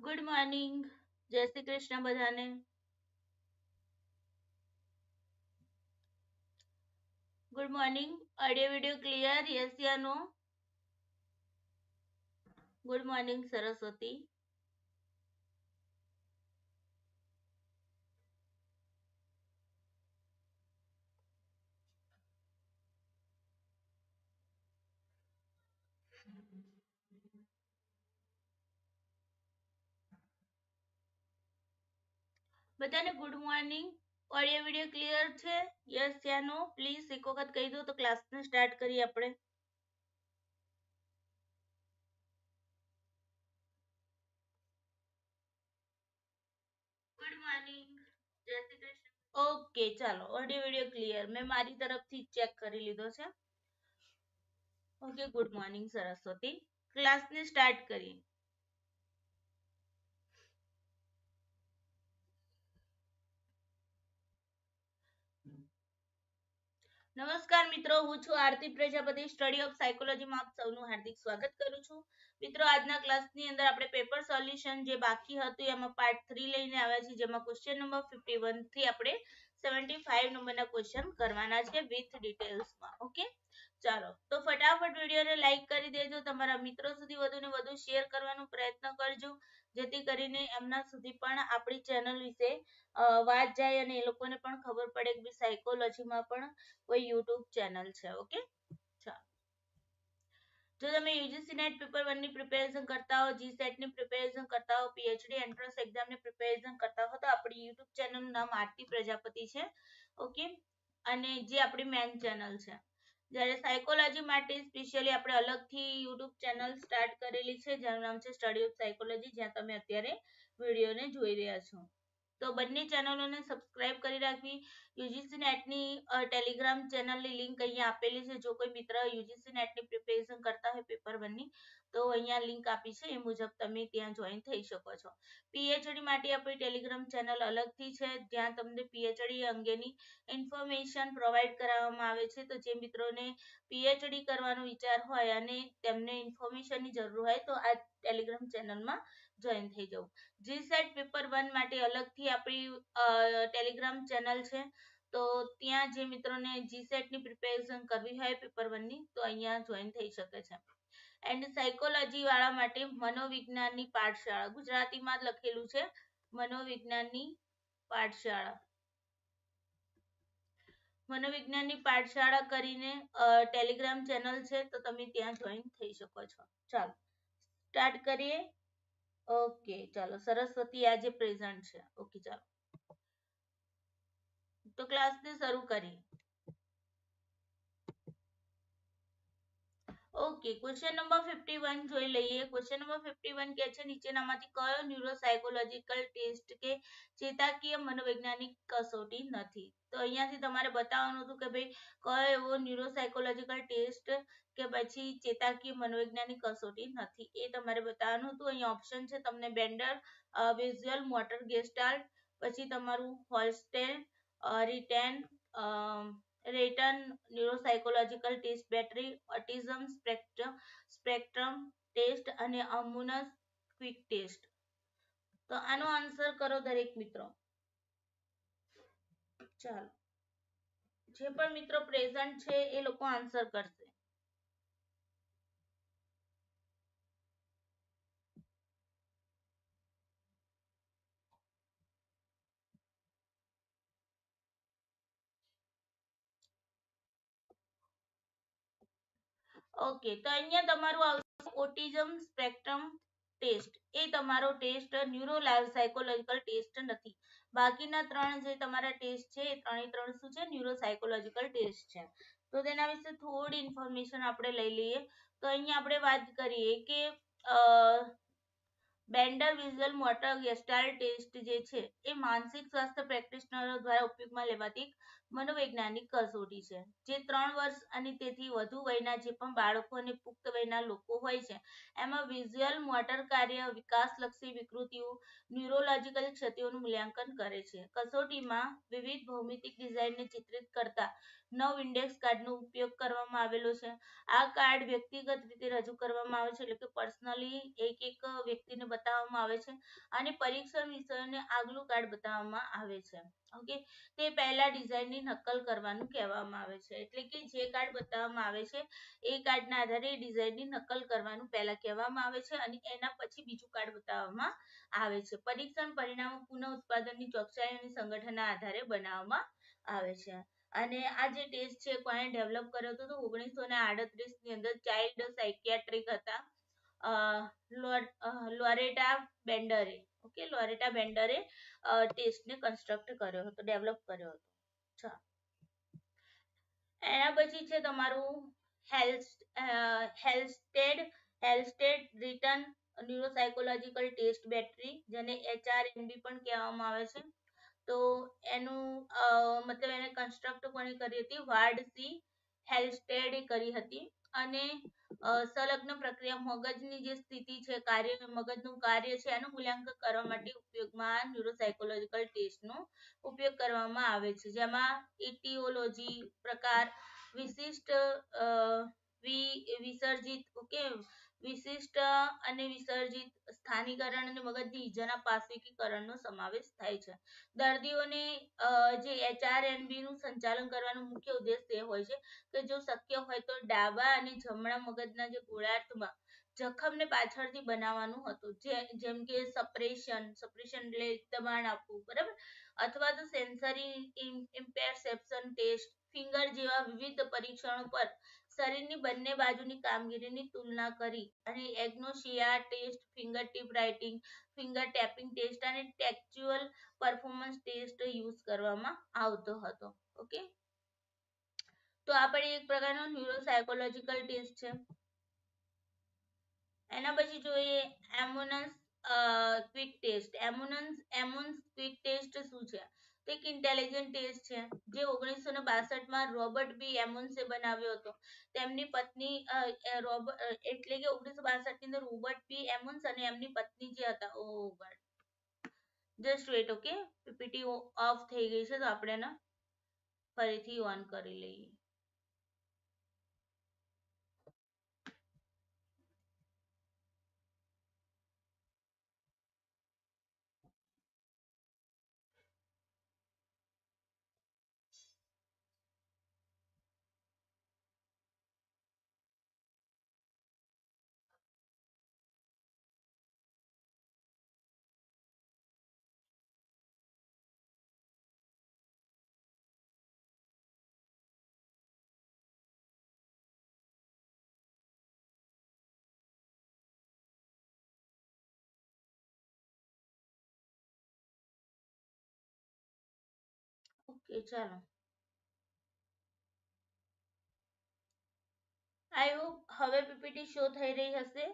Good morning, જય શ્રી કૃષ્ણ બધાને. Good morning. Audio video clear? Yes યા નો? Good morning Saraswati. બધાને good morning. Audio video clear છે? Yes યા નો? પ્લીઝ એક વખત કહી દો તો ક્લાસને સ્ટાર્ટ કરીએ આપણે. ગુડ મોર્નિંગ, જય શ્રી કૃષ્ણ. ઓકે, ચાલો ઓડિયો વિડિયો ક્લિયર. મેં મારી તરફથી ચેક કરી લીધો છે. Okay, good morning Saraswati. ક્લાસને સ્ટાર્ટ કરીએ. નમસ્કાર મિત્રો, હું છું આરતી પ્રજાપતિ. સ્ટડી ઓફ સાયકોલોજીમાં આપ સૌનું હાર્દિક સ્વાગત કરું છું. મિત્રો, આજના ક્લાસની અંદર આપણે પેપર સોલ્યુશન જે બાકી હતું એમાં પાર્ટ 3 લઈને આવ્યા છીએ, જેમાં ક્વેશ્ચન નંબર 51 થી આપણે 75 નંબરના ક્વેશ્ચન કરવાના છે વિથ ડિટેલ્સમાં. ઓકે, ચાલો તો ફટાફટ વિડીયોને લાઈક કરી દેજો. તમારા મિત્રો સુધી વધુને વધુ શેર કરવાનો પ્રયત્ન કરજો, જેથી કરીને એમના સુધી પણ આપણી ચેનલ વિશે વાત જાય અને એ લોકોને પણ ખબર પડે કે સાયકોલોજીમાં પણ કોઈ યુટ્યુબ ચેનલ છે. ઓકે, ચાલો. જો તમે યુજીસી નેટ પેપર 1 ની પ્રિપેરેશન કરતા હો, જીસેટ ની પ્રિપેરેશન કરતા હો, પીએચડી એન્ટ્રન્સ એક્ઝામ ની પ્રિપેરેશન કરતા હો, તો આપણી યુટ્યુબ ચેનલનું નામ આરતી પ્રજાપતિ છે. ઓકે, અને જે આપણી મેન ચેનલ છે. જ્યારે સાયકોલોજી માટે સ્પેશિયલી આપણે અલગથી યુટ્યુબ ચેનલ સ્ટાર્ટ કરેલી છે, જેનું નામ છે સ્ટડી ઓફ સાયકોલોજી, જ્યાં તમે અત્યારે વિડીયોને જોઈ રહ્યા છો. તો બંને ચેનલોને સબસ્ક્રાઇબ કરી રાખવી. યુજીસી નેટની ટેલિગ્રામ ચેનલની લિંક અહીંયા આપેલી છે. જો કોઈ મિત્ર યુજીસી નેટની પ્રિપેરેશન કરતા હોય પેપર 1 ની, તો અહીંયા લિંક આપી છે, એ મુજબ તમે ત્યાં જોઈન થઈ શકો છો. પીએચડી માટે આપણી ટેલિગ્રામ ચેનલ અલગથી છે, જ્યાં તમને પીએચડી અંગેની ઇન્ફોર્મેશન પ્રોવાઈડ કરવામાં આવે છે. તો જે મિત્રોને પીએચડી કરવાનો વિચાર હોય અને તેમને ઇન્ફોર્મેશનની જરૂર હોય તો આ ટેલિગ્રામ ચેનલમાં જોઈન થઈ જવું. જીસેટ પેપર 1 માટે અલગથી આપણી ટેલિગ્રામ ચેનલ છે. તો ત્યાં જે મિત્રોને જીસેટ ની પ્રિપેરેશન કરવી હોય પેપર 1 ની, તો અહીંયા જોઈન થઈ શકે છે. એન્ડ સાયકોલોજી વાળા માટે મનોવિજ્ઞાનની પાઠશાળા, ગુજરાતીમાં જ લખેલું છે, મનોવિજ્ઞાનની પાઠશાળા. મનોવિજ્ઞાનની પાઠશાળા કરીને ટેલિગ્રામ ચેનલ છે, તો તમે ત્યાં જોઈન થઈ શકો છો. ચાલો સ્ટાર્ટ કરીએ. ઓકે, ચાલો સરસ્વતી આજે પ્રેઝન્ટ છે. ઓકે, ચાલો તો ક્લાસને શરૂ કરીએ. ઓકે, ક્વેશ્ચન નંબર 51 જોઈ લઈએ. ક્વેશ્ચન નંબર 51 કે છે, નીચેનામાંથી કયો ન્યુરોસાયકોલોજીકલ ટેસ્ટ કે ચેતાકીય મનોવૈજ્ઞાનિક કસોટી નથી? તો અહીંયાથી તમારે બતાવવાનું હતું કે ભાઈ કયો એવો ન્યુરોસાયકોલોજીકલ ટેસ્ટ કે પછી ચેતાકીય મનોવૈજ્ઞાનિક કસોટી નથી, એ તમારે બતાવવાનું હતું. અહીંયા ઓપ્શન છે તમને બેન્ડર, વિઝ્યુઅલ મોટર ગેસ્ટાલ્ટ, પછી તમારું Halstead, Reitan, Reitan neuropsychological test battery, autism spectrum test અને અમુનસ ક્વિક ટેસ્ટ. તો આનો આન્સર કરો દરેક મિત્રો. ચાલો, જે પણ મિત્રો પ્રેઝન્ટ છે એ લોકો આન્સર કરશે. ઓકે, તો અહીંયા તમારું આવશે ઓટિઝમ સ્પેક્ટ્રમ ટેસ્ટ. એ તમારો ટેસ્ટ ન્યુરો સાયકોલોજીકલ ટેસ્ટ નથી. બાકીના ત્રણ જે તમારા ટેસ્ટ છે એ ત્રણે ત્રણ શું છે? ન્યુરો સાયકોલોજીકલ ટેસ્ટ છે. તો તેના વિશે થોડી ઇન્ફોર્મેશન આપણે લઈ લઈએ. તો અહીંયા આપણે વાત કરીએ કે બેન્ડર વિઝ્યુઅલ મોટર ગેસ્ટાલ્ટ ટેસ્ટ જે છે એ માનસિક સ્વાસ્થ્ય પ્રેક્ટિશનરો દ્વારા ઉપયોગમાં લેવાતી મનોવૈજ્ઞાનિક કસોટી છે, જે 3 વર્ષ અને તેથી વધુ વયના જે પણ બાળકો અને પુખ્ત વયના લોકો હોય છે એમાં વિઝ્યુઅલ મોટર કાર્ય વિકાસલક્ષી વિકૃતિઓ ન્યુરોલોજીકલ ક્ષતિઓનું મૂલ્યાંકન કરે છે. કસોટીમાં વિવિધ ભૌમિતિક ડિઝાઇનને ચિત્રિત કરતા 9 ઇન્ડેક્સ કાર્ડનો ઉપયોગ કરવામાં આવેલો છે. આ કાર્ડ વ્યક્તિગત રીતે રજૂ કરવામાં આવે છે, એટલે કે પર્સનલી એક વ્યક્તિને બતાવવામાં આવે છે અને પરીક્ષણ વિષયોને આગલું કાર્ડ બતાવવામાં આવે છે. ઓકે, તે પહેલા ડિઝાઇનની નકલ કરવાનું કહેવામાં આવે છે, એટલે કે જે કાર્ડ બતાવવામાં આવે છે એ કાર્ડના આધારે ડિઝાઇનની નકલ કરવાનું પહેલા કહેવામાં આવે છે અને એના પછી બીજું કાર્ડ બતાવવામાં આવે છે. પરીક્ષણ પરિણામો પુનઃ ઉત્પાદનની ચોકસાઈ અને સંગઠનના આધારે બનાવવામાં આવે છે. અને આ જે ટેસ્ટ છે કોણે ડેવલપ કર્યો હતો તો 1938 ની અંદર ચાઇલ્ડ સાયકિયાટ્રિક હતા લોરેટા બેન્ડરે. ઓકે, લોરેટા બેન્ડરે ટેસ્ટને કન્સ્ટ્રક્ટ કર્યો હતો, ડેવલપ કર્યો હતો. ચાલો, એના પછી છે તમારું હેલ્સ્ટેડ રિટર્ન ન્યુરોસાયકોલોજીકલ ટેસ્ટ બેટરી, જેને HRNB પણ કહેવામાં આવે છે. તો એનું મતલબ એને કન્સ્ટ્રક્ટ કોને કરી હતી? વાર્ડ સી હેલ્સ્ટેડે કરી હતી અને સંલગ્ન પ્રક્રિયા મગજની જે સ્થિતિ છે, મગજનું કાર્ય છે એનું મૂલ્યાંકન કરવા માટે ઉપયોગમાં ન્યુરોસાયકોલોજીકલ ટેસ્ટનો ઉપયોગ કરવામાં આવે છે, જેમાં ઇટિયોલોજી પ્રકાર વિશિષ્ટ વિસર્જિત વિશિષ્ટ અને વિસર્જિત સ્થાનીકરણ અને મગજની ઈજાના પાર્શ્વિકીકરણનો સમાવેશ થાય છે. દર્દીઓને જે HRNB નું સંચાલન કરવાનો મુખ્ય ઉદ્દેશ એ હોય છે કે જો શક્ય હોય તો ડાબા અને જમણા મગજના જે ગોળાર્ધમાં જખમને પાછળથી બનાવવાનું હતું, જેમ કે સપ્રેશન એટલે દબાણ આપવું, બરાબર, અથવા તો સેન્સરી ઇમ્પેરસેપ્શન ટેસ્ટ, ફિંગર જેવા વિવિધ પરીક્ષણો પર શરીરની બંને બાજુની કામગીરીની તુલના કરી અને agnosia test, finger tip writing, finger tapping test અને ટેક્ચ્યુઅલ પરફોર્મન્સ ટેસ્ટ યુઝ કરવામાં આવતો હતો. ઓકે, તો આ પણ એક પ્રકારનો ન્યુરોસાયકોલોજીકલ ટેસ્ટ છે. એના પછી જોઈએ એમોનસ ક્વિક ટેસ્ટ. એમોન્સ ક્વિક ટેસ્ટ શું છે? તો એક ઇન્ટેલિજન્ટ ટેસ્ટ છે જે 1962 માં રોબર્ટ બી એમોન્સે બનાવ્યો હતો. તેમની પત્ની એટલે કે 1962 ની અંદર રોબર્ટ બી એમોન્સ અને એમની પત્ની જે હતા, just wait. Okay, PPT off થઈ ગઈ છે તો આપણે એને ફરીથી ઓન કરી લઈએ. ઓકે, ચાલો, આઈ હોપ હવે પીપીટી શો થઈ રહી હશે.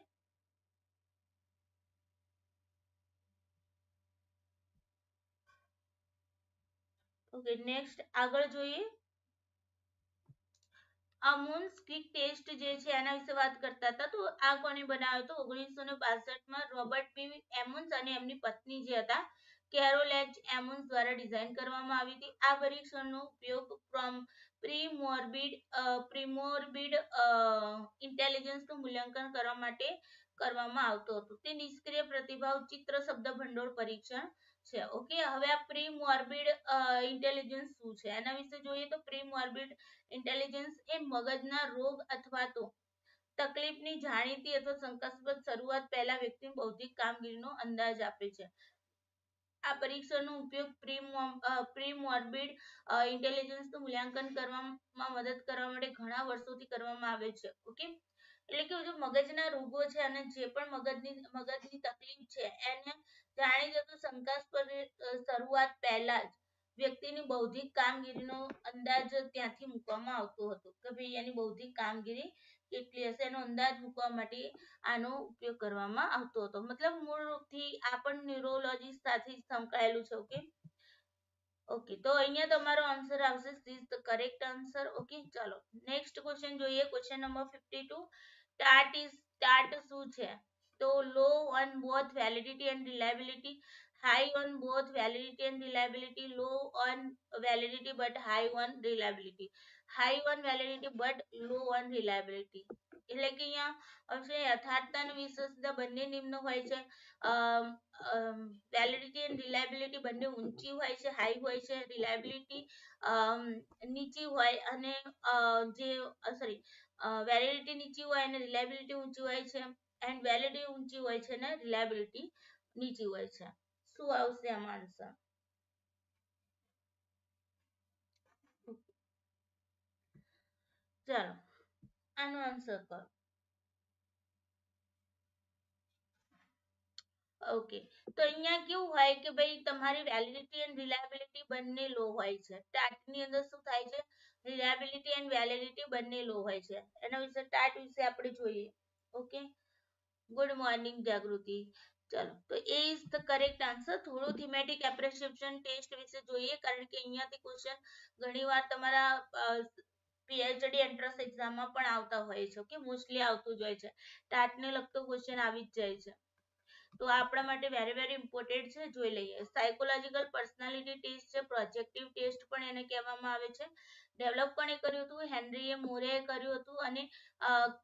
ઓકે, નેક્સ્ટ આગળ જોઈએ. એમોન્સ ક્વિક ટેસ્ટ જે છે એના વિશે વાત કરતા હતા. તો આ કોને બનાવ્યો હતો? 1962 માં રોબર્ટ બી એમોન્સ અને એમની પત્ની જે હતા કેરોલ એચ એમોન્સ દ્વારા ડિઝાઇન કરવામાં આવી હતી. આ પરીક્ષણનો ઉપયોગ પ્રીમોર્બિડ ઇન્ટેલિજન્સનું મૂલ્યાંકન કરવા માટે કરવામાં આવતો હતો. તે નિષ્ક્રિય પ્રતિભાવ ચિત્ર શબ્દ ભંડોળ પરીક્ષણ છે. ઓકે, હવે આ પ્રીમોર્બિડ ઇન્ટેલિજન્સ શું છે એના વિશે જોઈએ. તો પ્રીમોર્બિડ ઇન્ટેલિજન્સ એ મગજના રોગ અથવા તો તકલીફની જાણીતી અથવા શંકાસ્પદ શરૂઆત પહેલા વ્યક્તિની બૌદ્ધિક કામગીરીનો અંદાજ આપે છે. આ પરીક્ષણનો ઉપયોગ પ્રીમોર્બિડ ઇન્ટેલિજન્સનું મૂલ્યાંકન કરવામાં મદદ કરવા માટે ઘણા વર્ષોથી કરવામાં આવે છે. ઓકે, એટલે કે જો મગજના રોગો છે અને જે પણ મગજની તકલીફ છે એને જાણીતી શંકાસ્પદ શરૂઆત પહેલા જ વ્યક્તિની બૌદ્ધિક કામગીરીનો અંદાજ ત્યાંથી મૂકવામાં આવતો હતો કે ભાઈ એની બૌદ્ધિક કામગીરી કેટલી હશે એનો અંદાજ મૂકવા માટે આનો ઉપયોગ કરવામાં આવતો હતો. મતલબ મૂળ રૂપથી આ પણ ન્યુરોલોજી સાથે સંકળાયેલું છે. ઓકે, ઓકે, તો અહીંયા તમારો આન્સર આવશે C is the correct answer. Okay, ચાલો નેક્સ્ટ ક્વેશ્ચન જોઈએ. Question number 52. ટાટ શું છે? તો low on both validity and reliability, high on both validity and reliability, low on validity but high on reliability, high on validity but low on reliability. એટલે કે અહીંયા હશે યથાર્થતા અને વિશ્વસનીયતા બંને નિમ્ન હોય છે, વેલિડિટી એન્ડ રિલાયબિલિટી બંને ઊંચી હોય છે, હાઈ હોય છે, રિલાયબિલિટી નીચી હોય અને જે સોરી વેલિડિટી નીચી હોય અને રિલાયબિલિટી ઊંચી હોય છે, એન્ડ વેલિડિટી ઊંચી હોય છે અને રિલાયબિલિટી નીચી હોય છે. શું આવશે આમાં આન્સર? ચાલો આનો આન્સર કરો. ઓકે, તો અહીંયા કેવું હોય કે ભાઈ તમારી વેલિડિટી એન્ડ રિલાયબિલિટી બંને લો હોય છે. ટાટ ની અંદર શું થાય છે? રિલાયબિલિટી એન્ડ વેલિડિટી બંને લો હોય છે. એના વિશે ટાટ વિશે આપણે જોઈએ. ઓકે, ગુડ મોર્નિંગ જાગૃતિ. ચલો, તો A is the correct answer. થોડું થીમેટિક એપ્રિસિએશન ટેસ્ટ વિશે જોઈએ, કારણ કે અહીંયાથી ક્વેશ્ચન ઘણીવાર તમારા પીએચડી એન્ટ્રન્સ એક્ઝામમાં પણ આવતા હોય છે. ઓકે, મોસ્ટલી આવતું જ હોય છે. ટાટને લગતો ક્વેશ્ચન આવી જ જાય છે. તો આપણા માટે વેરી ઇમ્પોર્ટન્ટ છે, જોઈ લઈએ. સાયકોલોજીકલ પર્સનાલિટી ટેસ્ટ છે, પ્રોજેક્ટિવ ટેસ્ટ પણ એને કહેવામાં આવે છે. ડેવલપ કોણે કર્યું હતું? હેનરી મોરેએ કર્યું હતું અને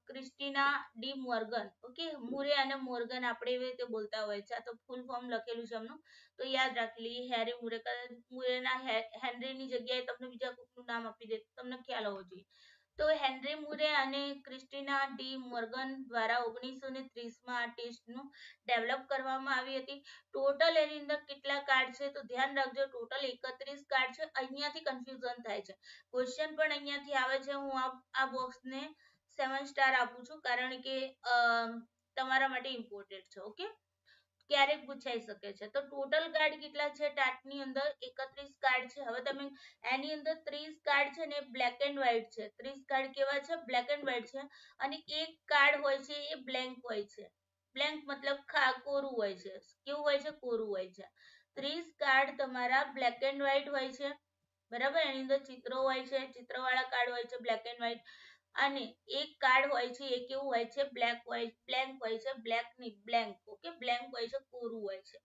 Christina De Morgan. Okay, Murray અને મોર્ગન આપણે એવી રીતે બોલતા હોય છે. આ તો ફૂલ ફોર્મ લખેલું છે એમનું, તો યાદ રાખી લઈએ. હેરી મુરે, મુરેના હેનરીની જગ્યાએ તમને બીજા કોઈનું નામ આપી દે, તમને ખ્યાલ હોવો જોઈએ. તો હેનરી મુરે અને ક્રિસ્ટીના ડી મોર્ગન દ્વારા 1930માં આ ટેસ્ટનું ડેવલપ કરવામાં આવી હતી. ટોટલ એની અંદર કેટલા કાર્ડ છે? તો ધ્યાન રાખજો, ટોટલ 31 કાર્ડ છે. અહીંયાથી કન્ફ્યુઝન થાય છે. ક્વેશ્ચન પણ અહીંયાથી આવે છે. હું આ બોક્સને 7 સ્ટાર આપું છું, કારણ કે તમારા માટે ઇમ્પોર્ટન્ટ છે. ઓકે, ક્યારેક પૂછાઈ શકે છે. તો ટોટલ કાર્ડ કેટલા છે? ટાટની અંદર 31 કાર્ડ છે. હવે તમે એની અંદર 30 કાર્ડ છે ને બ્લેક એન્ડ વ્હાઇટ છે. 30 કાર્ડ કેવા છે? બ્લેક એન્ડ વ્હાઇટ છે. અને એક કાર્ડ હોય છે એ બ્લેન્ક હોય છે. બ્લેન્ક મતલબ કોરું હોય છે. કેવું હોય છે? કોરું હોય છે. 30 કાર્ડ તમારા બ્લેક એન્ડ વ્હાઇટ હોય છે, બરાબર. એની અંદર ચિત્રો હોય છે, ચિત્રવાળા કાર્ડ હોય છે બ્લેક એન્ડ વ્હાઇટ. અને એક કાર્ડ હોય છે એ કેવું હોય છે? બ્લેન્ક હોય છે. બ્લેક ની બ્લેન્ક. ઓકે, બ્લેન્ક હોય છે, કોરું હોય છે.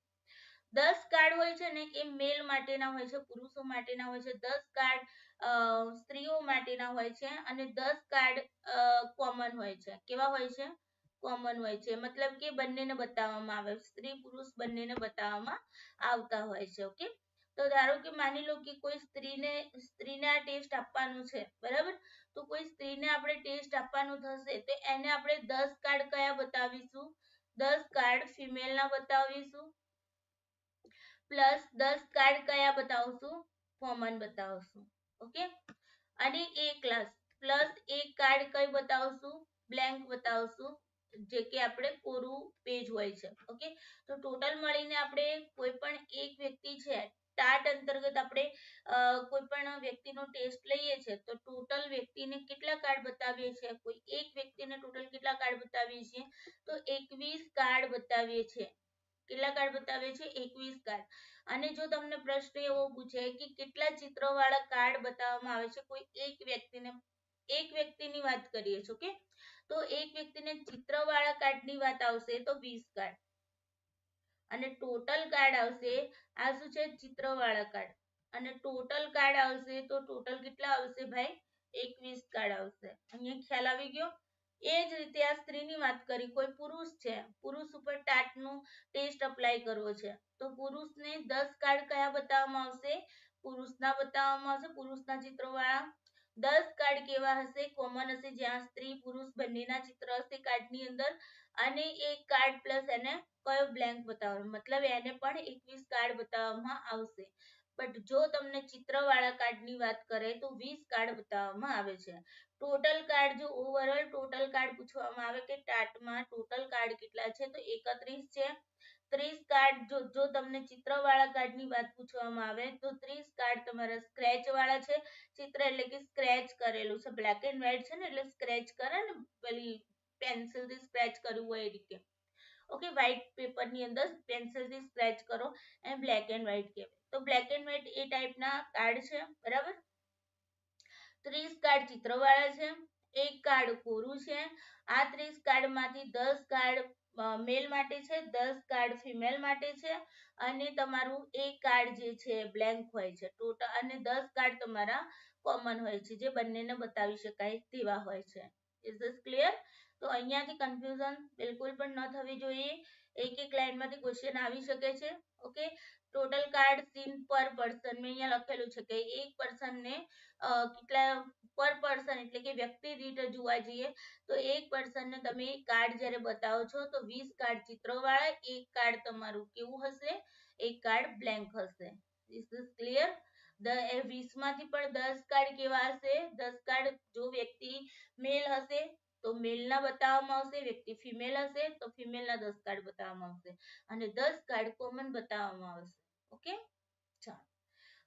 10 કાર્ડ હોય છે ને એ મેલ માટેના હોય છે, પુરુષો માટેના હોય છે. 10 કાર્ડ સ્ત્રીઓ માટેના હોય છે અને 10 કાર્ડ કોમન હોય છે. કેવા હોય છે? કોમન હોય છે. મતલબ કે બંનેને બતાવવામાં આવે, સ્ત્રી પુરુષ બંનેને બતાવવામાં આવતા હોય છે. ઓકે, તો ધારો કે માની લો કે કોઈ સ્ત્રીને આ ટેસ્ટ આપવાનું છે, બરાબર. તો કોઈ સ્ત્રીને આપણે ટેસ્ટ આપવાનું થશે તો એને આપણે 10 કાર્ડ કયા બતાવીશું? 10 કાર્ડ ફિમેલના બતાવીશું, પ્લસ 10 કાર્ડ કયા બતાવશું? કોમન બતાવશું. ઓકે, અને એક પ્લસ એક કાર્ડ કઈ બતાવશું? બ્લેન્ક બતાવશું, જે કે આપણે કોરું પેજ હોય છે. ઓકે, તો ટોટલ મળીને આપણે કોઈ પણ એક વ્યક્તિ છે, ટાટ અંતર્ગત આપણે કોઈ પણ વ્યક્તિનો ટેસ્ટ લઈએ છીએ, તો ટોટલ વ્યક્તિને કેટલા કાર્ડ બતાવીએ છીએ? કોઈ એક વ્યક્તિને ટોટલ કેટલા કાર્ડ બતાવીએ છીએ? તો 21 કાર્ડ બતાવીએ છીએ. કેટલા કાર્ડ બતાવીએ છીએ? 21 કાર્ડ. અને જો તમને પ્રશ્ન એવો પૂછે કે કેટલા ચિત્રવાળા કાર્ડ બતાવવામાં આવે છે કોઈ એક વ્યક્તિની વાત કરીએ છીએ. ઓકે, તો એક વ્યક્તિને ચિત્રવાળા કાર્ડની વાત આવશે તો 20 કાર્ડ. અને ટોટલ કાર્ડ આવશે, આ શું છે? ચિત્રવાળા કાર્ડ. અને ટોટલ કાર્ડ આવશે તો ટોટલ કેટલા આવશે ભાઈ? 21 કાર્ડ આવશે. અહીંયા ખ્યાલ આવી ગયો? એ જ રીતે આ સ્ત્રીની વાત કરી, કોઈ પુરુષ છે, પુરુષ ઉપર ટાટનું ટેસ્ટ અપ્લાય કરવો છે, તો પુરુષને 10 કાર્ડ કયા બતાવવામાં આવશે? પુરુષના બતાવવામાં આવશે, પુરુષના ચિત્રોવાળા. 10 કાર્ડ કેવા હશે? કોમન હશે, જ્યાં સ્ત્રી પુરુષ બંનેના ચિત્ર હશે કાર્ડની અંદર. અને એક કાર્ડ પ્લસ એને કયો? બ્લેન્ક બતાવવાનો, મતલબ એને પણ 21 કાર્ડ બતાવવામાં આવશે. બટ જો તમને ચિત્રવાળા કાર્ડની વાત કરે તો 20 કાર્ડ બતાવવામાં આવે છે. ટોટલ કાર્ડ, જો ઓવરઓલ ટોટલ કાર્ડ પૂછવામાં આવે કે ટાટમાં ટોટલ કાર્ડ કેટલા છે, તો 31 છે. 30 કાર્ડ, જો તમને ચિત્રવાળા કાર્ડની વાત પૂછવામાં આવે તો 30 કાર્ડ તમારા સ્ક્રેચ વાળા છે. ચિત્ર એટલે કે સ્ક્રેચ કરેલું છે, બ્લેક એન્ડ વ્હાઇટ છે ને એટલે સ્ક્રેચ કરે ને, પેલી પેન્સિલથી સ્ક્રેચ કર્યું હોય એ રીતે. ઓકે વ્હાઈટ પેપર ની અંદર પેન્સિલ થી સ્ક્રેચ કરો અને બ્લેક એન્ડ વ્હાઈટ કહેવાય. તો બ્લેક એન્ડ વ્હાઈટ એ ટાઈપના કાર્ડ છે બરાબર. 30 કાર્ડ ચિત્રવાળા છે, એક કાર્ડ કોરું છે. આ 30 કાર્ડ માંથી 10 કાર્ડ મેલ માટે છે, 10 કાર્ડ ફિમેલ માટે છે અને તમારું એક કાર્ડ જે છે બ્લેન્ક હોય છે ટોટલ, અને 10 કાર્ડ તમારા કોમન હોય છે જે બંનેને બતાવી શકાય તેવા હોય છે. Is this clear? તો અહીંયાથી કન્ફ્યુઝન બિલકુલ પણ ન થવી જોઈએ. એક એક લાઈનમાંથી ક્વેશ્ચન આવી શકે છે. ઓકે, ટોટલ કાર્ડ સીન પર પર્સન મેં અહીંયા લખેલું છે કે એક પર્સનને કેટલા પર પર્સન એટલે કે વ્યક્તિ દીઠ જોવા જઈએ તો એક પર્સનને તમે કાર્ડ જ્યારે બતાવો છો તો 20 કાર્ડ ચિત્રવાળા, એક કાર્ડ તમારું કેવું હશે, એક કાર્ડ બ્લેન્ક હશે. Is this clear? 20 માંથી પણ 10 કાર્ડ કેવા હશે, 10 કાર્ડ જો વ્યક્તિ મેલ હશે તો મેલના બતાવવામાં આવશે, વ્યક્તિ ફિમેલ હશે તો ફિમેલના 10 કાર્ડ બતાવવામાં આવશે અને 10 કાર્ડ કોમન બતાવવામાં આવશે. ઓકે, ચાલો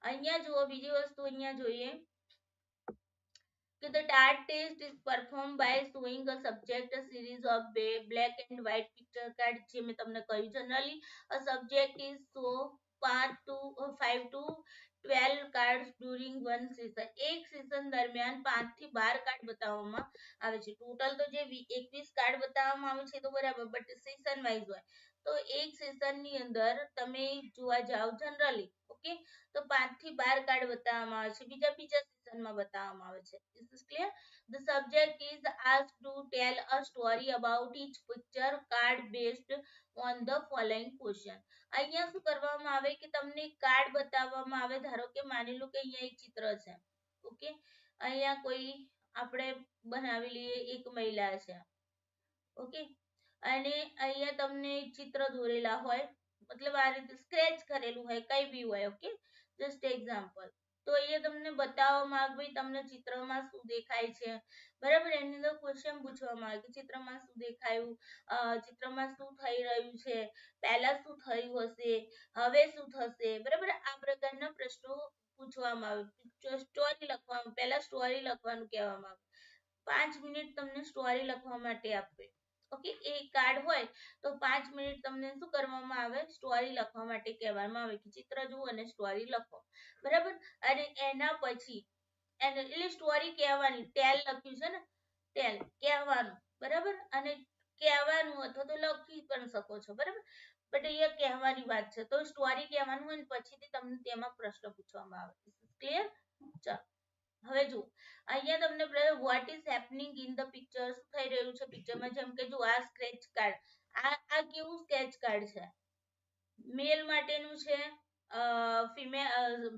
અહીંયા જુઓ બીજી વસ્તુ અહીંયા જોઈએ કે the TAT test is performed by showing a subject a series of black and white picture card જે મેં તમને કહ્યું generally a subject is show 5 to 12 cards during one season. એક season દરમિયાન 5 થી 12 કાર્ડ બતાવવામાં આવે છે. ટોટલ તો જે 21 કાર્ડ બતાવવામાં આવે છે તો બરાબર, બટ season wise હોય તો એક season ની અંદર તમે જોવા જાઓ જનરલી ઓકે તો 5 થી 12 કાર્ડ બતાવવામાં આવે છે, બીજા seasonમાં બતાવવામાં આવે છે. Is this clear? The subject is asked to tell a story about each picture card based on the following question. અહીંયા શું કરવામાં આવે કે તમને કાર્ડ બતાવવામાં આવે, ધારો કે માની લો કે અહીંયા એક ચિત્ર છે ઓકે, અહીંયા કોઈ આપણે બનાવી લઈએ એક મહિલા છે ઓકે, અને અહીંયા તમને ચિત્ર દોરેલા હોય મતલબ આ રીતે સ્ક્રેચ કરેલું હોય કઈ બી હોય ઓકે, જસ્ટ એક્ઝામ્પલ. તો અહીંયા તમને બતાવવામાં આવે ભાઈ તમને ચિત્રમાં શું દેખાય છે બરાબર, એની અંદર ક્વેશ્ચન પૂછવામાં આવે કે ચિત્રમાં શું દેખાયું, ચિત્રમાં શું થઈ રહ્યું છે, પહેલા શું થયું હશે, હવે શું થશે બરાબર, આ પ્રકારના પ્રશ્નો પૂછવામાં આવે. સ્ટોરી લખવાનું, પહેલા સ્ટોરી લખવાનું કહેવામાં આવે, 5 મિનિટ તમને સ્ટોરી લખવા માટે આપે ઓકે, એક કાર્ડ હોય તો 5 મિનિટ તમને શું કરવામાં આવે, સ્ટોરી લખવા માટે કહેવામાં આવે કે ચિત્ર જુઓ અને સ્ટોરી લખો બરાબર. અને એના પછી એટલે સ્ટોરી કહેવાની, ટેલ લખ્યું છે ને, ટેલ કહેવાનું બરાબર, અને કહેવાનું અથવા તો લખી પણ શકો છો બરાબર, બટ અહીંયા કહેવાની વાત છે તો સ્ટોરી કહેવાનું હોય ને પછીથી તમને તેમાં પ્રશ્ન પૂછવામાં આવે. ક્લિયર? ચાલો હવે જુઓ અહીંયા તમને what is happening in the picture, શું થઈ રહ્યું છે પિક્ચરમાં, જેમ કે જો આ સ્ક્રેચ કાર્ડ, આ કેવું સ્કેચ કાર્ડ છે, મેલ માટેનું છે,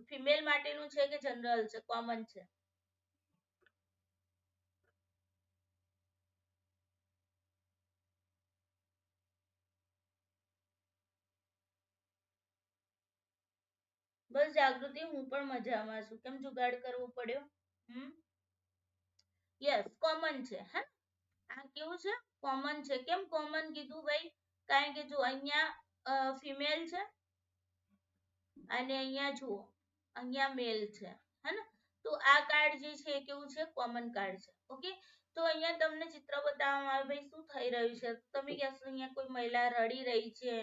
ફિમેલ માટેનું છે કે જનરલ છે, કોમન છે? બસ જાગૃતિ, હું પણ મજામાં છું. કેમ જુગાડ કરવો પડ્યો? યસ કોમન છે. હા, આ કેવું છે, કોમન છે. કેમ કોમન કીધું ભાઈ, કારણ કે જો અહીંયા ફિમેલ છે અને અહીંયા જુઓ અહીંયા મેલ છે હે ને, તો આ કાર્ડ જે છે કેવું છે, કોમન કાર્ડ છે ઓકે. તો અહીંયા તમને ચિત્ર બતાવવામાં આવે ભાઈ શું થઈ રહ્યું છે, તમે કહેશો અહીંયા કોઈ મહિલા રડી રહી છે,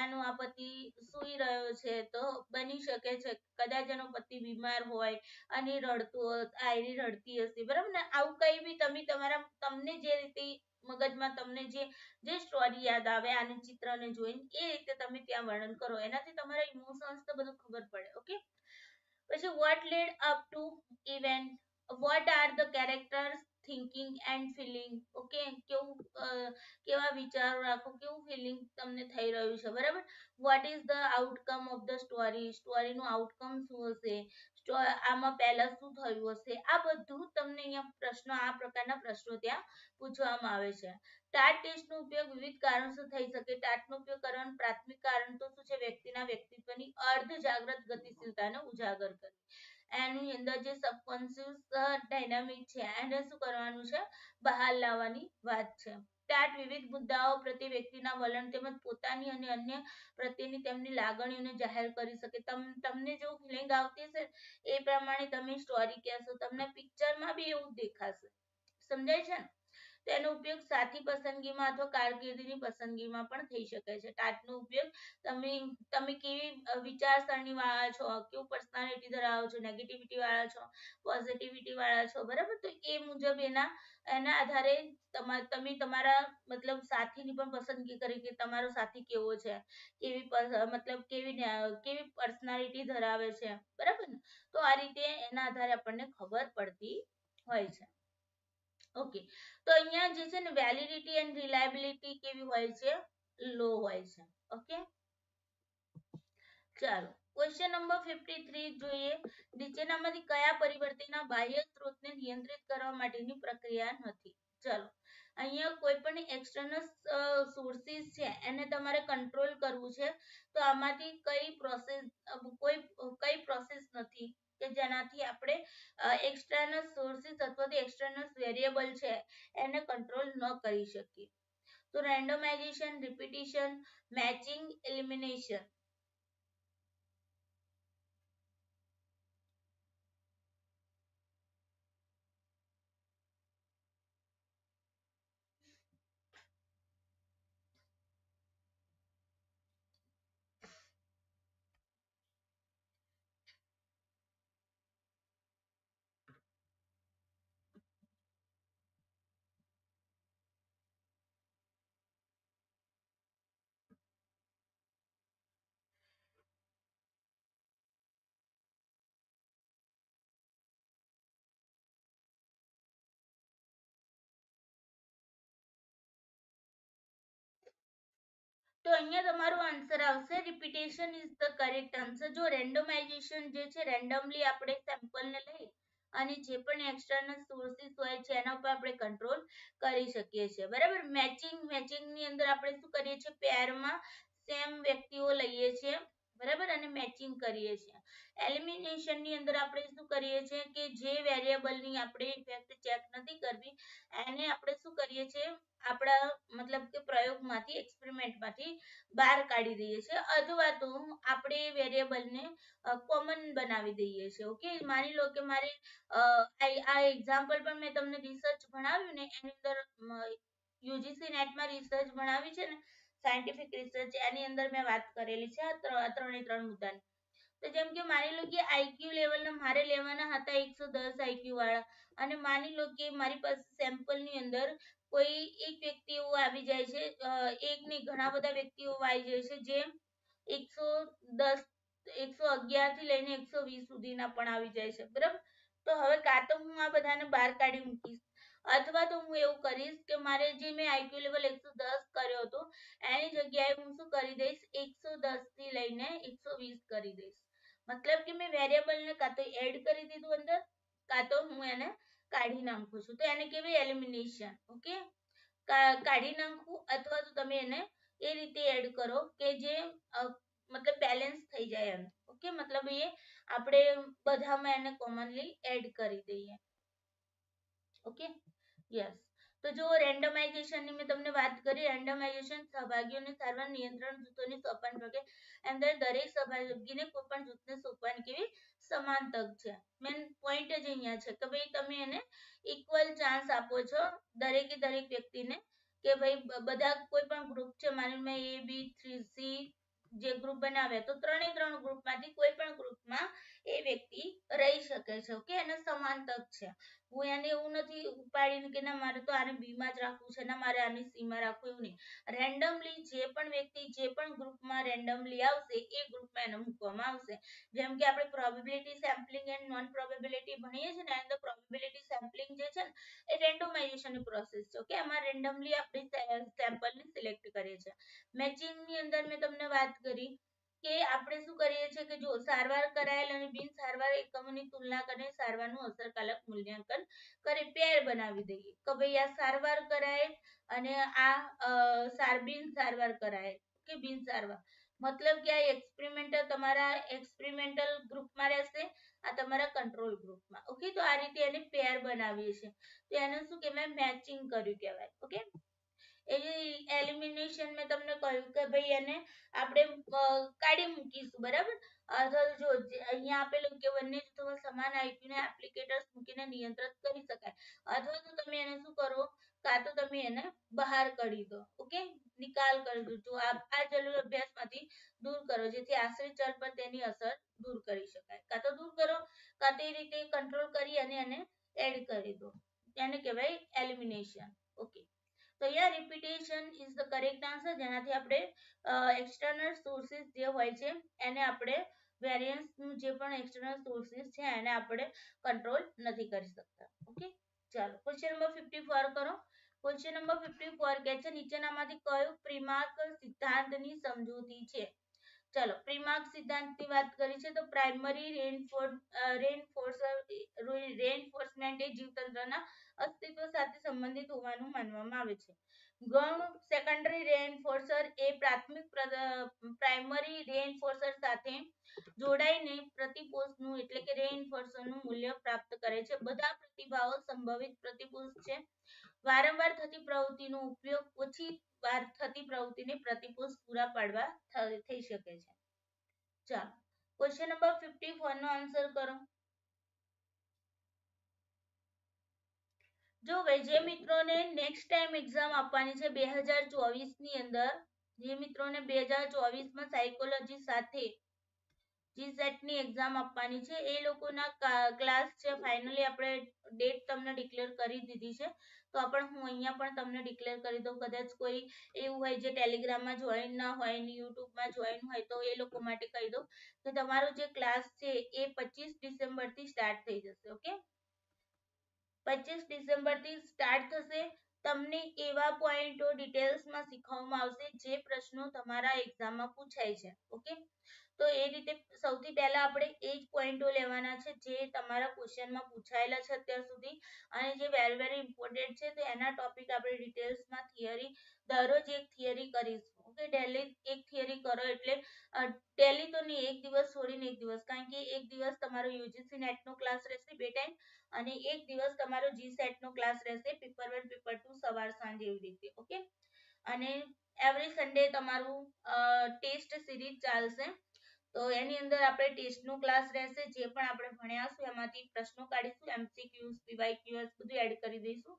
એનો આ પતિ સૂઈ રહ્યો છે, તો બની શકે છે કદાચ એનો પતિ બીમાર હોય અને રડતો આયરી રડતી હશે બરાબર ને, આવું કઈ બી તમે તમારા તમને જે રીતે મગજમાં તમને જે સ્ટોરી યાદ આવે આને ચિત્રને જોઈને એ રીતે તમે ત્યાં વર્ણન કરો, એનાથી તમારા ઇમોશન્સ તો બધું ખબર પડે ઓકે. પછી what led up to event, what are the characters thinking and feeling, okay કેવું કેવા વિચારો રાખો, કેવું ફિલિંગ તમને થઈ રહ્યું છે બરાબર. what is the outcome of the story, સ્ટોરીનું આઉટકમ શું હશે, આમાં પહેલા શું થયું હશે, આ બધું તમને અહીંયા પ્રશ્નો, આ પ્રકારના પ્રશ્નો ત્યાં પૂછવામાં આવે છે. ટાટ ટેસ્ટનો ઉપયોગ વિવિધ કારણોસર થઈ શકે. ટાટનો ઉપયોગ કરવાનું પ્રાથમિક કારણ તો શું છે, વ્યક્તિના વ્યક્તિત્વની અર્ધ જાગ્રત ગતિશીલતાને ઉજાગર કરવી, એની અંદર જે સબકોન્શિયસ ડાયનામિક છે એને શું કરવાનું છે, બહાર લાવવાની વાત છે. ટાટ વિવિધ મુદ્દાઓ પ્રત્યે વ્યક્તિના વલણ તેમજ પોતાની અને અન્ય પ્રત્યેની તેમની લાગણીઓને જાહેર કરી શકે. તમને જો ફિલિંગ આવતી હશે એ પ્રમાણે તમે સ્ટોરી કહેશો, તમને પિક્ચરમાં બી એવું દેખાશે, સમજાય છે ને. તો એનો ઉપયોગ સાથી પસંદગીમાં અથવા કારકિર્દીની પસંદગીમાં પણ થઈ શકે છે. ટાટનો ઉપયોગ તમે કેવી વિચારસરણી વાળા છો, કેવું પર્સનાલિટી ધરાવો છો, નેગેટિવિટી વાળા છો, પોઝિટિવિટી વાળા છો, બરાબર, તો એ મુજબ એના આધારે તમે તમારા મતલબ સાથીની પણ પસંદગી કરી કે તમારો સાથી કેવો છે, મતલબ કેવી પર્સનાલિટી ધરાવે છે, બરાબર ને. તો આ રીતે એના આધારે આપણને ખબર પડતી હોય છે. ઓકે, તો અહીંયા જે છે ને વેલિડિટી એન્ડ રિલાયબિલિટી કેવી હોય છે, લો હોય છે. ઓકે, ચાલો ક્વેશ્ચન નંબર 53 જોઈએ. નીચેનામાંથી કયા પરિવર્તનના બાહ્ય સ્ત્રોતને નિયંત્રિત કરવા માટેની પ્રક્રિયા નથી? ચલો, અહીંયા કોઈ પણ એક્સટર્નલ સોર્સિસ છે એને તમારે કંટ્રોલ કરવું છે, તો આમાંથી કઈ પ્રોસેસ નથી કે જેનાથી આપણે એક્સટર્નલ સોર્સિસ અથવા તો એક્સટર્નલ વેરિયેબલ છે એને કંટ્રોલ ન કરી શકીએ? તો રેન્ડમાઇઝેશન, રિપીટિશન, મેચિંગ, એલિમિનેશન. તો અહીંયા તમારો આન્સર આવશે repetition is the correct answer. જો રેન્ડમાઇઝેશન જે છે, રેન્ડમલી આપણે સેમ્પલ ને લઈ અને જે પણ એક્સટર્નલ સોર્સિસ હોય છે એના ઉપર આપણે કંટ્રોલ કરી શકીએ છીએ, બરાબર. મેચિંગ ની અંદર આપણે શું કરીએ છીએ, પેરમાં સેમ વ્યક્તિઓ લઈએ છીએ, બરાબર, અને મેચિંગ કરીએ છીએ. એલિમિનેશન ની અંદર આપણે શું કરીએ છીએ કે જે વેરિયેબલ ની આપણે ઇફેક્ટ ચેક નથી કરવી એને આપણે શું કરીએ છીએ, આપણા મતલબ કે પ્રયોગમાંથી, એક્સપેરિમેન્ટમાંથી બહાર કાઢી દઈએ છીએ, અથવા તો આપણે વેરિયેબલ ને કોમન બનાવી દઈએ છીએ. ઓકે, માની લો કે મારે આ એક્ઝામ્પલ પણ મેં તમને રિસર્ચ ભણાવ્યું ને એની અંદર યુજીસી નેટમાં રિસર્ચ ભણાવી છે ને, સાયન્ટિફિક રિસર્ચ, એની અંદર મેં વાત કરેલી છે આ ત્રણે મુદ્દાની. તો જેમ કે માની લો કે આઈક્યુ લેવલ મારે લેવાના હતા 110 આઈક્યુ વાળા, અને માની લો કે મારી પાસે સેમ્પલ ની અંદર કોઈ એક વ્યક્તિ એવું આવી જાય છે, એક નહીં ઘણા બધા વ્યક્તિઓ આવી જાય છે જે 110 111 થી લઈને 120 સુધીના પણ આવી જાય છે, બરાબર. તો હવે કાં તો હું આ બધાને બહાર કાઢી મૂકીશ, અથવા તો હું એવું કરીશ કે મારે જે મેં આઈક્યુ લેવલ 110 કર્યો હતો એની જગ્યાએ હું શું કરી દઈશ, 110 થી લઈને 120 કરી દઈશ. મતલબ કે મેં વેરિયેબલ ને કાં તો એડ કરી દીધું અંદર, કાં તો હું એને કાઢી નાખું છું, તો એને કહેવાય એલિમિનેશન. ઓકે, કાઢી નાખવું અથવા તો તમે એને એ રીતે એડ કરો કે જે મતલબ બેલેન્સ થઈ જાય એમ. ઓકે, મતલબ એ આપણે બધામાં એને કોમનલી એડ કરી દઈએ. Okay, yes. તો જો રેન્ડમાઇઝેશન ની મેં તમને વાત કરી, રેન્ડમાઇઝેશન સહભાગીઓને સારવાર નિયંત્રણ જૂથોની સોંપણ પ્રકે અંદર દરેક સહભાગીને કોઈ પણ જૂથને સોંપવાની કેવી સમાન તક છે. મેન પોઈન્ટ જ અહીંયા છે કે ભાઈ તમે એને ઇક્વલ ચાન્સ આપો છો દરેકે દરેક વ્યક્તિને, કે ભાઈ બધા કોઈ પણ ગ્રુપ છે, માની મેં A B 3C જે ગ્રુપ બનાવ્યા, તો ત્રણ ગ્રુપમાંથી કોઈ પણ ગ્રુપમાં એ વ્યક્તિ રહી શકે છે. ઓકે, એને સમાન તક છે. હું એને એવું નથી ઉપાડીને કે ના મારે તો આને બી માં જ રાખવું છે, ના મારે આને સી માં રાખવું, એવું નહીં. રેન્ડમલી જે પણ વ્યક્તિ જે પણ ગ્રુપમાં રેન્ડમલી આવશે એ ગ્રુપમાં એને મૂકવામાં આવશે. જેમ કે આપણે probability sampling and non probability ભણીએ છીએ ને, એની અંદર પ્રોબેબિલિટી સેમ્પલિંગ જે છે ને એ રેન્ડમાઇઝેશનની પ્રોસેસ છે. ઓકે, એમાં રેન્ડમલી આપણે સેમ્પલને સિલેક્ટ કરીએ છીએ. મેચિંગ ની અંદર મેં તમને વાત કરી કે આપણે શું કરીએ છીએ કે જો સારવાર કરાયેલ અને બિન સારવાર એકમોની તુલના કરીને સારવારનું અસરકારક મૂલ્યાંકન કરી પેર બનાવી દઈએ કે ભાઈ આ સારવાર કરાય અને આ બિન સારવાર કરાય કે બિન સારવાર, મતલબ કે આ એક્સપેરિમેન્ટલ તમારા એક્સપેરિમેન્ટલ ગ્રુપમાં રહેશે, આ તમારા કંટ્રોલ ગ્રુપમાં. ઓકે, તો આ રીતે એને પેર બનાવીએ છીએ, તો એને શું કહેવાય, મેચિંગ કર્યું કહેવાય. ઓકે, એલિમિનેશન મેં તમને કહ્યું કે ભાઈ એને આપણે કાઢી મૂકીશું, બરાબર. અથવા જો અહીંયા આપેલું કે બંને જૂથોમાં સમાન આઈક્યુ ને એપ્લિકેટર્સ મૂકીને નિયંત્રિત કરી શકાય, અથવા તો તમે એને શું કરો, કાં તો તમે એને બહાર કાઢી દો. ઓકે, નિકાલ કરી દો. તો આ જરૂર અભ્યાસમાંથી દૂર કરો, જેથી આશ્રિત ચલ પર તેની અસર દૂર કરી શકાય. કાં તો દૂર કરો, કાં તો એ રીતે કંટ્રોલ કરી અને એને એડ કરી દો. તેને કહેવાય એલિમિનેશન. ઓકે, તો અહીંયા repetition is the correct answer, જેનાથી આપણે એક્સટર્નલ સોર્સિસ જે હોય છે એને આપણે વેરિયન્સ નું જે પણ એક્સટર્નલ સોર્સિસ છે એને આપણે કંટ્રોલ નથી કરી શકતા. ઓકે, ચાલો ક્વેશ્ચન નંબર 54 કરો. ક્વેશ્ચન નંબર 54 કહે છે નીચેનામાંથી કયું પ્રિમાક સિદ્ધાંતની સમજૂતી છે? ચલો, પ્રિમાક સિદ્ધાંતની વાત કરી છે તો પ્રાઇમરી રેઇનફોર્સમેન્ટ એ જીવતંત્રના અસ્તિત્વ સાથે સંબંધિત હોવાનું માનવામાં આવે છે. ગૌણ સેકન્ડરી રેઇનફોર્સર એ પ્રાઇમરી રેઇનફોર્સર સાથે જોડાઈને પ્રતિપોષનું એટલે કે રેઇનફોર્સરનું મૂલ્ય પ્રાપ્ત કરે છે. બધા પ્રતિભાવો સંભવિત પ્રતિપોષ છે. વારંવાર થતી પ્રવૃત્તિનો ઉપયોગ ઓછી વાર થતી પ્રવૃત્તિને પ્રતિપોષ પૂરા પાડવા થઈ શકે છે. ચાલો, ક્વેશ્ચન નંબર 54 નો આન્સર કરો. જો જે મિત્રોને નેક્સ્ટ ટાઈમ એક્ઝામ આપવાની છે 2024 ની અંદર, જે મિત્રોને 2024 માં સાયકોલોજી સાથે જીસેટ ની એક્ઝામ આપવાની છે એ લોકોના ક્લાસ છે ફાઇનલી આપણે ડેટ તમને ડિક્લેર કરી દીધી છે. તો પણ હું અહીંયા પણ તમને ડિક્લેર કરી દઉં, કદાચ કોઈ એવું હોય જે ટેલિગ્રામમાં જોઈન ના હોય ને યુટ્યુબમાં જોઈન હોય તો એ લોકો માટે કહી દઉં કે તમારો જે ક્લાસ છે એ 25 ડિસેમ્બર થી સ્ટાર્ટ થઈ જશે. ઓકે, 25 ડિસેમ્બર થી સ્ટાર્ટ થશે. તમને એવા પોઈન્ટો ડિટેલ્સમાં શીખવવામાં આવશે જે પ્રશ્નો તમારા એક્ઝામમાં પૂછાય છે. ઓકે, તો એ રીતે સૌથી પહેલા આપણે એ જ પોઈન્ટો લેવાના છે જે તમારા ક્વેશ્ચનમાં પૂછાયેલા છે અત્યાર સુધી, અને જે વેરી વેરી ઇમ્પોર્ટન્ટ છે. તો એના ટોપિક આપણે ડિટેલ્સમાં થિયરી દરરોજ એક થિયરી કરીશું. ઓકે, ડેલી એક થિયરી કરો એટલે ડેલી તો નહીં, એક દિવસ છોડીને એક દિવસ, કારણ કે એક દિવસ તમારો યુજીસી નેટનો ક્લાસ રહેશે 2 ટાઈમ અને એક દિવસ તમારો જીસેટ નો ક્લાસ રહેશે પેપર 1 પેપર 2 સવાર સાંજ એવી રીતે. ઓકે, અને એવરી સન્ડે તમારું ટેસ્ટ સિરીઝ ચાલશે. તો એની અંદર આપણે ટેસ્ટનો ક્લાસ રહેશે, જે પણ આપણે ભણ્યા હશું એમાંથી પ્રશ્નો કાઢીશું, એમસીક્યુઝ પીવાયક્યુઝ બધું એડ કરી દઈશું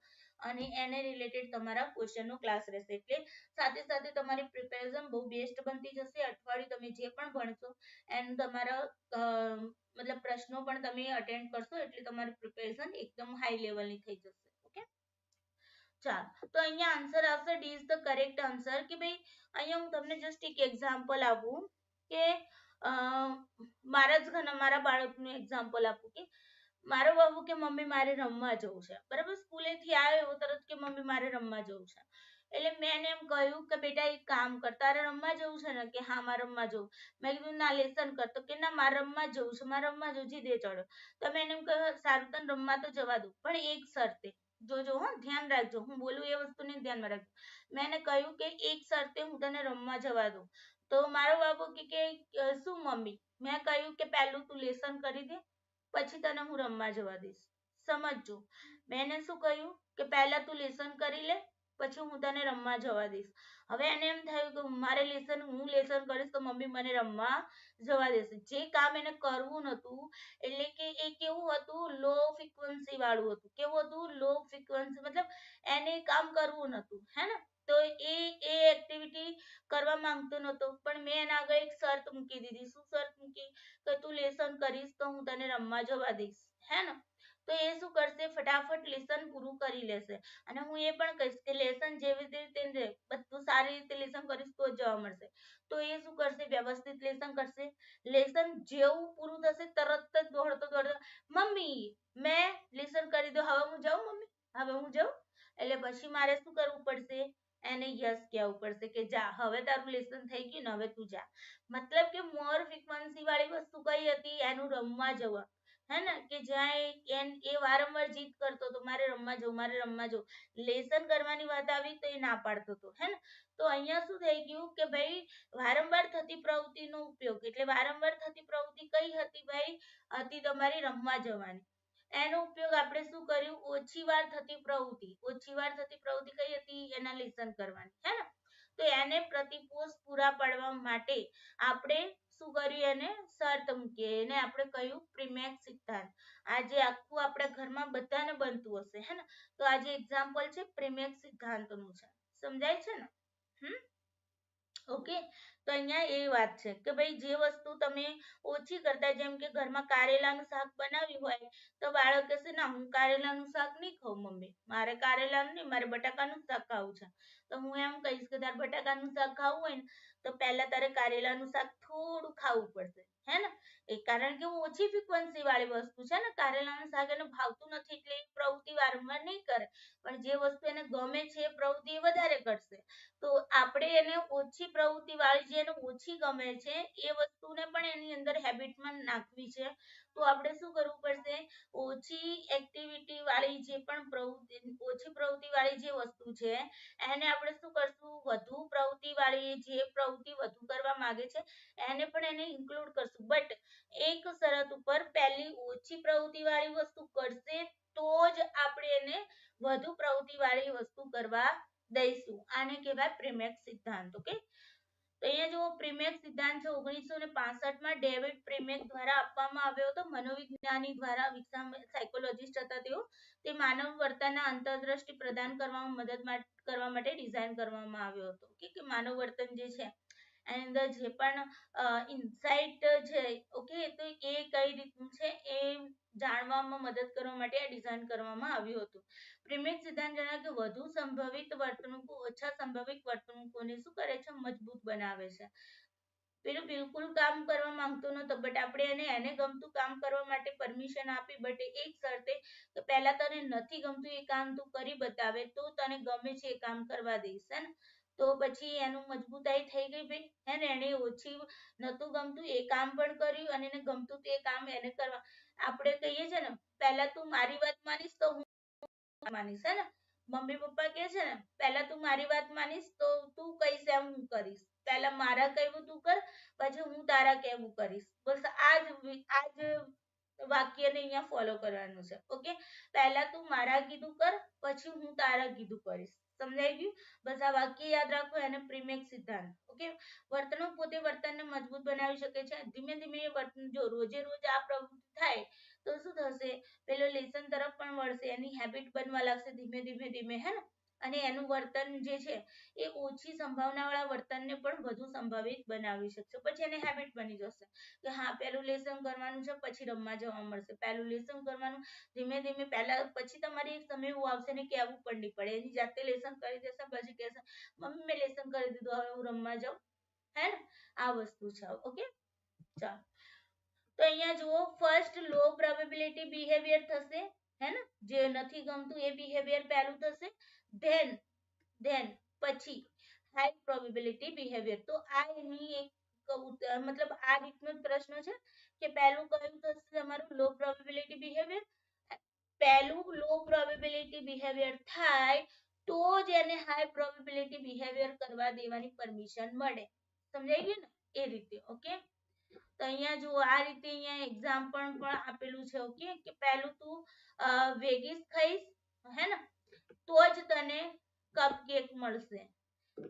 અને એને રિલેટેડ તમારા ક્વેશ્ચનનો ક્લાસ રહેશે. એટલે સાથે સાથે તમારી પ્રિપેરેશન બહુ બેસ્ટ બનતી જશે. અઠવાડિયું તમે જે પણ ભણશો એનું તમારા મતલબ પ્રશ્નો પણ તમે અટેન્ડ કરશો એટલે તમારી પ્રિપેરેશન એકદમ હાઈ લેવલની થઈ જશે. ઓકે, ચાલો, તો અહીંયા આન્સર આવશે D is the correct answer. કે ભાઈ અહીંયા હું તમને જસ્ટ એક એક્ઝામ્પલ આપું કે મારા જ ઘરના મારા બાળકનું એક્ઝામ્પલ આપું કે મારો બાબુ કે મમ્મી મારે રમવા જવું છે, બરાબર, સ્કૂલેથી આવ્યો એવો તરત કે મમ્મી મારે રમવા જવું છે. એટલે મેં એને એમ કહ્યું કે બેટા એક કામ કર, તારે રમવા જવું છે ને? કે હા મારે રમવા જવું. મેં કીધું ના લેસન કર, તો કે ના મારે રમવા જવું છે, મારે રમવા જવું. જીદે ચડ્યો. તો મેં એને એમ કહ્યું સારું તને રમવા તો જવા દઉં, પણ એક શરતે, જોજો હો, ધ્યાન રાખજો, હું બોલું એ વસ્તુને ધ્યાનમાં રાખજો. મેં એને કહ્યું કે એક શરતે હું તને રમવા જવા દઉં. તો મારો બાબુ કે શું મમ્મી? મેં કહ્યું કે પહેલું તું લેસન કરી દે, પછી તને હું રમવા જવા દઈશ. સમજજો, મેં એને શું કહ્યું કે પહેલા તું લેસન કરી લે, પછી હું તને રમવા જવા દઈશ. હવે એને એમ થયું કે મારે હું લેસન કરીશ તો મમ્મી મને રમવા જવા દેશે. જે કામ એને કરવું નતું, એટલે કે એ કેવું હતું, લો ફ્રીક્વન્સી વાળું હતું. કેવું હતું? લો ફ્રીક્વન્સી, મતલબ એને કામ કરવું નતું, હે ને? તો એ એક્ટિવિટી કરવા માંગતો નતો, પણ મેં એના આગળ એક શરત મૂકી દીધી. શું શરત મૂકી? કે તું લેસન કરીશ તો હું તને રમવા જવા દઈશ, હે ને? તો એ શું કરશે? ફટાફટ લેસન પૂરું કરી લેશે. અને હું એ પણ કહીશ કે લેસન જેવી રીતે બધું સારી રીતે લેસન કરીશ તો જ જવા મળશે. તો એ શું કરશે? વ્યવસ્થિત લેસન કરશે. લેસન જેવું પૂરું થશે તરત જ દોડતો દોડતો મમ્મી મેં લેસન કરી દો, હવે હું જાઉં મમ્મી, હવે હું જાઉં. એટલે પછી મારે શું કરવું પડશે? એને યસ કહેવું પડશે કે જા, હવે તારું લેસન થઈ ગયું ને, હવે તું જા. મતલબ કે મોર ફ્રીક્વન્સી વાળી વસ્તુ કઈ હતી? એનું રમવા જવા, હે ને? કે જ્યાં એ વારંવાર જીદ કરતો હતો મારે રમવા જવું, મારે રમવા જવું. લેસન કરવાની વાત આવી તો એ ના પાડતો હતો, હે ને? તો અહીંયા શું થઈ ગયું કે ભાઈ વારંવાર થતી પ્રવૃત્તિનો ઉપયોગ, એટલે વારંવાર થતી પ્રવૃત્તિ કઈ હતી ભાઈ? હતી તમારી રમવા જવાની. એનો ઉપયોગ આપણે શું કર્યું? ઓછી વાર થતી પ્રવૃત્તિ. ઓછી વાર થતી પ્રવૃત્તિ કઈ હતી? એના લેસન કરવાની, હે ને? તો એને પ્રતિપોષ પૂરા પાડવા માટે આપણે શું કર્યું, એને શરત મૂકીએ, એને આપણે કહ્યું પ્રીમેક્સ સિદ્ધાંત. આજે આખું આપણા ઘરમાં બધાને બનતું હશે હે ને, તો આજે એક્ઝામ્પલ છે પ્રીમેક્સ સિદ્ધાંતનું છે. સમજાય છે ને? ઓકે, તો અહીંયા એ વાત છે કે ભાઈ જે વસ્તુ તમે ઓછી કરતા, જેમ કે ઘરમાં કારેલાનું શાક બનાવ્યું હોય તો બાળક કહેશે ના હું કારેલાનું શાક નહીં ખાઉં મમ્મી, મારે કારેલાનું નહીં, મારે બટાકાનું શાક ખાવું છે. તો હું એમ કહીશ કે તારે બટાકાનું શાક ખાવું હોય ને તો પહેલા તારે કારેલાનું શાક થોડું ખાવું પડશે, હે ને? એ કારણ કે ઓછી ફ્રીક્વન્સી વાળી વસ્તુ છે ને, કારેલાનું શાક એને ભાવતું નથી એટલે એ પ્રવૃત્તિ વારંવાર નહીં કરે, પણ જે વસ્તુ એને ગમે છે એ પ્રવૃત્તિ એ વધારે કરશે. તો આપણે એને ઓછી પ્રવૃત્તિ વાળી, જે એને ઓછી ગમે છે એ વસ્તુને પણ એની અંદર હેબિટમાં નાખવી છે. તો આપણે શું કરવું પડશે, ઓછી એક્ટિવિટી વાળી જે પણ પ્રવૃત્તિ, ઓછી પ્રવૃત્તિ વાળી જે વસ્તુ છે એને આપણે શું કરશું, વધુ પ્રવૃત્તિ વાળી, જે પ્રવૃત્તિ વધુ કરવા માંગે છે એને પણ એને ઇન્ક્લુડ કરશું. બટ એક શરત ઉપર, પહેલી ઓછી પ્રવૃત્તિ વાળી વસ્તુ કરશે તો જ આપણે એને વધુ પ્રવૃત્તિ વાળી વસ્તુ કરવા દઈશું. આને કહેવાય પ્રીમેક્સ સિદ્ધાંત. ઓકે, તો અહીંયા જુઓ પ્રીમેક્સ સિદ્ધાંત છે 1965 માં ડેવિડ પ્રીમેક દ્વારા આપવામાં આવ્યો હતો. મનોવિજ્ઞાની દ્વારા સાયકોલોજીસ્ટ હતા તેઓ. તે માનવ વર્તનના અંતરદ્રષ્ટિ પ્રદાન કરવામાં મદદ કરવા માટે ડિઝાઇન કરવામાં આવ્યો હતો. કે માનવ વર્તન જે છે એની અંદર જે પણ ઇનસાઇટ છે, ઓકે, તો એ કઈ રીતનું છે એ જાણવામાં મદદ કરવા માટે આ ડિઝાઇન કરવામાં આવ્યું હતું. પ્રીમેક સિદ્ધાંત જણાવે કે વધુ સંભવિત વર્તણૂકો ઓછા સંભવિત વર્તણૂકોને શું કરે છે, મજબૂત બનાવે છે. પેલું બિલકુલ કામ કરવા માંગતો નતો, બટ આપણે એને ગમતું કામ કરવા માટે પરમિશન આપી, બટ એક શરતે કે પહેલા તને નથી ગમતું એ કામ તું કરી બતાવે તો તને ગમે છે એ કામ કરવા દઈશ, હે ને? તો પછી એનું મજબૂતાઈ થઈ ગઈ ભાઈ, હે ને? એને ઓછી નતું ગમતું એ કામ પણ કર્યું અને એને ગમતું તે કામ એને કરવા. આપણે કહીએ છે ને, પહેલા તું મારી વાત માનીશ તો હું માનીશ, હે ને? મમ્મી પપ્પા કે છે ને પહેલા તું મારી વાત માનીશ તો તું કહીશ એમ હું કરીશ, પહેલા મારા કહેવું તું કર પછી હું તારા કહેવું કરીશ. બસ આજ વાક્યને અહીંયા ફોલો કરવાનું છે. ઓકે, પહેલા તું મારા કીધું કર પછી હું તારા કીધું કરીશ. સમજાઈ ગયું? બસ આ વાક્ય યાદ રાખો, એને પ્રીમેક્સ સિદ્ધાંત. ઓકે, વર્તણૂક પોતે વર્તનને મજબૂત બનાવી શકે છે. ધીમે ધીમે વર્તન, જો રોજે રોજ આ પ્રવૃત્તિ થાય તો શું થશે, પેલો લેસન તરફ પણ વળશે, એની હેબિટ બનવા લાગશે ધીમે ધીમે ધીમે, હે ને? અને એનું વર્તન જે છે એ ઓછી સંભાવના વાળા વર્તનને પણ વધુ સંભવિત બનાવી શકશે. પછી એને હેબિટ બની જશે કે હા પેલું લેસન કરવાનું છે પછી રમવા જવા મળશે, પહેલું લેસન કરવાનું, ધીમે ધીમે પહેલા પછી તમારી એક સમય એવું આવશે ને કહેવું પણ નહીં પડે, એની જાતે લેસન કરી દેશે, પછી કહેશે મમ્મી મેં લેસન કરી દીધું હવે હું રમવા જાઉં, હે ને? આ વસ્તુ છે. ઓકે, ચાલો, તો અહીંયા જુઓ ફર્સ્ટ લો પ્રોબેબિલિટી બિહેવિયર થશે, હે ને? જે નથી ગમતું એ બિહેવિયર પહેલું થશે, ધેન પછી હાઈ પ્રોબેબિલિટી બિહેવિયર. તો આ એની એક મતલબ આ રીતનો પ્રશ્ન છે કે પહેલું કયું થશે તમારું લો પ્રોબેબિલિટી બિહેવિયર. પહેલું લો પ્રોબેબિલિટી બિહેવિયર થાય તો જ એને હાઈ પ્રોબેબિલિટી બિહેવિયર કરવા દેવાની પરમિશન મળે. સમજાઈ ગયું ને? એ રીતે. ઓકે, તો અહીંયા જુઓ આ રીતે અહીંયા એક્ઝામ્પલ પણ આપેલું છે. ઓકે, કે પહેલું તું વેગીસ ખાઈશ, હે ને, તો જ તને કપકેક મળશે.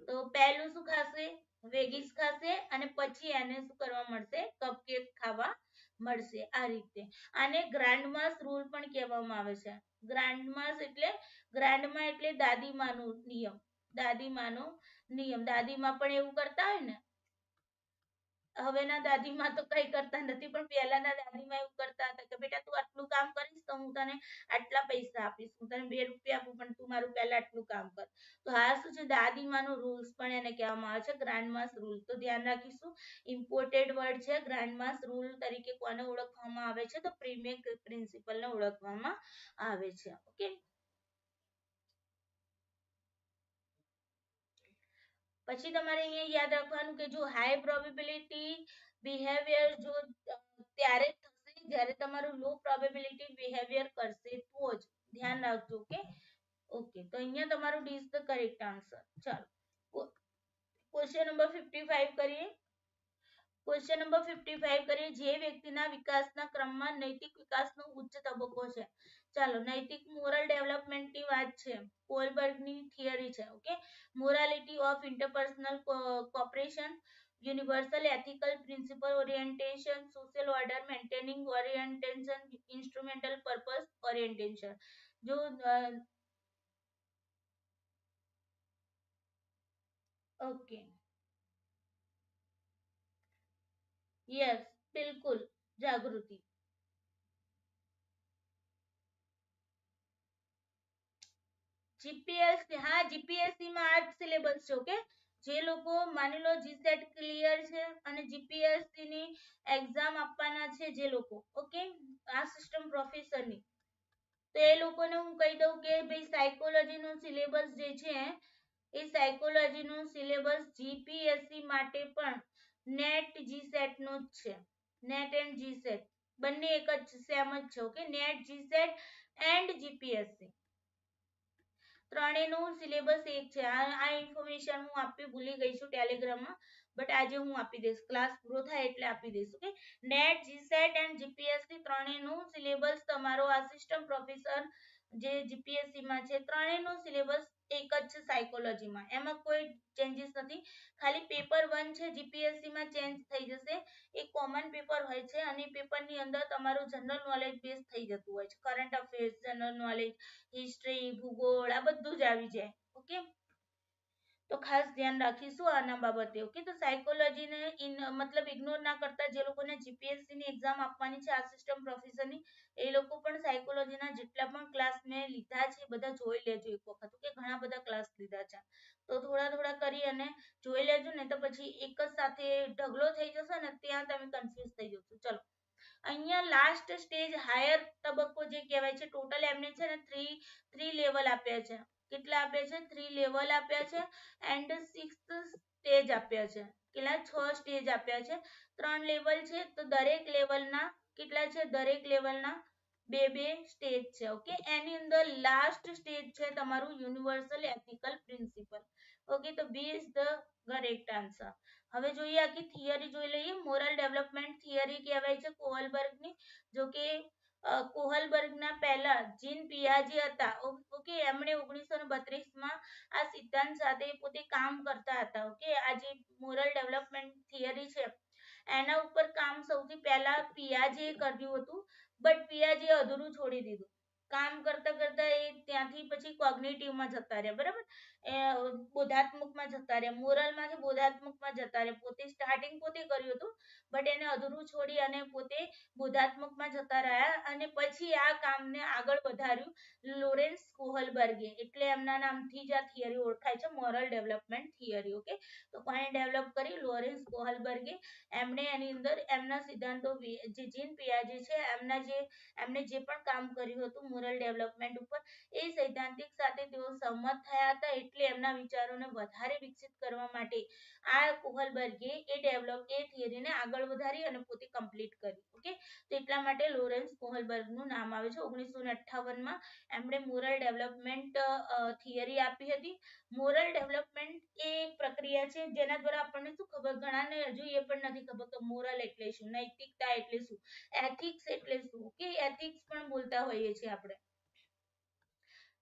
તો પહેલું શું ખાશે, વેગીસ ખાશે અને પછી એને શું કરવા મળશે, કપકેક ખાવા મળશે. આ રીતે આને ગ્રાન્ડમાસ રૂલ પણ કહેવામાં આવે છે. ગ્રાન્ડમાસ એટલે દાદીમાનો નિયમ, દાદીમાનો નિયમ. દાદીમા પણ એવું કરતા હોય ને, હવેના દાદીમાં તો કઈ કરતા નથી પણ પહેલાના દાદીમાં એવું કરતા હતા કે બેટા તું આટલું કામ કરીશ તો હું તને આટલા પૈસા આપીશ, હું તને 2 રૂપિયા આપું પણ તું મારું પહેલા આટલું કામ કર. તો આ શું છે, દાદીમાનો રૂલ્સ પણ એને કહેવામાં આવે છે ગ્રાન્ડમાસ રૂલ. તો ધ્યાન રાખીશું, ઇમ્પોર્ટેડ વર્ડ છે. ગ્રાન્ડમાસ રૂલ તરીકે કોને ઓળખવામાં આવે છે, તો પ્રીમેક પ્રિન્સિપલને ઓળખવામાં આવે છે. ઓકે, પછી તમારે અહીંયા યાદ રાખવાનું કે જો હાઈ પ્રોબેબિલિટી બિહેવિયર જો ત્યારે થશે જ્યારે તમારું લો પ્રોબેબિલિટી બિહેવિયર કરશે તો જ. ધ્યાન રાખજો. ઓકે, ઓકે, તો અહીંયા તમારું D is the correct answer. ચાલો ક્વેશ્ચન નંબર 55 કરીએ. ક્વેશ્ચન નંબર 55 કરીએ. જે વ્યક્તિના વિકાસના ક્રમમાં નૈતિક વિકાસનો ઉચ્ચ તબક્કો છે. ચાલો, નૈતિક મોરલ ડેવલપમેન્ટની વાત છે, કોલબર્ગની થિયરી છે. Okay, morality of interpersonal cooperation, universal ethical principle orientation, social order maintaining orientation, instrumental purpose orientation. जो ओके, यस, बिल्कुल, जागृति. જીપીએસસી, હા, જીપીએસસી માં આ જ સિલેબસ છે. ઓકે, જે લોકો માની લો જીસેટ ક્લિયર છે અને જીપીએસસી ની એક્ઝામ આપવાના છે જે લોકો, ઓકે, આ સિસ્ટમ પ્રોફેસર ની, તો એ લોકોને હું કહી દઉં કે ભાઈ સાયકોલોજી નો સિલેબસ જે છે એ સાયકોલોજી નો સિલેબસ જીપીએસસી માટે પણ નેટ જીસેટ નો જ છે. નેટ એન્ડ જીસેટ બંને એક જ સેમ જ છે. Okay, NET GSET and GPSC ત્રણેયનું સિલેબસ એક છે. આ ઇન્ફોર્મેશન હું આપી ભૂલી ગઈ છું ટેલિગ્રામમાં, બટ આજે હું આપી દઈશ, ક્લાસ પૂરો થાય એટલે આપી દઈશ. Okay, NET GSET and GPSC ત્રણેયનું સિલેબસ તમારો આસિસ્ટન્ટ પ્રોફેસર જે જીપીએસસી માં છે ત્રણેયનું સિલેબસ એક જ છે સાયકોલોજીમાં, એમાં કોઈ ચેન્જીસ નથી. ખાલી પેપર 1 છે જીપીએસસી માં ચેન્જ થઈ જશે. એ કોમન પેપર હોય છે અને પેપરની અંદર તમારું જનરલ નોલેજ બેઝ થઈ જતું હોય છે, current affairs, general knowledge, history, ભૂગોળ, આ બધું જ આવી જાય. ઓકે, તો ખાસ ધ્યાન રાખીશું આના બાબતે. ઓકે, તો સાયકોલોજીને મતલબ ઇગ્નોર ના કરતા, જે લોકોને જીપીએસસી ની એક્ઝામ આપવાની છે આસિસ્ટન્ટ પ્રોફેસરની, એ લોકો પણ સાયકોલોજીના જેટલા પણ ક્લાસ મેં લીધા છે બધા જોઈ લેજો એક વખત. ઓકે, ઘણા બધા ક્લાસ લીધા છે, તો થોડા થોડા કરી અને જોઈ લેજો, ને તો પછી એક જ સાથે ઢગલો થઈ જશે ને ત્યાં તમે કન્ફ્યુઝ થઈ જશો. ચલો, અહીંયા લાસ્ટ સ્ટેજ હાયર તબક્કો જે કહેવાય છે, ટોટલ એમને છે ને થ્રી લેવલ આપ્યા છે. કેટલા આપ્યા છે? 3 લેવલ આપ્યા છે એન્ડ 6th સ્ટેજ આપ્યા છે. કેટલા? 6 સ્ટેજ આપ્યા છે. 3 લેવલ છે, તો દરેક લેવલના કેટલા છે? દરેક લેવલના બે સ્ટેજ છે. ઓકે, એની અંદર લાસ્ટ સ્ટેજ છે તમારું યુનિવર્સલ એથિકલ પ્રિન્સિપલ. ઓકે, તો B is the correct answer. હવે જોઈએ આખી થિયરી જોઈ લઈએ. મોરલ ડેવલપમેન્ટ થિયરી કહેવાય છે કોહલબર્ગની, જો કે કોહલબર્ગના પહેલા જીન પિયાજે હતા. ઓકે, એમણે 1932 માં આ સિદ્ધાંત સાથે પોતે કામ કરતા હતા. ઓકે, આ જે મોરલ ડેવલપમેન્ટ થિયરી છે એના ઉપર કામ સૌથી પહેલા પિયાજે કર્યું હતું, બટ પિયાજે અધૂરું છોડી દીધું. કામ કરતા કરતા એ ત્યાંથી પછી કોગ્નિટિવમાં જતા રહ્યા. બરાબર, બોધાત્મકમાં જતા રહ્યા, મોરલમાંથી બોધાત્મકમાં જતા રહ્યા. પોતે સ્ટાર્ટિંગ પોતે કર્યું હતું, બટ એને અધૂરું છોડી અને પોતે બોધાત્મકમાં જતા રહ્યા અને પછી આ કામને આગળ વધાર્યું લોરેન્સ કોહલબર્ગે, એટલે એમના નામથી જ આ થિયરી ઓળખાય છે મોરલ ડેવલપમેન્ટ થિયરી. ઓકે, તો કોણે ડેવલપ કરી? લોરેન્સ કોહલબર્ગે. એમણે એની અંદર એમના સિદ્ધાંતો જે જીન પિયાજે છે એમને જે પણ કામ કર્યું હતું મોરલ ડેવલપમેન્ટ ઉપર, એ સૈદ્ધાંતિક સાથે તેઓ સહમત થયા હતા, એટલે એમના વિચારોને વધારે વિકસિત કરવા માટે આ કોહલબર્ગે એ થિયરીને આગળ વધારી અને પોતે કમ્પ્લીટ કરી. ઓકે, તો એટલા માટે લોરેન્સ કોહલબર્ગનું નામ આવે છે. 1958 માં એમણે મોરલ ડેવલપમેન્ટ થિયરી આપી હતી. મોરલ ડેવલપમેન્ટ એ એક પ્રક્રિયા છે જેના દ્વારા આપણને શું ખબર, ઘણાને હજુ એ પણ નથી ખબર કે મોરલ એટલે શું, નૈતિકતા એટલે શું, એથિક્સ એટલે શું. કે એથિક્સ પણ બોલતા હોઈએ છીએ આપણે.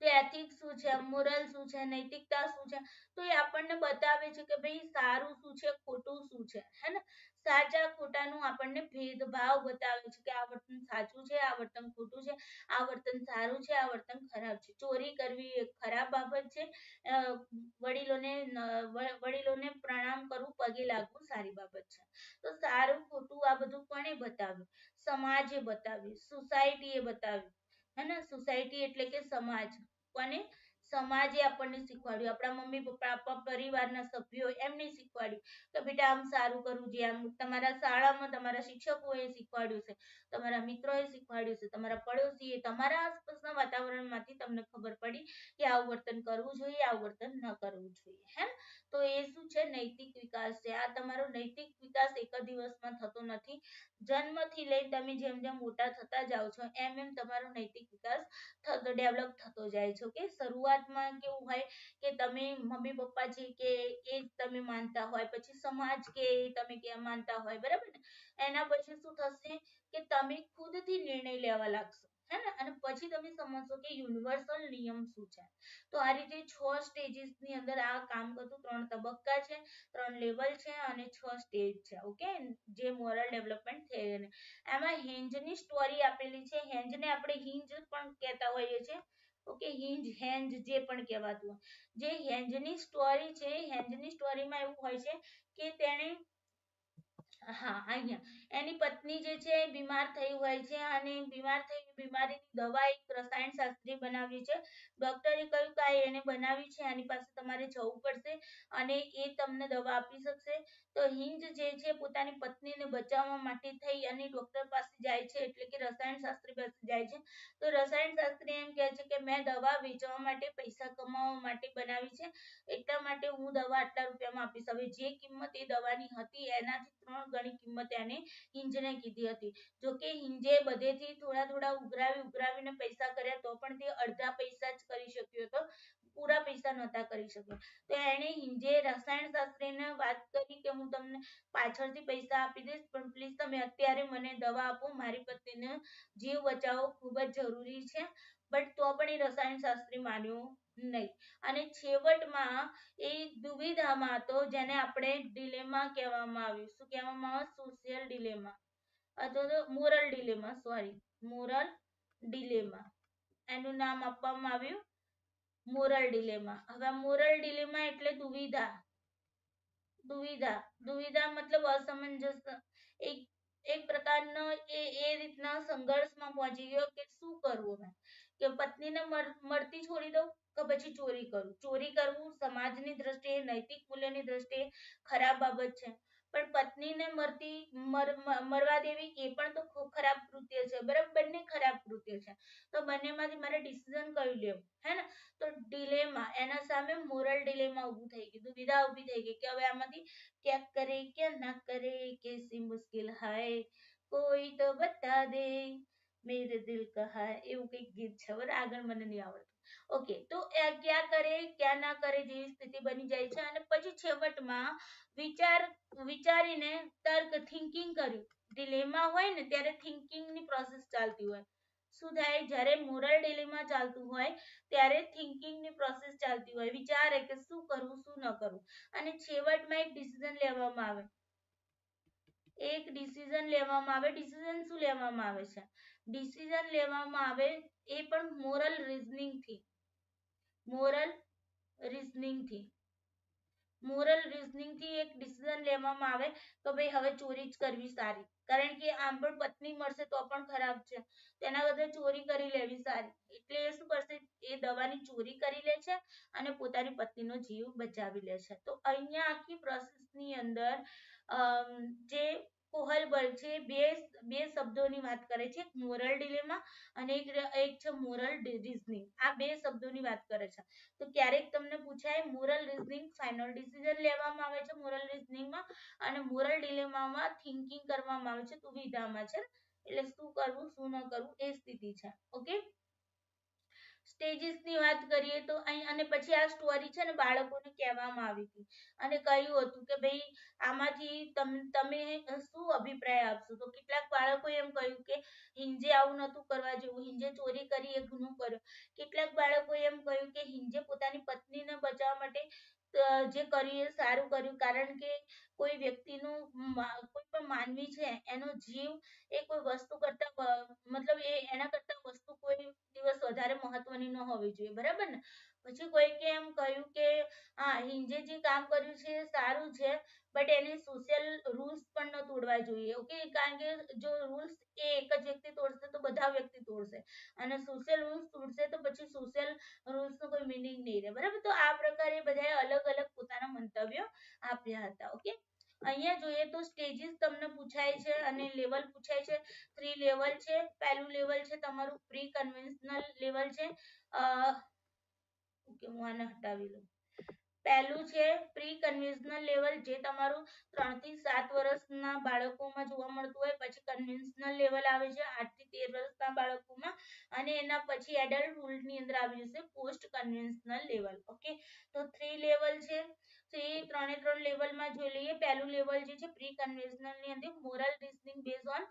તો એથિક્સ શું છે, મોરલ શું છે, નૈતિકતા શું છે, તો એ આપણને બતાવે છે કે ભાઈ સારું શું છે, ખોટું શું છે, હે ને. સાચા ખોટાનું આપણને ભેદભાવ બતાવે છે કે આ વર્તન સાચું છે, આ વર્તન ખોટું છે, આ વર્તન સારું છે, આ વર્તન ખરાબ છે. ચોરી કરવી એ ખરાબ બાબત છે, વડીલોને પ્રણામ કરવું, પગે લાગવું સારી બાબત છે. તો સારું ખોટું આ બધું કોણે બતાવ્યું? સમાજે બતાવ્યું, સોસાયટીએ બતાવ્યું, હે ને. સોસાયટી એટલે કે સમાજ. કોને? સમાજે આપણને શીખવાડ્યું, આપણા મમ્મી પપ્પા, આપણા પરિવારના સભ્યો એમને શીખવાડ્યું કે બેટા આમ સારું કરવું જોઈએ. આમ તમારા શાળામાં તમારા શિક્ષકોએ શીખવાડ્યું છે, તમારા મિત્રોએ શીખવાડ્યું છે, તમારા પડોશીએ, તમારા આસપાસના વાતાવરણમાંથી તમને ખબર પડી કે આવું વર્તન કરવું જોઈએ, આવું વર્તન ન કરવું જોઈએ, હે. તો એ શું છે? નૈતિક વિકાસ છે. આ તમારો નૈતિક વિકાસ એક જ દિવસમાં થતો નથી. જન્મથી લઈ તમે જેમ જેમ મોટા થતા જાઓ છો એમ એમ તમારો નૈતિક વિકાસ ડેવલપ થતો જાય છે. ઓકે, શરૂઆત શરૂઆતમાં કેવું હોય કે તમે મમ્મી પપ્પા જે કે એ તમે માનતા હોય, પછી સમાજ કે તમે કે માનતા હોય, બરાબર ને. એના પછી શું થશે કે તમે ખુદથી નિર્ણય લેવા લાગશો, હે ને. અને પછી તમે સમજશો કે યુનિવર્સલ નિયમ શું છે. તો આ રીતે 6 સ્ટેજીસ ની અંદર આ કામ કરતું 3 તબક્કા છે, 3 લેવલ છે અને 6 સ્ટેજ છે. ઓકે, જે મોરલ ડેવલપમેન્ટ થિયરી. એમાં હેન્જની સ્ટોરી આપેલી છે. હેન્જને આપણે હિંજ પણ કહેતા હોઈએ છીએ. ઓકે, હિંજ હેન્જ જે પણ કહેવાતું હોય, જે હેન્જની સ્ટોરી છે, હેન્જની સ્ટોરીમાં એવું હોય છે કે તેણે હા અહીંયા એની પત્ની જે છે બીમાર થઈ હોય છે અને બીમાર થઈ બીમારીની દવા એક રસાયણ શાસ્ત્રી બનાવી છે. ડોક્ટરે કહ્યું કે એને બનાવી છે, આની પાસે તમારે જવું પડશે અને એ તમને દવા આપી શકશે. તો હિંજ જે છે પોતાની પત્નીને બચાવવા માટે થઈ અને ડોક્ટર પાસે જાય છે, એટલે કે રસાયણ શાસ્ત્રી પાસે જાય છે. તો રસાયણ શાસ્ત્રી એમ કહે છે કે મેં દવા વેચવા માટે, પૈસા કમાવા માટે બનાવી છે, એટલા માટે હું દવા આટલા રૂપિયામાં આપીશ. હવે જે કિંમત એ દવાની હતી એનાથી 3 ગણી કિંમત એને હિંજને કીધી હતી. જોકે હિંજે બધેથી થોડા ઉઘરાવીને પૈસા કર્યા, તો પણ તે અડધા પૈસા જ કરી શક્યો હતો, પૂરા પૈસા નહોતા કરી શક્યો. તો એને હિંજે રસાયણ શાસ્ત્રીને વાત કરી કે હું તમને પાછળથી પૈસા આપી દઈશ, પણ પ્લીઝ તમે અત્યારે મને દવા આપો, મારી પત્નીને જીવ બચાવવો ખૂબ જ જરૂરી છે. બટ તો પણ એ રસાયણ શાસ્ત્રી માન્યો નહીં. અને છેવટમાં એ દુવિધામાં હતો, જેને આપણે ડિલેમા કહેવામાં આવ્યું. શું કહેવામાં આવે? સોશિયલ ડિલેમા અથવા તો મોરલ ડિલેમા, સોરી, મોરલ ડિલેમા એનું નામ આપવામાં આવ્યું મોરલ ડિલેમા. હવે મોરલ ડિલેમા એટલે દુવિધા. દુવિધા મતલબ અસમંજસ. એક એક પ્રકારનો એ રીતના સંઘર્ષમાં પહોંચી ગયો કે શું કરવું, મેં કે પત્નીને મળતી છોડી દઉં કે પછી ચોરી કરું. ચોરી કરવું સમાજની દ્રષ્ટિએ, નૈતિક મૂલ્યની દ્રષ્ટિએ ખરાબ બાબત છે, પણ પત્નીને મરવા દેવી એ પણ તો ખૂબ ખરાબ કૃત્ય છે, બરાબર. બંને ખરાબ કૃત્ય છે. તો બંનેમાંથી મારે ડિસિઝન કયું લેવું, હે ને. તો ડિલેમા, એના સામે મોરલ ડિલેમા ઊભું થઈ ગયું, દુવિધા ઊભી થઈ ગઈ કે હવે આમાંથી क्या करे क्या ना करे, कैसी मुश्किल है, कोई तो बता दे, मेरे दिल का है. એવું કઈક ગીત છે, બરાબર. આગળ મને નહીં આવડતું. ઓકે, તો ક્યાં કરે ક્યાં ના કરે જેવી સ્થિતિ બની જાય છે. અને પછી છેવટમાં વિચારીને તર્ક, થિંકિંગ કર્યું. ડિલેમા હોય ને ત્યારે થિંકિંગ ની પ્રોસેસ ચાલતી હોય. શું થાય? જ્યારે મોરલ ડિલેમા ચાલતું હોય ત્યારે થિંકિંગ ની પ્રોસેસ ચાલતી હોય, વિચારે કે શું કરવું શું ન કરવું. અને છેવટમાં એક ડિસિઝન લેવામાં આવે. ડિસિઝન શું લેવામાં આવે છે? ડિસિઝન લેવામાં આવે એ પણ મોરલ રીઝનિંગ થી. મોરલ રીઝનિંગ થી એક ડિસિઝન લેવામાં આવે તો ભાઈ હવે ચોરી જ કરવી સારી, કારણ કે આમ પણ પત્ની મળશે તો પણ ખરાબ છે, તેના બદલે ચોરી કરી લેવી સારી. એટલે એ શું કરશે? એ દવાની ચોરી કરી લે છે અને પોતાની પત્નીનો જીવ બચાવી લે છે. તો અહીંયા આખી પ્રોસેસની અંદર જે કોહલબર્ગ છે બે શબ્દોની વાત કરે છે, મોરલ ડિલેમા અને એક છે મોરલ રીઝનિંગ. આ બે શબ્દોની વાત કરે છે. તો ક્યારેક તમને પૂછાય મોરલ રીઝનિંગ, ફાઇનલ ડિસિઝન લેવામાં આવે છે મોરલ રીઝનિંગમાં, અને મોરલ ડિલેમામાં થિંકિંગ કરવામાં આવે છે, દુવિધામાં છે, એટલે શું કરવું શું ન કરવું એ સ્થિતિ છે. ઓકે, સ્ટેજીસ ની વાત કરીએ તો અહીં, અને પછી આ સ્ટોરી છે ને બાળકોને કહેવામાં આવી હતી અને કહ્યું હતું કે ભાઈ આમાંથી તમે શું અભિપ્રાય આપશો. તો કેટલાક બાળકોએ એમ કહ્યું કે હિંજે આવું નતું કરવા જેવું, હિંજે ચોરી કરી એ ગુનો કર્યો. કેટલાક બાળકોએ એમ કહ્યું કે હિંજે પોતાની પત્નીને બચાવવા માટે જે કર્યું એ સારું કર્યું, કારણ કે કોઈ વ્યક્તિનું કોઈ પણ માનવી છે એનો જીવ એ કોઈ વસ્તુ કરતા મતલબ એના કરતા વસ્તુ કોઈ દિવસ વધારે મહત્વની ન હોવી જોઈએ, બરાબર ને. પછી કોઈકે એમ કહ્યું કે હા, હિંજે જે કામ કર્યું છે એ સારું છે, બટ એને સોશિયલ રૂલ્સ પણ ન તોડવા જોઈએ. ઓકે, કારણ કે જો રૂલ્સ એ એક જ વ્યક્તિ તોડશે તો બધા વ્યક્તિ તોડશે, અને સોશિયલ રૂલ્સ તોડશે તો પછી સોશિયલ રૂલ્સ નો કોઈ મિનિંગ નહીં રહે, બરાબર. તો આ પ્રકારે બધાએ અલગ અલગ પોતાના મંતવ્યો આપ્યા હતા. ઓકે, અહીંયા જોઈએ તો સ્ટેજીસ તમને પૂછાય છે અને લેવલ પૂછાય છે. 3 લેવલ છે. પહેલું લેવલ છે તમારું પ્રી કન્વેન્શનલ લેવલ છે. ઓકે, હું આને હટાવી લઉં. પહેલું છે પ્રી કન્વેન્શનલ લેવલ, જે તમારું 3 થી 7 વર્ષના બાળકોમાં જોવા મળતું હોય. પછી કન્વેન્શનલ લેવલ આવે છે 8 થી 13 વર્ષના બાળકોમાં, અને એના પછી એડલ્ટહુડ ની અંદર આવી જશે પોસ્ટ કન્વેન્શનલ લેવલ. ઓકે, તો 3 લેવલ છે. તો એ 3 લેવલમાં જોઈ લઈએ. પહેલું લેવલ જે છે પ્રી કન્વેન્શનલ ની અંદર moral reasoning base on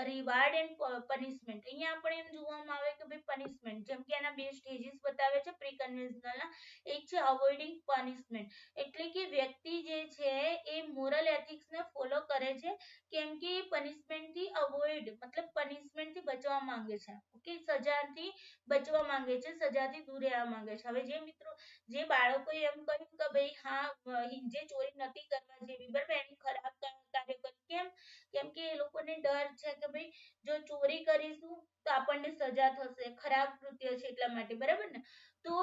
reward and punishment. અહીંયા આપણે એમ જોવામાં આવે કે ભાઈ પનિશમેન્ટ, જેમ કે એના બે સ્ટેજીસ બતાવે છે પ્રી કન્વેન્શનલ ના. એક છે અવોઇડિંગ પનિશમેન્ટ, એટલે કે વ્યક્તિ જે છે એ મોરલ એથિક્સ ને ફોલો કરે છે, કેમ કે પનિશમેન્ટ થી અવોઇડ મતલબ પનિશમેન્ટ થી બચવા માંગે છે. ઓકે, સજાથી બચવા માંગે છે, સજાથી દૂર રહેવા માંગે છે. હવે જે મિત્રો જે બાળકોએ એમ કહ્યું કે ભાઈ હા હિંજે ચોરી નથી કરવા જેવી, બરાબર, એની ખરાબ કાર્ય કરી, કેમ કે એ લોકોને ડર છે કે ભાઈ જો ચોરી કરીશું તો આપણને સજા થશે, ખરાબ કૃત્ય છે એટલા માટે, બરાબર ને. તો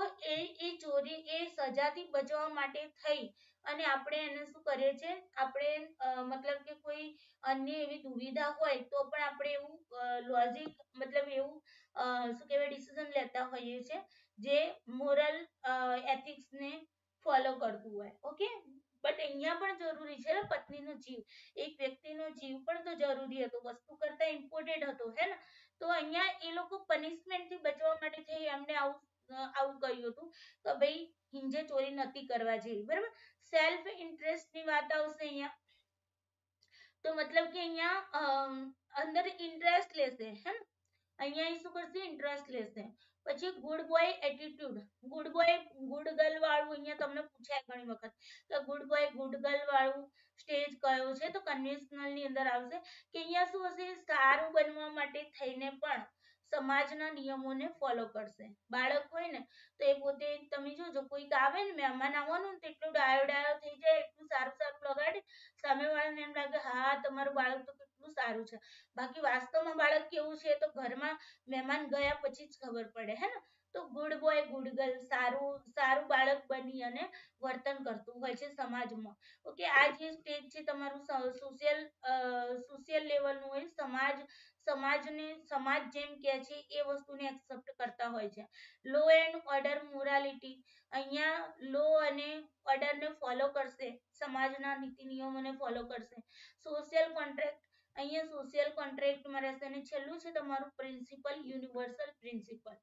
એ ચોરી એ સજાથી બચવા માટે થઈ અને આપણે એને શું કરીએ છીએ, આપણે મતલબ કે કોઈ અન્ય એવી દુવિધા હોય તો પણ આપણે એવું લોજિક મતલબ એવું શું કહેવાય ડિસિઝન લેતા હોઈએ છીએ જે મોરલ એથિક્સ ને ફોલો કરતું હોય. ઓકે, બટ અહીંયા પણ જરૂરી છે પત્નીનો જીવ, એક વ્યક્તિનો જીવ પણ તો જરૂરી હતો, વસ્તુ કરતા ઇમ્પોર્ટન્ટ હતો, હે ને. તો અહીંયા એ લોકો પનિશમેન્ટ થી બચવા માટે થઈ એમને આવું કહ્યું હતું કે ભાઈ હિંજે ચોરી નથી કરવા જેવી, બરાબર. સેલ્ફ ઇન્ટરેસ્ટ ની વાત આવશે અહીંયા, તો મતલબ કે અહીંયા અંદર ઇન્ટરેસ્ટ લેશે, હે. અહીંયા શું કરશે, ઇન્ટરેસ્ટ લેશે. પછી good boy attitude, good boy good girl વાળું અહીંયા તમને પૂછાય ઘણી વખત તો ગુડ બોય ગુડ ગર્લ વાળું સ્ટેજ કયો છે, તો કન્વેન્શનલ ની અંદર આવશે કે અહીંયા શું હશે, સારું બનવા માટે થઈને પણ સમાજના નિયમોને ફોલો કરશે. બાળક હોય ને તો એ પોતે તમે જોજો કોઈક આવે ને મહેમાન આવવાનું તો એટલું ડાયો ડાયો થઈ જાય, એટલું સારું સારું લગાડે, સામેવાળાને એમ લાગે હા તમારું બાળક તો કેટલું સારું છે. બાકી વાસ્તવમાં બાળક કેવું છે તો ઘરમાં મહેમાન ગયા પછી જ ખબર પડે, હે ને. તો ગુડ બોય ગુડ ગર્લ, સારું સારું બાળક બની અને વર્તન કરતું હોય છે સમાજમાં. ઓકે, આ જે સ્ટેજ છે તમારું સોશિયલ લેવલનું હોય, સમાજ જેમ કે છે એ વસ્તુને એક્સેપ્ટ કરતા હોય છે. લો એન્ડ ઓર્ડર મોરાલિટી, અહીંયા લો અને ઓર્ડર ને ફોલો કરશે, સમાજના નીતિ નિયમોને ફોલો કરશે. સોશિયલ કોન્ટ્રાક્ટ, અહીંયા સોશિયલ કોન્ટ્રાક્ટમાં રહેશે. અને છેલ્લું છે તમારું પ્રિન્સિપલ, યુનિવર્સલ પ્રિન્સિપલ.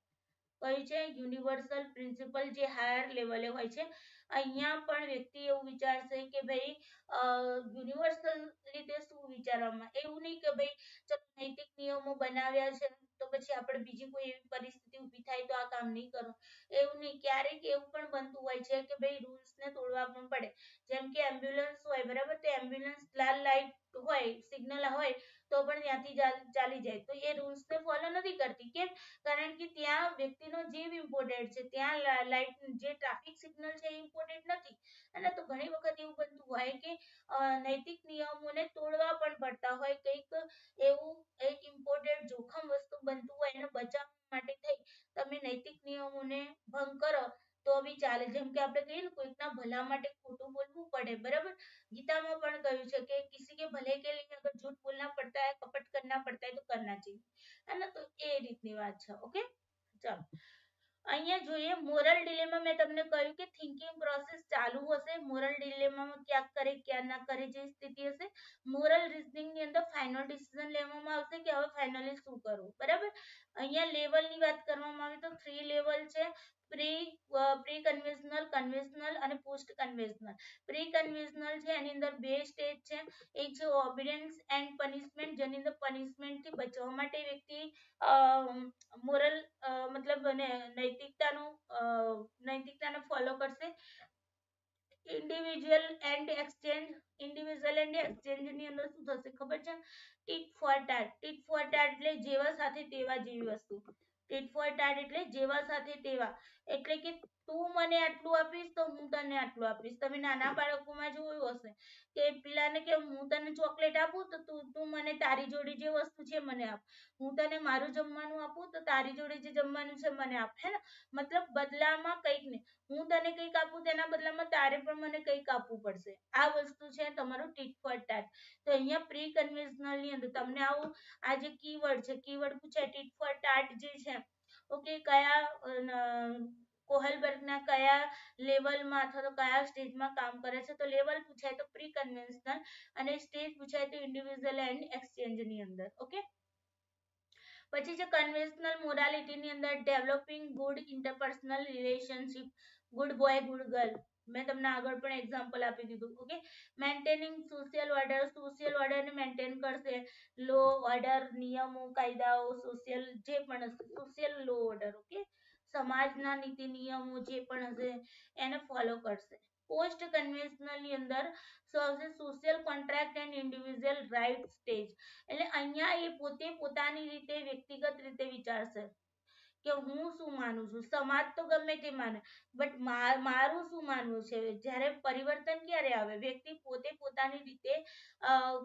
કયું છે, યુનિવર્સલ પ્રિન્સિપલ, જે હાયર લેવલે હોય છે. અહીંયા પણ વ્યક્તિ એવું વિચારશે કે ભાઈ યુનિવર્સલ રીતે શું વિચારવામાં, એવું નહીં કે ભાઈ ચલો નૈતિક નિયમો બનાવ્યા છે તો પછી આપણે બીજી કોઈ એવી પરિસ્થિતિ ઊભી થાય તો આ કામ નહીં કરો, એવું નહીં. ક્યારેક એવું પણ બનતું હોય છે કે ભાઈ રૂલ્સ ને તોડવા પણ પડે. જેમ કે એમ્બ્યુલન્સ હોય, બરાબર, તો એમ્બ્યુલન્સ લાલ લાઈટ હોય, સિગ્નલ હોય તો પણ ત્યાંથી ચાલી જાય, તો એ રૂલ્સ ને ફોલો નથી કરતી. કેમ? કારણ કે ત્યાં વ્યક્તિનો જીવ ઇમ્પોર્ટન્ટ છે, ત્યાં લાઈટ જે ટ્રાફિક સિગ્નલ છે એ ઇમ્પોર્ટન્ટ નથી. અને તો ઘણી વખત એવું બનતું હોય કે નૈતિક નિયમોને તોડવા પણ પડતા હોય, કંઈક એવું એક ઇમ્પોર્ટન્ટ જોખમ વસ્તુ બનતું હોય એને બચાવવા માટે થઈ તમે નૈતિક નિયમોને ભંગ કરો તો બી ચાલે. જેમ કે આપણે કહીએ ને કોઈકના ભલા માટે ખોટું બોલવું પડે, બરાબર. ગીતામાં પણ કહ્યું છે કે કિસી કે ભલે કે લીએ અગર झूठ बोलना पड़ता है, कपट करना पड़ता है तो करना चाहिए, है ना. तो એ રીતની વાત છે. ઓકે, ચાલો અહીંયા જોઈએ મોરલ ડિલેમા. મેં તમને કહ્યું કે થિંકિંગ પ્રોસેસ ચાલુ હશે, મોરલ ડિલેમામાં ક્યાં કરે ક્યાં ના કરે જે સ્થિતિ હશે. મોરલ રિઝનિંગ ની અંદર ફાઇનલ ડિસિઝન લેવામાં આવશે કે હવે ફાઇનલી શું કરવું, બરાબર. અહીંયા લેવલની વાત કરવામાં આવે તો 3 લેવલ છે, પ્રી કન્વેન્શનલ, કન્વેન્શનલ અને પોસ્ટ કન્વેન્શનલ. પ્રી કન્વેન્શનલ છે એની અંદર બે સ્ટેજ છે. એક છે ઓબિડિયન્સ એન્ડ પનિશમેન્ટ, જેની અંદર પનિશમેન્ટ થી બચવા માટે વ્યક્તિ મોરલ મતલબ નૈતિકતાનો ફોલો કરશે. Individual and exchange, individual and exchange ની અંદર શું થશે ખબર છે, ટીટ ફોર ટાટ. ટીટ ફોર ટાટ એટલે જેવા સાથે તેવા જેવી વસ્તુ. ટીટ ફોર ટાટ એટલે જેવા સાથે તેવા, એટલે કે તું મને આટલું આપીશ તો હું તને આટલું આપીશ. તમે નાના બાળકોમાં જોયું હશે કે પેલાને કે હું તને ચોકલેટ આપું તો તું મને તારી જોડે જે વસ્તુ છે મને આપ, હું તને મારું જમવાનું આપું તો તારી જોડે જે જમવાનું છે મને આપ, હે ને. મતલબ બદલામાં કંઈક ને હું તને કંઈક આપું તેના બદલામાં તારે પણ મને કંઈક આપવું પડશે. આ વસ્તુ છે તમારું ટીટ ફોર ટાટ. તો અહીંયા પ્રી કન્વેન્શનલ ની અંદર તમને આવું આ જે કીવર્ડ છે, કીવર્ડ પૂછાય ટીટ ફોર ટાટ જે છે. ઓકે, કયા કોહેલબર્ગના કયા લેવલમાં અથવા તો કયા સ્ટેજમાં કામ કરે છે? તો લેવલ પૂછાય તો પ્રી કન્વેન્શનલ અને સ્ટેજ પૂછાય તો ઇન્ડિવિડ્યુઅલ એન્ડ એક્સચેન્જ ની અંદર. ઓકે, પછી છે કન્વેન્શનલ મોરાલિટી ની અંદર developing good interpersonal relationship, good boy good girl, મેં તમને આગળ પણ એક્ઝામ્પલ આપી દીધું. ઓકે, મેન્ટેનિંગ સોશિયલ ઓર્ડર ને મેન્ટેન કરશે, લો ઓર્ડર, નિયમો કાયદાઓ, સોશિયલ જે પણ હશે સોશિયલ લો ઓર્ડર. ઓકે, સમાજના નીતિ નિયમો જે પણ હશે એને ફોલો કરશે. પોસ્ટ કન્વેન્શનલ ની અંદર social contract and individual right stage, એટલે અહીંયા એ પોતે પોતાની રીતે વ્યક્તિગત રીતે વિચારશે કે હું શું માનું છું. સમાજ તો ગમે તે માને, બટ મારું શું માનવું છે. જ્યારે પરિવર્તન ક્યારે આવે? વ્યક્તિ પોતે પોતાની રીતે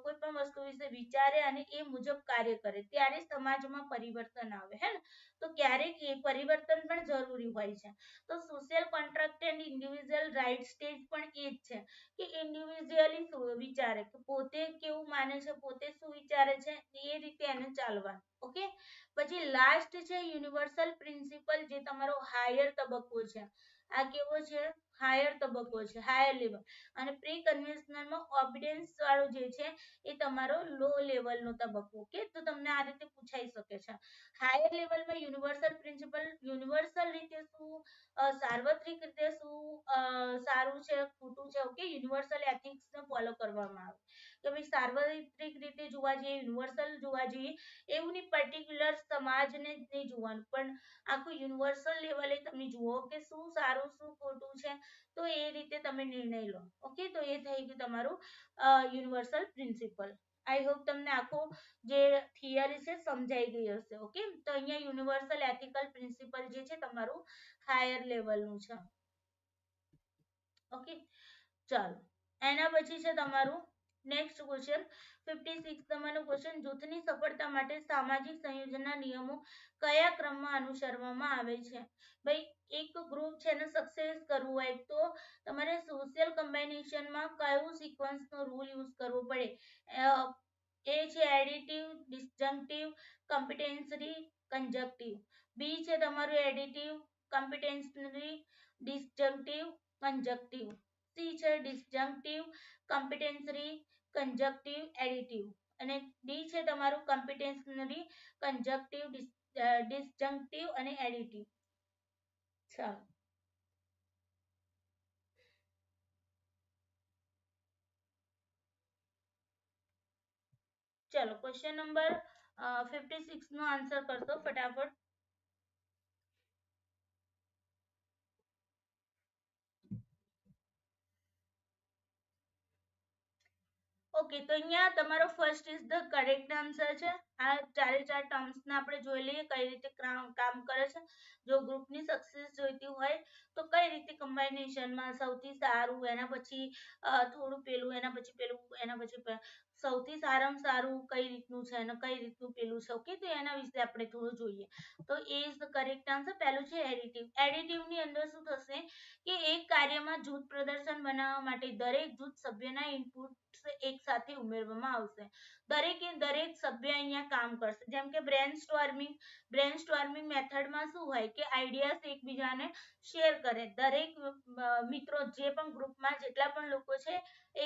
કોઈ પણ વસ્તુ વિશે વિચારે અને એ મુજબ કાર્ય કરે ત્યારે સમાજમાં પરિવર્તન આવે. હે ને, તો ક્યારેક એ પરિવર્તન પણ જરૂરી હોય છે. તો social contract and individual right stage પણ એ જ છે કે ઇન્ડિવિડ્યુઅલી વિચારે કે પોતે કેવું માને છે, પોતે શું વિચારે છે, એ રીતે એને ચાલવાનું. ઓકે, પછી લાસ્ટ છે યુનિવર્સલ પ્રિન્સિપલ, જે તમારો હાયર તબક્કો છે. આ કેવો છે? હાયર તબક્કો છે, હાયર લેવલ. અને પ્રી કન્વેન્શનલ માં ઓબિડન્સ વાળો જે છે એ તમારો લો લેવલ નો તબક્કો. ઓકે, તો તમને આ રીતે પૂછાઈ શકે છે. હાયર લેવલમાં યુનિવર્સલ પ્રિન્સિપલ, યુનિવર્સલ રીતે શું, સાર્વત્રિક રીતે શું સારું છે ખોટું છે. ઓકે, યુનિવર્સલ એથિક્સ ને ફોલો કરવામાં આવે કે ભાઈ સાર્વત્રિક રીતે જોવા જઈએ, યુનિવર્સલ જોવા જઈએ, એવું નહીં પર્ટિક્યુલર સમાજને જ નહીં જોવાનું, પણ આખું યુનિવર્સલ લેવલે તમે જુઓ કે શું સારું શું ખોટું છે, તો એ રીતે તમે નિર્ણય લો. ઓકે, તો એ થઈ ગયું તમારું યુનિવર્સલ પ્રિન્સિપલ. આઈ હોપ તમને આખો જે થિયરી છે સમજાઈ ગઈ હશે. ઓકે, તો અહીંયા યુનિવર્સલ એથિકલ પ્રિન્સિપલ જે છે તમારું હાયર લેવલનું છે. ઓકે, ચાલો એના પછી છે તમારું નેક્સ્ટ ક્વેશ્ચન 56. તમારું ક્વેશ્ચન, જૂથની સફળતા માટે સામાજિક સંયોજનના નિયમો કયા ક્રમમાં અનુસરવામાં આવે છે? ભાઈ એક ગ્રુપ છે એને સક્સેસ કરવું હોય તો તમારે સોશિયલ કમ્બાઇનેશનમાં કયું સિક્વન્સનો રૂલ યુઝ કરવો પડે? એ છે એડિટિવ, ડિસજંક્ટિવ, કમ્પિટેન્સરી, કંજક્ટિવ. બી છે તમારું એડિટિવ, કમ્પિટેન્સરી, ડિસજંક્ટિવ, કંજક્ટિવ. સી છે ડિસજંક્ટિવ, કમ્પિટેન્સરી, કંજક્ટિવ, એડિટિવ. અને ડી છે તમારું કમ્પિટેન્સરી, કંજક્ટિવ, ડિસજંક્ટિવ અને એડિટિવ. ચાલો ચલો ક્વેશ્ચન નંબર 56 નો આન્સર કરશો ફટાફટ. ઓકે, તો અહીંયા તમારો first is the correct answer છે. આ ચારે ચાર ટર્મ્સ ને આપણે જોઈ લઈએ કઈ રીતે કામ કરે છે. જો ગ્રુપની સક્સેસ જોઈતી હોય તો કઈ રીતે કમ્બાઇનેશનમાં સૌથી સારું, એના પછી થોડું પેલું, એના પછી પેલું, એના પછી સૌથી સારામાં સારું કઈ રીતનું છે અને કઈ રીતનું પેલું છે. ઓકે, તો એના વિશે આપણે થોડું જોઈએ. તો A is the correct answer. પહેલું છે એડિટિવ. એડિટિવ ની અંદર શું થશે કે એક કાર્યમાં જૂથ પ્રદર્શન બનાવવા માટે દરેક જૂથ સભ્યના ઇનપુટ એક સાથે ઉમેરવામાં આવશે. દરેકે દરેક સભ્ય અહીંયા કામ કરશે. જેમ કે બ્રેનસ્ટોર્મિંગ મેથડમાં શું હોય કે આઈડિયાઝ એકબીજાને શેર કરે. દરેક મિત્રો જે પણ ગ્રુપમાં જેટલા પણ લોકો છે એ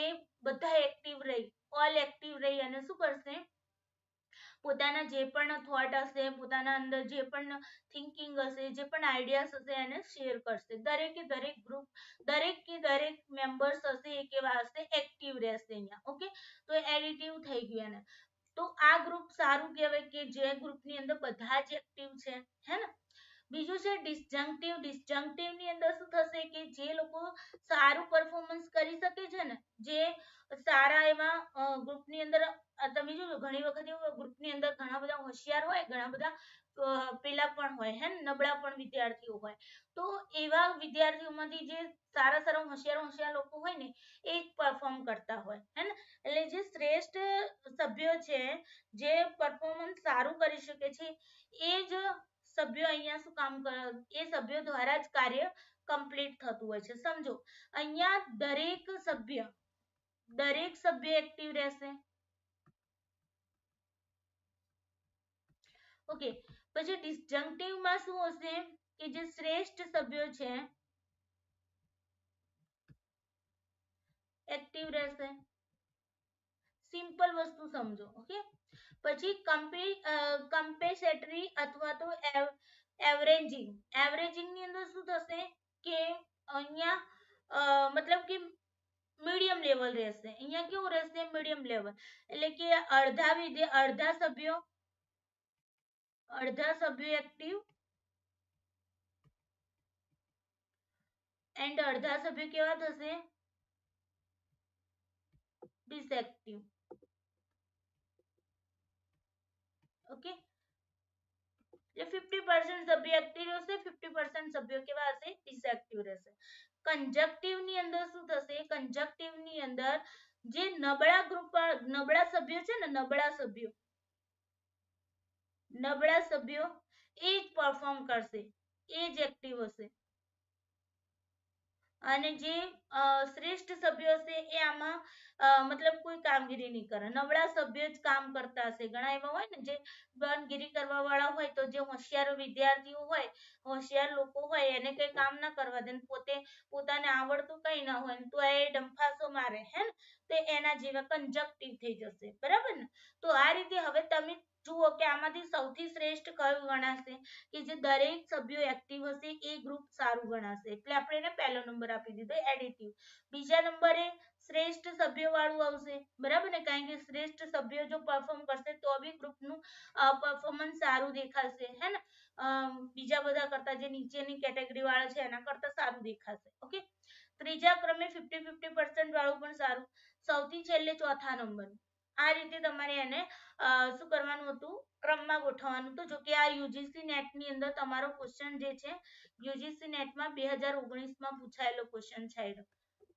બધા એક્ટિવ રહી, ઓલ એક્ટિવ રહી અને શું કરશે, પોતાના જે પણ થોટ હશે, પોતાના અંદર જે પણ થિંકિંગ હશે, જે પણ આઈડિયાઝ હશે એને શેર કરશે. દરેકે દરેક ગ્રુપ, દરેક કે દરેક મેમ્બર્સ હશે એ કેવા હશે, એક્ટિવ રહેશે અહીંયા. ઓકે, તો એડિટિવ થઈ ગયું એને. તો આ ગ્રુપ સારું કહેવાય કે જે ગ્રુપની અંદર બધા જ એક્ટિવ છે. હે ને, બીજું છે ડિસજંક્ટિવ. ડિસજંક્ટિવ ની અંદર શું થશે કે જે લોકો સારું પરફોર્મન્સ કરી શકે છે ને, જે સારા એવા ગ્રુપની અંદર તમે જોજો ઘણી વખત એવું ગ્રુપની અંદર ઘણા બધા હોશિયાર હોય, ઘણા બધા પેલા પણ હોય, હે નબળા પણ વિદ્યાર્થીઓ હોય. તો એવા વિદ્યાર્થીઓમાંથી જે સારા સારા હોશિયાર લોકો હોય ને એ જ પરફોર્મ કરતા હોય, હે ને. એટલે જે શ્રેષ્ઠ સભ્યો છે, જે પરફોર્મન્સ સારું કરી શકે છે, એ જ સભ્યો અહીંયા શું કામ કરે, એ સભ્યો દ્વારા જ કાર્ય કમ્પ્લીટ થતું હોય છે. સમજો અહીંયા દરેક સભ્ય એક્ટિવ રહેશે. ઓકે, પછી ડિસજંક્ટિવ માં શું હશે, કે જે શ્રેષ્ઠ સભ્યો છે એક્ટિવ રહેશે. સિમ્પલ વસ્તુ સમજો. ઓકે, પછી કમ્પેસેટરી અથવા તો એવરેજિંગ. એવરેજિંગ ની અંદર શું થશે કે અહીંયા મતલબ કે મીડિયમ લેવલ રહેશે. અહીંયા કેવું રહેશે? મીડિયમ લેવલ, એટલે કે અડધા સભ્યો એક્ટિવ એન્ડ અડધા સભ્યો કેવા થશે? ડિસએક્ટિવ. ઓકે, એટલે 50% સભ્ય એક્ટિવ રહેશે, 50% સભ્યો કેવા હશે? ડિસએક્ટિવ રહેશે. કંજક્ટિવ ની અંદર શું થશે? કંજક્ટિવ ની અંદર જે નબળા સભ્યો છે ને, નબળા સભ્યો એ જ પરફોર્મ કરશે, એ જ એક્ટિવ હશે. અને જે શ્રેષ્ઠ સભ્યો હશે એ આમાં મતલબ કોઈ કામગીરી નહીં કરે. નબળા સભ્યો જ કામ કરતા હશે. ઘણા એવા હોય ને જે કામગીરી કરવા વાળા હોય, તો જે હોશિયાર વિદ્યાર્થીઓ હોય, હોશિયાર લોકો હોય, એને કઈ કામ ના કરવા દે, પોતાને આવડતું કઈ ના હોય તો એ ડંફાસો મારે, હે ને, તો એના જેવા કંજક્ટિવ થઈ જશે. બરાબર ને? તો આ રીતે હવે તમે જુઓ કે આમાંથી સૌથી શ્રેષ્ઠ કયું ગણાશે? કે જે દરેક સભ્યો એક્ટિવ હશે એ ગ્રુપ સારું ગણાશે. એટલે આપણે એને પહેલો નંબર આપી દીધો, એડિટિવ. બીજા નંબરે શ્રેષ્ઠ સભ્યો વાળું આવશે. બરાબર ને? કારણ કે શ્રેષ્ઠ સભ્યો જો પરફોર્મ કરશે તો બી ગ્રુપનું પરફોર્મન્સ સારું દેખાશે, હે ને, બીજા બધા કરતા, જે નીચેની કેટેગરી વાળા છે એના કરતા સારું દેખાશે. ઓકે, ત્રીજા ક્રમે 50-50% વાળું પણ સારું. સૌથી છેલ્લે ચોથા નંબર. આ રીતે તમારે એને શું કરવાનું હતું? ક્રમમાં ગોઠવવાનું હતું. જો કે આ યુજીસી નેટ ની અંદર તમારો ક્વેશ્ચન જે છે, યુજીસી નેટ માં 2019 માં પૂછાયેલો ક્વેશ્ચન છે.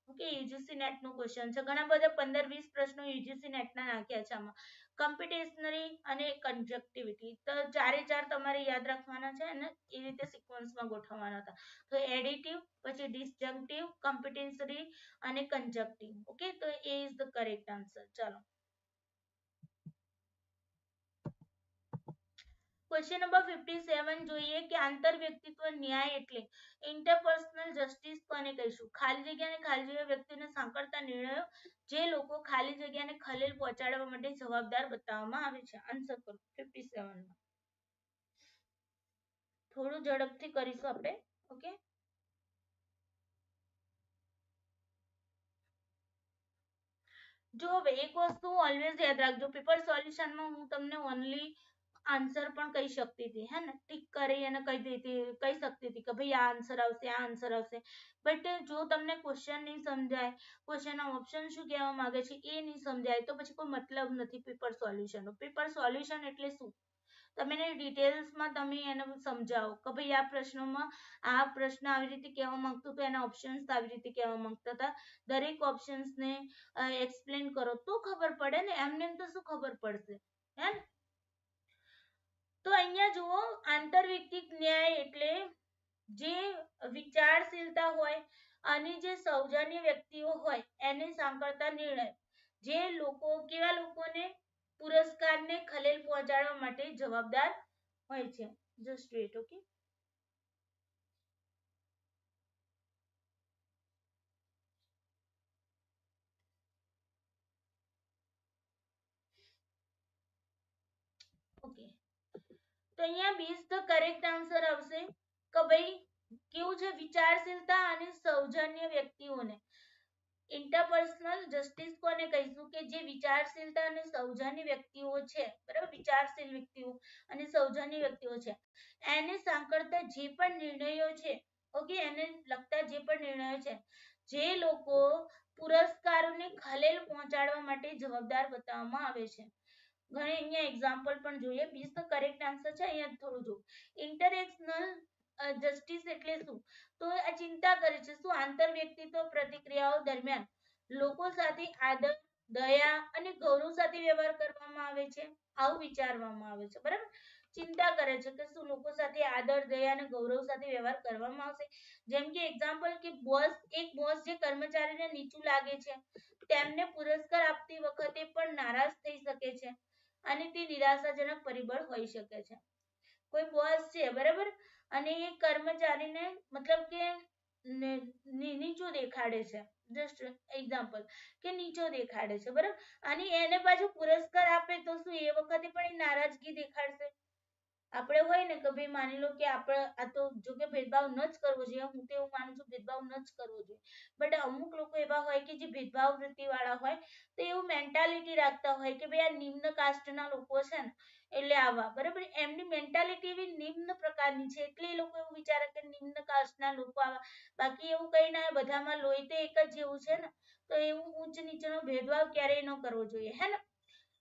ઓકે, યુજીસી નેટ નો ક્વેશ્ચન છે. ઘણા બધા 15-20 પ્રશ્નો યુજીસી નેટ ના નાખ્યા છે આમાં. કમ્પ્યુટેશનરી અને કંજક્ટિવિટી, તો 4 તમારે યાદ રાખવાના છે અને એ રીતે સિક્વન્સમાં ગોઠવવાના હતા. તો એડિટિવ, પછી ડિસજંક્ટિવ, કમ્પ્યુટેશનરી અને કંજક્ટિવ. ઓકે, તો A is the correct answer. ચાલો, ક્વેશ્ચન નંબર 57 જોઈએ કે આંતરવ્યક્તિત્વ ન્યાય એટલે ઇન્ટરપર્સનલ જસ્ટિસ કોને કહીશું? ખાલી જગ્યા અને ખાલી જગ્યા વ્યક્તિને સાંકળતા નિર્ણયો જે લોકો ખાલી જગ્યાને ખલેલ પહોંચાડવા માટે જવાબદાર બતાવવામાં આવે છે. આન્સર કરો 57 માં. થોડું ઝડપથી કરીશું આપણે. ઓકે, જો હવે એક વસ્તુ ઓલવેઝ યાદ રાખજો, પેપર સોલ્યુશનમાં હું તમને ઓનલી આન્સર પણ કહી શકતી હતી, હે ને, ટીક કરી અને કહી શકતી હતી કે ભાઈ આ આન્સર આવશે, આ આન્સર આવશે. બટ જો તમને ક્વેશ્ચન નહીં સમજાય, ક્વેશ્ચનના ઓપ્શન શું કહેવા માંગે છે એ નહીં સમજાય, તો પછી કોઈ મતલબ નથી પેપર સોલ્યુશનનો. પેપર સોલ્યુશન એટલે શું? તમે એને ડિટેલ્સમાં તમે એને સમજાવો કે ભાઈ આ પ્રશ્નોમાં આ પ્રશ્ન આવી રીતે કહેવા માંગતો તો એના ઓપ્શન્સ આવી રીતે કહેવા માંગતા હતા. દરેક ઓપ્શન્સને એક્સપ્લેન કરો તો ખબર પડે ને, એમને તો શું ખબર પડશે, હે ને? તો અહીંયા જુઓ, આંતરવ્યક્તિક ન્યાય એટલે જે વિચારશીલતા હોય અને જે સૌજન્ય વ્યક્તિઓ હોય એને સાંકળતા નિર્ણય, જે લોકો કેવા લોકોને પુરસ્કારને ખલેલ પહોંચાડવા માટે જવાબદાર હોય છે. Just wait. ઓકે, ઓકે, તો અહીંયા 20 ધ કરેક્ટ આન્સર આવશે કે ભાઈ કેવું છે? વિચારશીલતા અને સૌજન્ય વ્યક્તિઓને ઇન્ટરપર્સનલ જસ્ટિસ કોને કહીશું? કે જે વિચારશીલતા અને સૌજન્ય વ્યક્તિઓ છે, બરાબર, વિચારશીલ વ્યક્તિઓ અને સૌજન્ય વ્યક્તિઓ છે, એને સાંકળતા જે પણ નિર્ણયો છે, ઓકે, એને લગતા જે પણ નિર્ણયો છે, જે લોકો પુરસ્કારોને ખલેલ પહોંચાડવા માટે જવાબદાર બતાવવામાં આવે છે. ઘણી અહીંયા એક્ઝામ્પલ પણ જોઈએ. 20 તો કરેક્ટ આન્સર છે. અહીંયા થોડું જો ઇન્ટરેક્શનલ જસ્ટિસ એટલે શું? તો આ ચિંતા કરે છે શું? આંતરવ્યક્તિત્વ પ્રતિક્રિયાઓ દરમિયાન લોકો સાથે આદર, દયા અને ગૌરવ સાથે વ્યવહાર કરવામાં આવે છે, આવું વિચારવામાં આવે છે. બરાબર, ચિંતા કરે છે કે શું લોકો સાથે આદર, દયા અને ગૌરવ સાથે વ્યવહાર કરવામાં આવશે. જેમ કે એક્ઝામ્પલ કે એક બોસ જે કર્મચારીને નીચું લાગે છે તેમને પુરસ્કાર આપતી વખતે પણ નારાજ થઈ શકે છે અને તે નિરાશાજનક પરિબળ હોઈ શકે છે. કોઈ બોસ છે બરાબર, અને એ કર્મચારીને મતલબ કે નીચું દેખાડે છે, જસ્ટ એક્ઝામ્પલ કે નીચો દેખાડે છે બરાબર, અને એને પાછું પુરસ્કાર આપે તો શું એ વખતે પણ એ નારાજગી દેખાડશે? આપણે હોય ને કે ભાઈ માની લો કે આપણે આ તો જો કે ભેદભાવ ન જ કરવો જોઈએ, હું તો એવું માનું છું ભેદભાવ ન જ કરવો જોઈએ, બટ અમુક લોકો એવા હોય કે જે ભેદભાવ વૃત્તિ વાળા હોય તો એવું મેન્ટાલિટી રાખતા હોય કે ભાઈ આ નિમ્ન કાસ્ટના લોકો છે ને એટલે આવા બરાબર, એમની મેન્ટાલિટી એવી નિમ્ન પ્રકારની છે એટલે એ લોકો એવું વિચારે કે નિમ્ન કાસ્ટના લોકો આવા, બાકી એવું કઈ ના, બધામાં લોહી તો એક જ જેવું છે ને, તો એવું ઊંચ નીચનો ભેદભાવ ક્યારેય ન કરવો જોઈએ હે ને,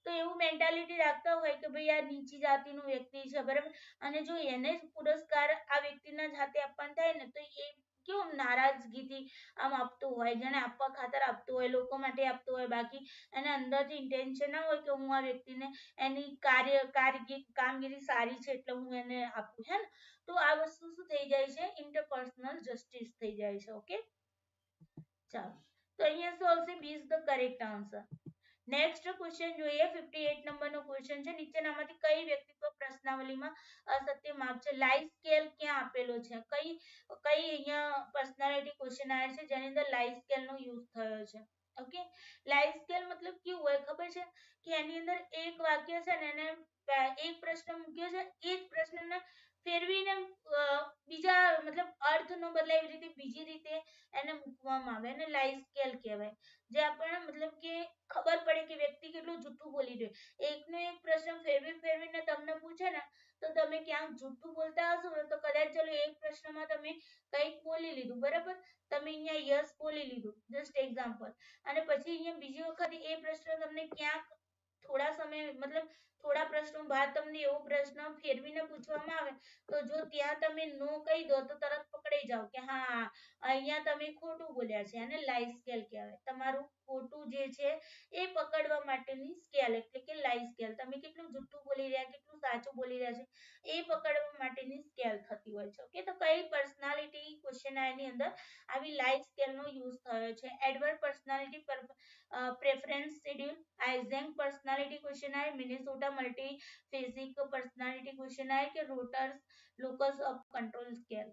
તો એવું મેન્ટાલિટી રાખતા હોય કે ભાઈ આ નીચી જાતિનું વ્યક્તિ છે બરાબર, અને જો એને જ પુરસ્કાર આ વ્યક્તિના જ હાથે આપવાનું થાય ને તો એ કેવું નારાજગીથી આમ આપતું હોય, જેને આપવા ખાતર આપતું હોય, લોકો માટે આપતું હોય, બાકી એને અંદરથી ઇન્ટેન્શન ના હોય કે હું આ વ્યક્તિને એની કામગીરી સારી છે એટલે હું એને આપું હે ને, તો આ વસ્તુ શું થઈ જાય છે, ઇન્ટરપર્સનલ જસ્ટિસ થઈ જાય છે. ઓકે, ચાલો તો અહીંયા શું આવશે, B is the correct answer. Next question જોઈએ, 58 નંબરનો ક્વેશ્ચન છે, નીચેનામાંથી કઈ વ્યક્તિત્વ પ્રશ્નાવલીમાં અસત્ય માપ છે? લાઈફ સ્કેલ ક્યાં આપેલો છે, કઈ અહીંયા પર્સનાલિટી ક્વેશ્ચન આવ્યા છે જેની અંદર લાઈફ સ્કેલ નો યુઝ થયો છે? ઓકે, લાઈફ સ્કેલ મતલબ કેવું હોય ખબર છે કે એની અંદર એક વાક્ય છે ને એને એક પ્રશ્ન મૂક્યો છે, એ જ પ્રશ્નને ફેરવીને બીજા મતલબ અર્થ નો બદલાય એવી રીતે બીજી રીતે એને મૂકવામાં આવે, એને લાઈફ સ્કેલ કહેવાય, જે આપણને મતલબ કે ખબર પડે કે વ્યક્તિ કેટલું જૂઠું બોલી રહ્યો, એકનો એક પ્રશ્ન ફેરવીને તમને પૂછે ને તો તમે ક્યાંક જૂઠું બોલતા હશો ને તો કદાચ ચલો એક પ્રશ્નમાં તમે કંઈક બોલી લીધું બરાબર, તમે અહીંયા યસ બોલી લીધું, જસ્ટ એક્ઝામ્પલ, અને પછી અહીંયા બીજી વખત એ પ્રશ્ન તમને ક્યાંક થોડા સમય મતલબ થોડા પ્રશ્નો બાદ તમને એવો પ્રશ્ન ફેરવીને પૂછવામાં આવે તો જો ત્યાં તમે નો કહી દો તો તરત પકડાઈ જાઓ કે હા અહીંયા તમે ખોટું બોલ્યા છે, અને લાઈફ સ્કેલ કહેવાય, તમારું ખોટું જે છે એ પકડવા માટેની સ્કેલ એટલે કે લાઈફ સ્કેલ, તમે કેટલું જૂઠું બોલી રહ્યા, કેટલું સાચું બોલી રહ્યા છે એ પકડવા માટેની સ્કેલ થતી હોય છે. ઓકે, તો કઈ પર્સનાલિટી ક્વેશ્ચનની અંદર આવી લાઈફ સ્કેલનો યુઝ થયો છે? Edward personality preference schedule, Eysenck personality questionnaire, Minnesota multi phasic personality questionnaire કે Rotter's locus of control scale?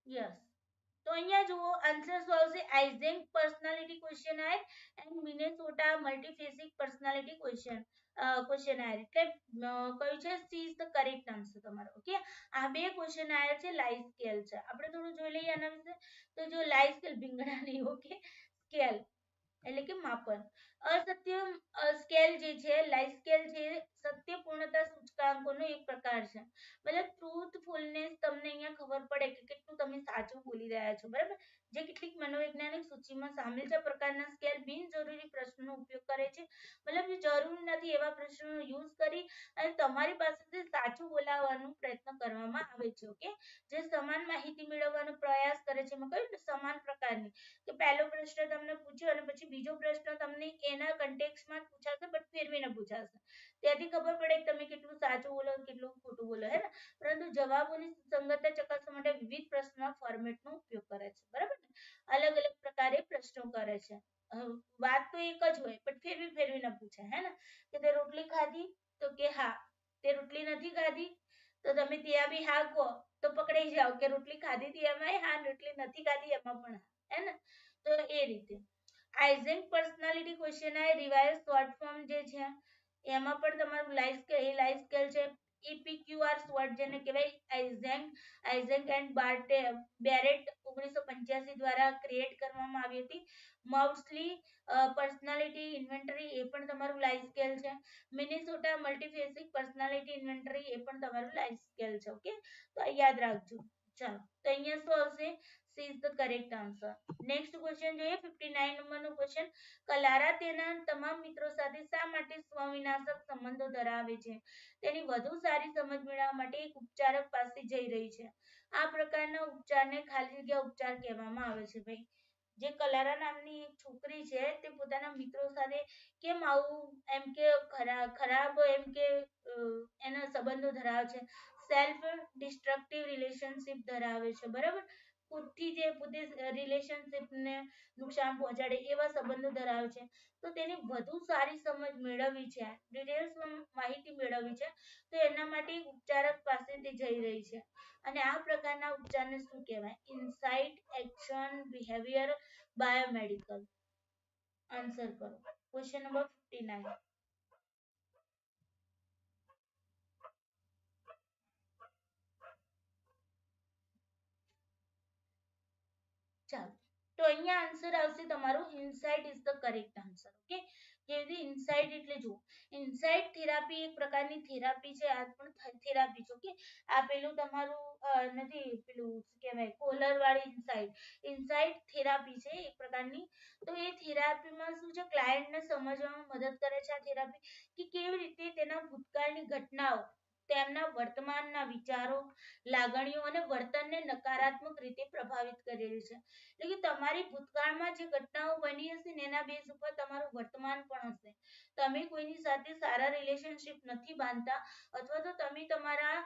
Yes, તો અહીંયા જુઓ આન્સર શું આવશે, Eysenck personality questionnaire and Minnesota multiphasic personality questionnaire, એટલે કયું છે, C is the correct answer તમારો. ઓકે, આ બે ક્વેશ્ચનર છે, લાઈફ સ્કેલ છે, આપણે થોડું જોઈ લઈએ આના વિશે. તો જો લાઈફ સ્કેલ ભીંગડાની, ઓકે, સ્કેલ એટલે કે માપન, અસત્ય સ્કેલ જે છે, લાઈફ સ્કેલ છે, સત્યપૂર્ણતા સૂચકાંકોનો એક પ્રકાર છે, મતલબ ટ્રુથફુલનેસ તમને અહીંયા ખબર પડે કે કેટલું તમે સાચું બોલી રહ્યા છો બરાબર, જે કેટલીક મનોવૈજ્ઞાનિક સૂચિમાં સામેલ છે. પ્રકારના સ્કેલ બિનજરૂરી પ્રશ્નોનો ઉપયોગ કરે છે, મતલબ જરૂરી નથી એવા પ્રશ્નોનો યુઝ કરી અને તમારી પાસેથી સાચું બોલાવવાનો પ્રયત્ન કરવામાં આવે છે. ઓકે, જે સમાન માહિતી મેળવવાનો પ્રયાસ કરે છે, એમાં કયું સમાન પ્રકારની, કે પહેલો પ્રશ્ન તમને પૂછ્યો અને પછી બીજો પ્રશ્ન તમને એના કન્ટેક્સ્ટમાં પૂછાશે બટ ફેરવીને પૂછાશે, ત્યાંથી ખબર પડે કે તમે કેટલું સાચું બોલો કેટલું ખોટું બોલો હે ને, પરંતુ જવાબોની સંગતતા ચકાસવા માટે વિવિધ પ્રશ્ન ફોર્મેટનો ઉપયોગ કરે છે બરાબર ને, અલગ અલગ પ્રકારે પ્રશ્નો કરે છે, વાત તો એક જ હોય પણ ફેરવીને પૂછે હે ને, કે તે રોટલી ખાધી તો કે હા, તે રોટલી નથી ખાધી તો તમે ત્યાં બી હા કહો તો પકડાઈ જાઓ કે રોટલી ખાધી હતી એમાંય હા, રોટલી નથી ખાધી એમાં પણ હે ને, તો એ રીતે આઇઝેન્ક personality questioner revise short form જે છે એમાં પણ તમારું લાઈફ સ્કેલ, એ લાઈફ સ્કેલ છે, EPQR શોર્ટ જેને કહેવાય, આઇઝેક એન્ડ બેરેટ 1985 દ્વારા ક્રિએટ કરવામાં આવી હતી. માઉસલી પર્સનાલિટી ઇન્વેન્ટરી એ પણ તમારું લાઈફ સ્કેલ છે, મિનેસોટા મલ્ટીફેસિક પર્સનાલિટી ઇન્વેન્ટરી એ પણ તમારું લાઈફ સ્કેલ છે. ઓકે, તો યાદ રાખજો. ચાલો, તો અહીંયા શું આવશે, C is the correct answer. Next question જોઈએ, 59 નંબરનો ક્વેશ્ચન, કલારા તેના તમામ મિત્રો સાથે શા માટે સ્વવિનાશક સંબંધો ધરાવે છે? તેની વધુ સારી સમજ મેળવવા માટે એક ઉપચારક પાસે જઈ રહી છે. આ પ્રકારના ઉપચારને ખાલી જગ્યા ઉપચાર કહેવામાં આવે છે. ભાઈ, જે કલારા નામની એક છોકરી છે તે પોતાના મિત્રો સાથે કેમ આવું એમ કે ખરાબ એમ કે એના સંબંધો ધરાવે છે, સેલ્ફ ડિસ્ટ્રક્ટિવ રિલેશનશિપ ધરાવે છે બરાબર, ખુદથી જે પોતે રિલેશનશિપ ને નુકસાન પહોંચાડે એવા સંબંધો ધરાવે છે તો તેની વધુ સારી સમજ મેળવવી છે, ડિટેલ્સમાં માહિતી મેળવવી છે તો એના માટે ઉપચારક પાસે તે જઈ રહી છે અને આ પ્રકારના ઉપચારને શું કહેવાય? Insight, action, behaviour, biomedical. Answer કરો. Question number 59. ચાલો તો અહીંયા આન્સર આવશે તમારો insight is the correct answer. Okay, જેવી ઇનસાઇટ એટલે જુઓ, ઇનસાઇટ થેરાપી એક પ્રકારની થેરાપી છે, આ પણ થેરાપી છે. ઓકે, આ પેલું તમારું નથી, પેલું શું કહેવાય, કોલર વાળી ઇનસાઇટ. ઇનસાઇટ થેરાપી છે એક પ્રકારની. તો એ થેરાપીમાં શું છે, ક્લાયન્ટને સમજવામાં મદદ કરે છે આ થેરાપી કે કેવી રીતે તેના ભૂતકાળની ઘટનાઓ તેમના વર્તમાનના વિચારો, લાગણીઓ અને વર્તનને નકારાત્મક રીતે પ્રભાવિત કરેલી છે. એટલે કે તમારી ભૂતકાળમાં જે ઘટનાઓ બની હશે ને એના બેઝ ઉપર તમારું વર્તમાન પણ હશે. તમે કોઈની સાથે સારા રિલેશનશિપ નથી બાંધતા અથવા તો તમે તમારા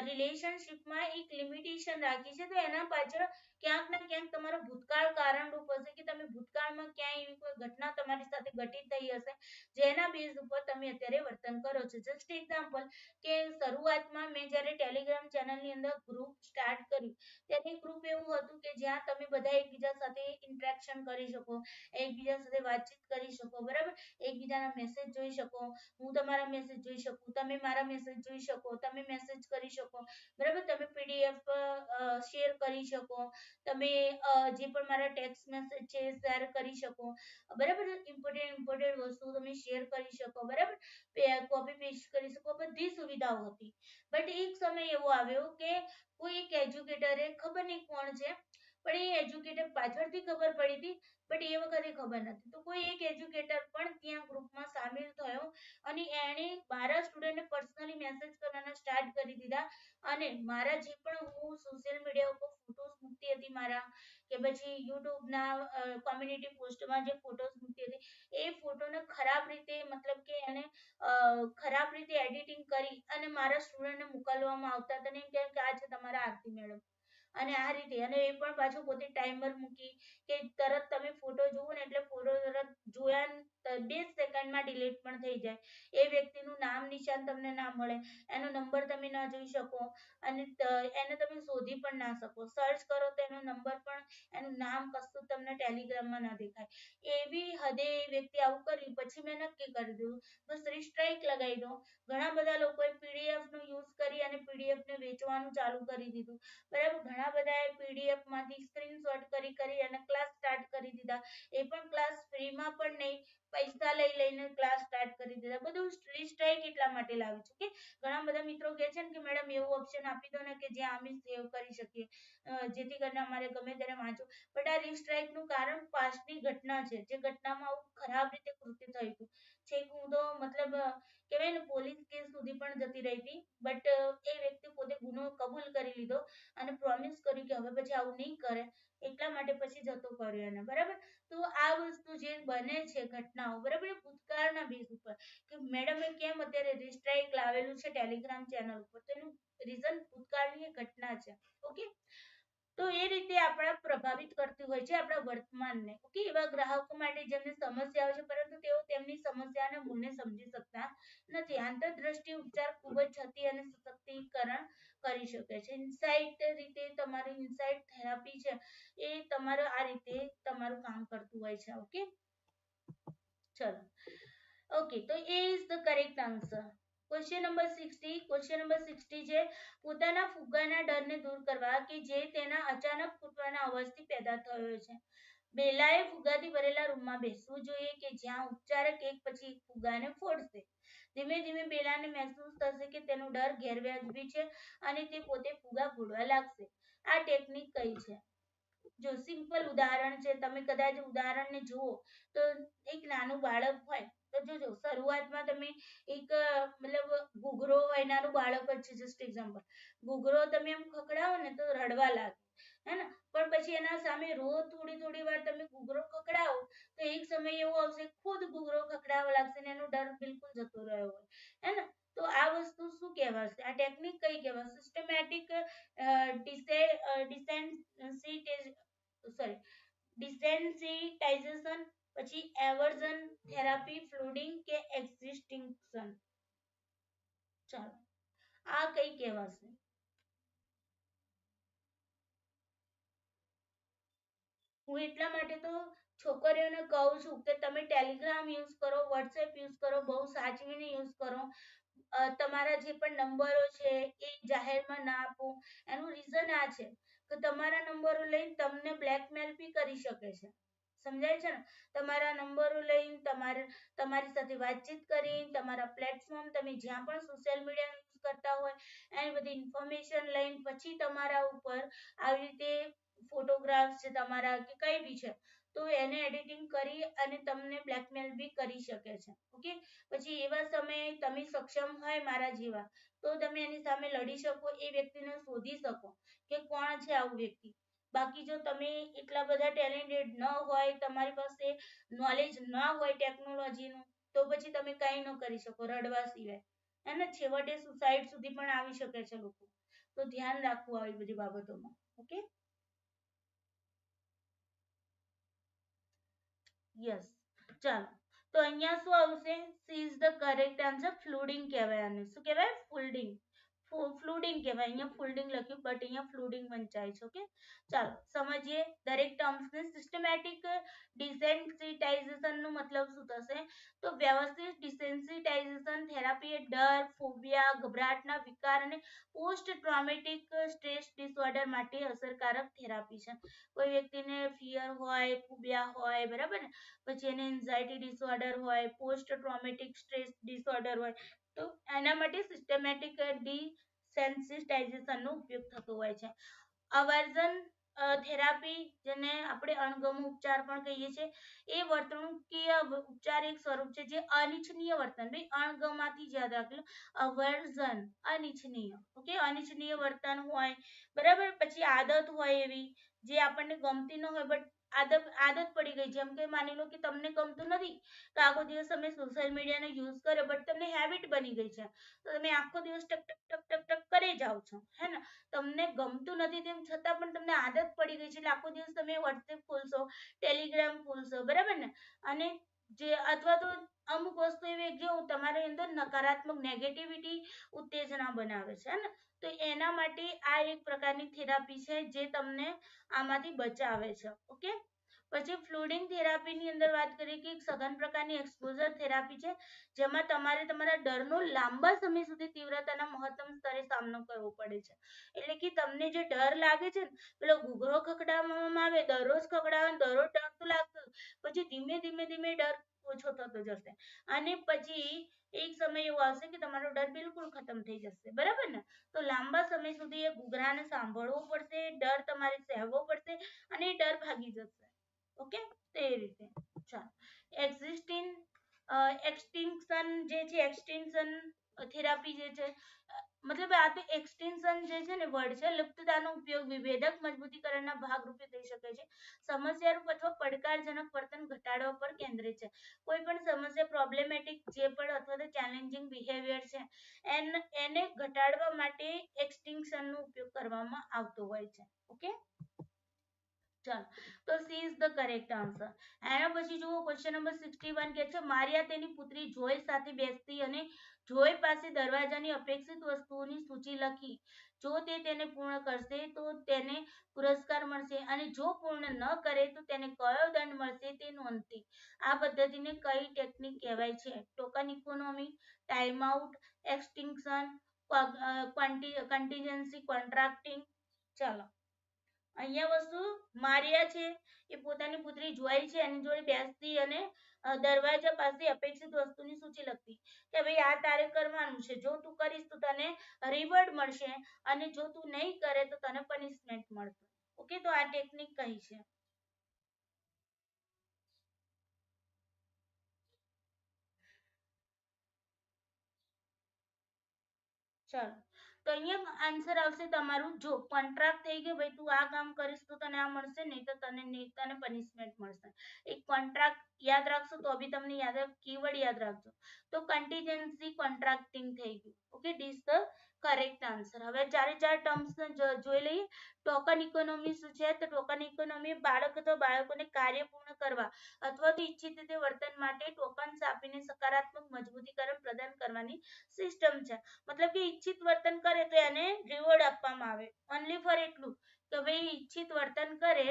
રિલેશનશિપમાં એક લિમિટેશન રાખી છે તો એના પાછળ ક્યાંક ને ક્યાંક તમારો ભૂતકાળ કારણરૂપ હશે કે તમે ભૂતકાળમાં ક્યાંય એવી કોઈ ઘટના તમારી સાથે ઘટિત થઈ હશે જેના બેઝ ઉપર તમે અત્યારે વર્તન કરો છો. જસ્ટ એક્ઝામ્પલ કે શરૂઆતમાં મેં જ્યારે ટેલિગ્રામ ચેનલની અંદર ગ્રુપ સ્ટાર્ટ કર્યું ત્યારે ગ્રુપ એવું હતું કે જ્યાં તમે બધા એકબીજા સાથે ઇન્ટરેક્શન કરી શકો, એકબીજા સાથે વાતચીત કરી શકો, બરાબર, એકબીજાના મેસેજ જોઈ શકો, હું તમારા મેસેજ જોઈ શકું, તમે મારા મેસેજ જોઈ શકો, તમે મેસેજ કરી શકો, બરાબર, તમે પીડીએફ શેર કરી શકો, તમે જે પણ મારા ટેક્સ્ટ મેસેજ છે શેર કરી શકો, બરાબર, ઇમ્પોર્ટન્ટ વસ્તુ તમે શેર કરી શકો, બરાબર, કોપી પેસ્ટ કરી શકો, બધી સુવિધાઓ હતી. બટ એક સમય એવો આવ્યો કે કોઈ એક એજ્યુકેટરે, ખબર નહીં કોણ છે, પણ એ એજ્યુકેટર પાછળથી ખબર પડી હતી બટ એ વખતે ખબર નથી, તો કોઈ એક એજ્યુકેટર પણ ત્યાં ગ્રુપમાં સામેલ થયો અને એણે મારા સ્ટુડન્ટને પર્સનલી મેસેજ કરવાના સ્ટાર્ટ કરી દીધા અને મારા જે પણ હું સોશિયલ મીડિયા ઉપર ફોટોસ મૂકતી હતી મારા કે પછી યુટ્યુબના કોમ્યુનિટી પોસ્ટમાં જે ફોટોસ મૂકતી હતી એ ફોટોને ખરાબ રીતે, મતલબ કે એને ખરાબ રીતે એડિટિંગ કરી અને મારા સ્ટુડન્ટને મોકલવામાં આવતા હતા ને કેમ કે આ છે તમારા આરતી મેડમ અને આ રીતે, અને એ પણ પાછું પોતે ટાઈમર મૂકી કે તરત તમે ફોટો જુઓ ને એટલે ફોટો તરત જોયા 2 સેકન્ડમાં ડિલીટ પણ થઈ જાય, એ વ્યક્તિનું નામ નિશાન તમને ના મળે, એનો નંબર તમે ના જોઈ શકો અને એને તમે શોધી પણ ના શકો, સર્ચ કરો તો એનો નંબર પણ, એનું નામ કશું તમને ટેલિગ્રામમાં ના દેખાય. એવી હદે એ વ્યક્તિ આવું કર્યું. પછી મેં નક્કી કરી દીધું બસ સ્ટ્રાઇક લગાવી દો. ઘણા બધા લોકોએ પીડીએફ નો યુઝ કરી અને પીડીએફ ને વેચવાનું ચાલુ કરી દીધું, બરાબર, ઘણા બધાએ પીડીએફ માંથી સ્ક્રીનશોટ કરી અને ક્લાસ સ્ટાર્ટ કરી દીધા, એ પણ ક્લાસ ફ્રીમાં પણ નહીં, પૈસા લઈને ક્લાસ સ્ટાર્ટ કરી દીધા. બધું સ્ટ્રાઇક એટલા માટે લાવ્યું છે કે ઘણા બધા મિત્રો કહે છે ને કે મેડમ એવું ઓપ્શન આપી દો ને કે જ્યાં અમે સેવ કરી શકીએ જેથી કરીને અમારે ગમે ત્યારે વાંચો, બટ આ રીસ્ટ્રાઇક નું કારણ પાસ્ટની ઘટના છે, જે ઘટનામાં આવું ખરાબ રીતે કૃત્ય થયું હતું. છેક હું તો મતલબ કહેવાય ને પોલીસ કેસ સુધી પણ જતી રહી હતી બટ એ વ્યક્તિ પોતે ગુનો કબૂલ કરી લીધો અને પ્રોમિસ કર્યું કે હવે પછી આવું નહીં કરે, એટલા માટે પછી જતો કર્યો એને, બરાબર. તો આ વસ્તુ જે બને છે ઘટનાઓ, બરાબર, ભૂતકાળના બેઝ ઉપર કે મેડમે કેમ અત્યારે રીસ્ટ્રાઇક લાવેલું છે ટેલિગ્રામ ચેનલ ઉપર, તેનું રીઝન ભૂતકાળની ઘટના છે. ઓકે, તો એ રીતે આપણા પ્રભાવિત કરતી હોય છે આપણા વર્તમાનને. ઓકે, એવા ગ્રાહકો માટે જેમને સમસ્યાઓ છે પરંતુ તેઓ તેમની સમસ્યાને મૂળને સમજી શકતા નથી. આંતરદ્રષ્ટિ ઉપચાર ખૂબ જ છતી અને સશક્તિકરણ કરી શકે છે. ઇનસાઇટ રીતે તમારી ઇનસાઇટ થેરાપી છે એ તમારું આ રીતે તમારું કામ કરતું હોય છે. ઓકે, ચલો, ઓકે, તો A is the correct answer. Question number 60. Question number 60 છે પોતાના ફુગાના ડરને દૂર કરવા કે જે તેના અચાનક ફૂટવાના અવાજથી પેદા થયો છે. બેલાએ ફુગાથી ભરેલા રૂમમાં બેસવું જોઈએ કે જ્યાં ઉપચારક એક પછી એક ફુગાને ફોડશે. ધીમે ધીમે બેલાને મહેસૂસ થશે કે તેનો ડર ગેરવ્યાજબી છે અને તે પોતે ફુગા ફોડવા લાગશે. આ ટેકનિક કઈ છે? જો સિમ્પલ ઉદાહરણ છે, તમે કદાચ ઉદાહરણને જુઓ તો એક નાનું બાળક હોય તો જોજો શરૂઆતમાં તમે એક મતલબ ઘૂઘરો હોય, નાનું બાળક જ છે, જસ્ટ એક્ઝામ્પલ, ઘૂઘરો તમે એમ ખખડાવો ને તો રડવા લાગે, હે ને, પણ પછી એના સામે રોજ થોડી વાર તમે ઘૂઘરો ખખડાવો તો એક સમય એવો આવશે ખુદ ઘૂઘરો ખખડાવવા લાગશે ને એનો ડર બિલકુલ જતો રહ્યો હોય, હે ને. તો આ વસ્તુ શું કહેવાશે, આ ટેકનિક કઈ કહેવાશે, સિસ્ટમેટિક સોરી ડિસેન્સિટાઇઝેશન, પછી એવર્ઝન થેરાપી, ફ્લૂડિંગ કે એક્ઝિસ્ટિંક્શન. ચાલો આ કઈ કહેવાશે. હું એટલા માટે તો છોકરીઓને કહું છું કે તમે ટેલિગ્રામ યુઝ કરો, વોટ્સએપ યુઝ કરો, બહુ સાચવીને યુઝ કરો. તમારા જે પણ નંબરો છે એ જાહેરમાં ના આપો. એનું રીઝન આ છે કે તમારા નંબરો લઈને તમને બ્લેકમેલ બી કરી શકે છે. સમજાય છે ને, તમારા નંબરો લઈને તમારી સાથે વાતચીત કરી, તમારા પ્લેટફોર્મ તમે જ્યાં પણ સોશિયલ મીડિયા યુઝ કરતા હોય એની બધી ઇન્ફોર્મેશન લઈને પછી તમારા ઉપર આવી રીતે ફોટોગ્રાફ્સ છે તમારા કે કઈ બી છે તો એને એડિટિંગ કરી અને તમને બ્લેકમેલ બી કરી શકે છે. ઓકે, પછી એવા સમયે તમે સક્ષમ હોય મારા જેવા તો તમે એની સામે લડી શકો, એ વ્યક્તિને શોધી શકો કે કોણ છે આવું વ્યક્તિ. બાકી જો તમે એટલા બધા ટેલેન્ટેડ ન હોય, તમારી પાસે નોલેજ ના હોય ટેકનોલોજીનું, તો પછી તમે કંઈ ન કરી શકો રડવા સિવાય. અને છેવટે સુસાઇડ સુધી પણ આવી શકે છે લોકો. તો ધ્યાન રાખવું આવી બધી બાબતોમાં. Okay, yes. ચાલો તો અહીંયા શું આવશે, C is the correct answer. Flooding કહેવાય આને. શું કહેવાય, ફ્લુડિંગ. ફ્લુડિંગ કહેવાય, અહીંયા ફોલ્ડિંગ લખ્યું બટ અહીંયા ફ્લુડિંગ વંચાય છે. ઓકે, ચાલો સમજીએ દરેક ટર્મ્સને. સિસ્ટમેટિક ડિસેન્સિટાઇઝેશન નો મતલબ શું થશે, તો વ્યવસ્થિત ડિસેન્સિટાઇઝેશન થેરાપી એ ડર, ફોબિયા, ગભરાટના વિકાર અને પોસ્ટ ટ્રોમેટિક સ્ટ્રેસ ડિસઓર્ડર માટે અસરકારક થેરાપી છે. કોઈ વ્યક્તિને ફિયર હોય, ફોબિયા હોય, બરાબર ને, પછી એને એન્ઝાયટી ડિસઓર્ડર હોય, પોસ્ટ ટ્રોમેટિક સ્ટ્રેસ ડિસઓર્ડર હોય, તો એના માટે સિસ્ટમેટિક ડિસેન્સિટાઇઝેશનનો ઉપયોગ થતો હોય છે. અવર્ઝન થેરાપી, જેને આપણે અણગમો ઉપચાર પણ કહીએ છીએ, એ વર્તણૂકીય ઉપચાર એક સ્વરૂપ છે જે અનિચ્છનીય વર્તન, ભાઈ અણગમાથી જ યાદ રાખેલું, અવર્ઝન અનિચ્છનીય. ઓકે, અનિચ્છનીય વર્તન હોય, બરાબર, પછી આદત હોય એવી જે આપણને ગમતી ન હોય બટ આદત પડી ગઈ. જેમ કે માની લો કે તમને ગમતું નથી તો આખો દિવસ તમે સોશિયલ મીડિયાનો યુઝ કર્યો બટ તમને હેબિટ બની ગઈ છે, તો તમે આખો દિવસ ટક ટક ટક ટક ટક કરી જાઓ છો, હે ને. તમને ગમતું નથી તેમ છતાં પણ તમને આદત પડી ગઈ છે એટલે આખો દિવસ તમે વોટ્સએપ ખોલશો, ટેલિગ્રામ ખોલશો, બરાબર ને. અને જે અથવા તો અમુક વસ્તુ એવી જે તમારી અંદર નકારાત્મક નેગેટિવિટી ઉત્તેજના બનાવે છે, હે ને. તો એના માટે આ એક પ્રકારની થેરાપી છે જે તમને આમાંથી બચાવે છે. ઓકે, પછી ફ્લુડિંગ થેરાપીની અંદર વાત કરીએ કે એક સઘન પ્રકારની એક્સપોઝર થેરાપી છે જેમાં તમારે તમારા ડરનો લાંબા સમય સુધી તીવ્રતાના મહત્તમ સ્તરે સામનો કરવો પડે છે. એટલે કે તમને જે ડર લાગે છે ને, પેલો ઘૂઘરો ખખડાવવામાં આવે, દરરોજ ખખડાવે, દરરોજ ડર તો લાગતો, પછી ધીમે ધીમે ધીમે ડર ઓછો થતો જશે અને પછી એક સમય એવો આવશે કે તમારો ડર બિલકુલ ખતમ થઈ જશે, બરાબર ને. તો લાંબા સમય સુધી એ ઘૂઘરાને સાંભળવો પડશે, ડર તમારે સહેવો પડશે અને એ ડર ભાગી જશે. ઓકે, તો એ રીતે. ચાલો, એક્ઝિસ્ટિંગ એક્સટિંક્શન જે છે, એક્સટિંક્શન થેરાપી જે છે, મતલબ આ તો એક્સટેન્શન જે છે ને વર્ડ છે, લુપ્તતાનો ઉપયોગ વિભેદક મજબૂતીકરણના ભાગરૂપે થઈ શકે છે. સમસ્યારૂપ અથવા પડકારજનક વર્તન ઘટાડવા પર કેન્દ્રિત છે. કોઈ પણ સમસ્યા, પ્રોબ્લેમેટિક જે પણ અથવા તો ચેલેન્જિંગ બિહેવિયર છે એને ઘટાડવા માટે એક્સટિંક્શનનો ઉપયોગ કરવામાં આવતો હોય છે. ઓકે, ચાલો તો C is the correct answer. એના પછી જુઓ ક્વેશ્ચન નંબર 61 કે છે, મારિયા તેની પુત્રી જોય સાથે બેસતી અને જોય પાસે દરવાજાની અપેક્ષિત વસ્તુઓની સૂચિ લખી. જો તે તેને પૂર્ણ કરશે તો તેને પુરસ્કાર મળશે અને જો પૂર્ણ ન કરે તો તેને કયો દંડ મળશે તે નોંધતી. આ પદ્ધતિને કઈ ટેકનિક કહેવાય છે, token economy, time out, extinction, contingency contracting. ચાલો અહીંયા વસ્તુ મારિયા છે એ પોતાની પુત્રી જોય છે એની જોડે બેસતી અને દરવાજા પાસે અપેક્ષિત વસ્તુની સૂચિ લખતી કે ભાઈ આ તારે કરવાનું છે, જો તું કરીશ તો તને રિવોર્ડ મળશે અને જો તું નહીં કરે તો તને પનિશમેન્ટ મળશે. ઓકે, તો આ ટેકનિક કઈ છે. ચાલો તો અહીંયા આન્સર આવશે તમારું, જો કોન્ટ્રાક્ટ થઈ ગયો ભાઈ તું આ કામ કરીશ તો તને આ મળશે, નહીં તો તને પનિશમેન્ટ મળશે. એક કોન્ટ્રાક્ટ યાદ રાખશો તો બી તમને યાદ કીવર્ડ યાદ રાખજો. તો કન્ટીજન્સી કોન્ટ્રાક્ટિંગ થઈ ગયું. Okay, this the correct answer. હવે ચારે ચાર ટર્મ્સ જોઈ લઈએ. ટોકન ઇકોનોમી શું છે? તો ટોકન ઇકોનોમી બાળક અથવા બાળકોને કાર્ય પૂર્ણ કરવા અથવા તો ઈચ્છિત રીતે વર્તન માટે ટોકન્સ આપીને સકારાત્મક મજબૂતીકરણ પ્રદાન કરવાની સિસ્ટમ છે. મતલબ કે ઈચ્છિત વર્તન કરે તો એને રિવોર્ડ આપવામાં આવે. ઓનલી ફોર એટલું કે ભાઈ ઈચ્છિત વર્તન કરે,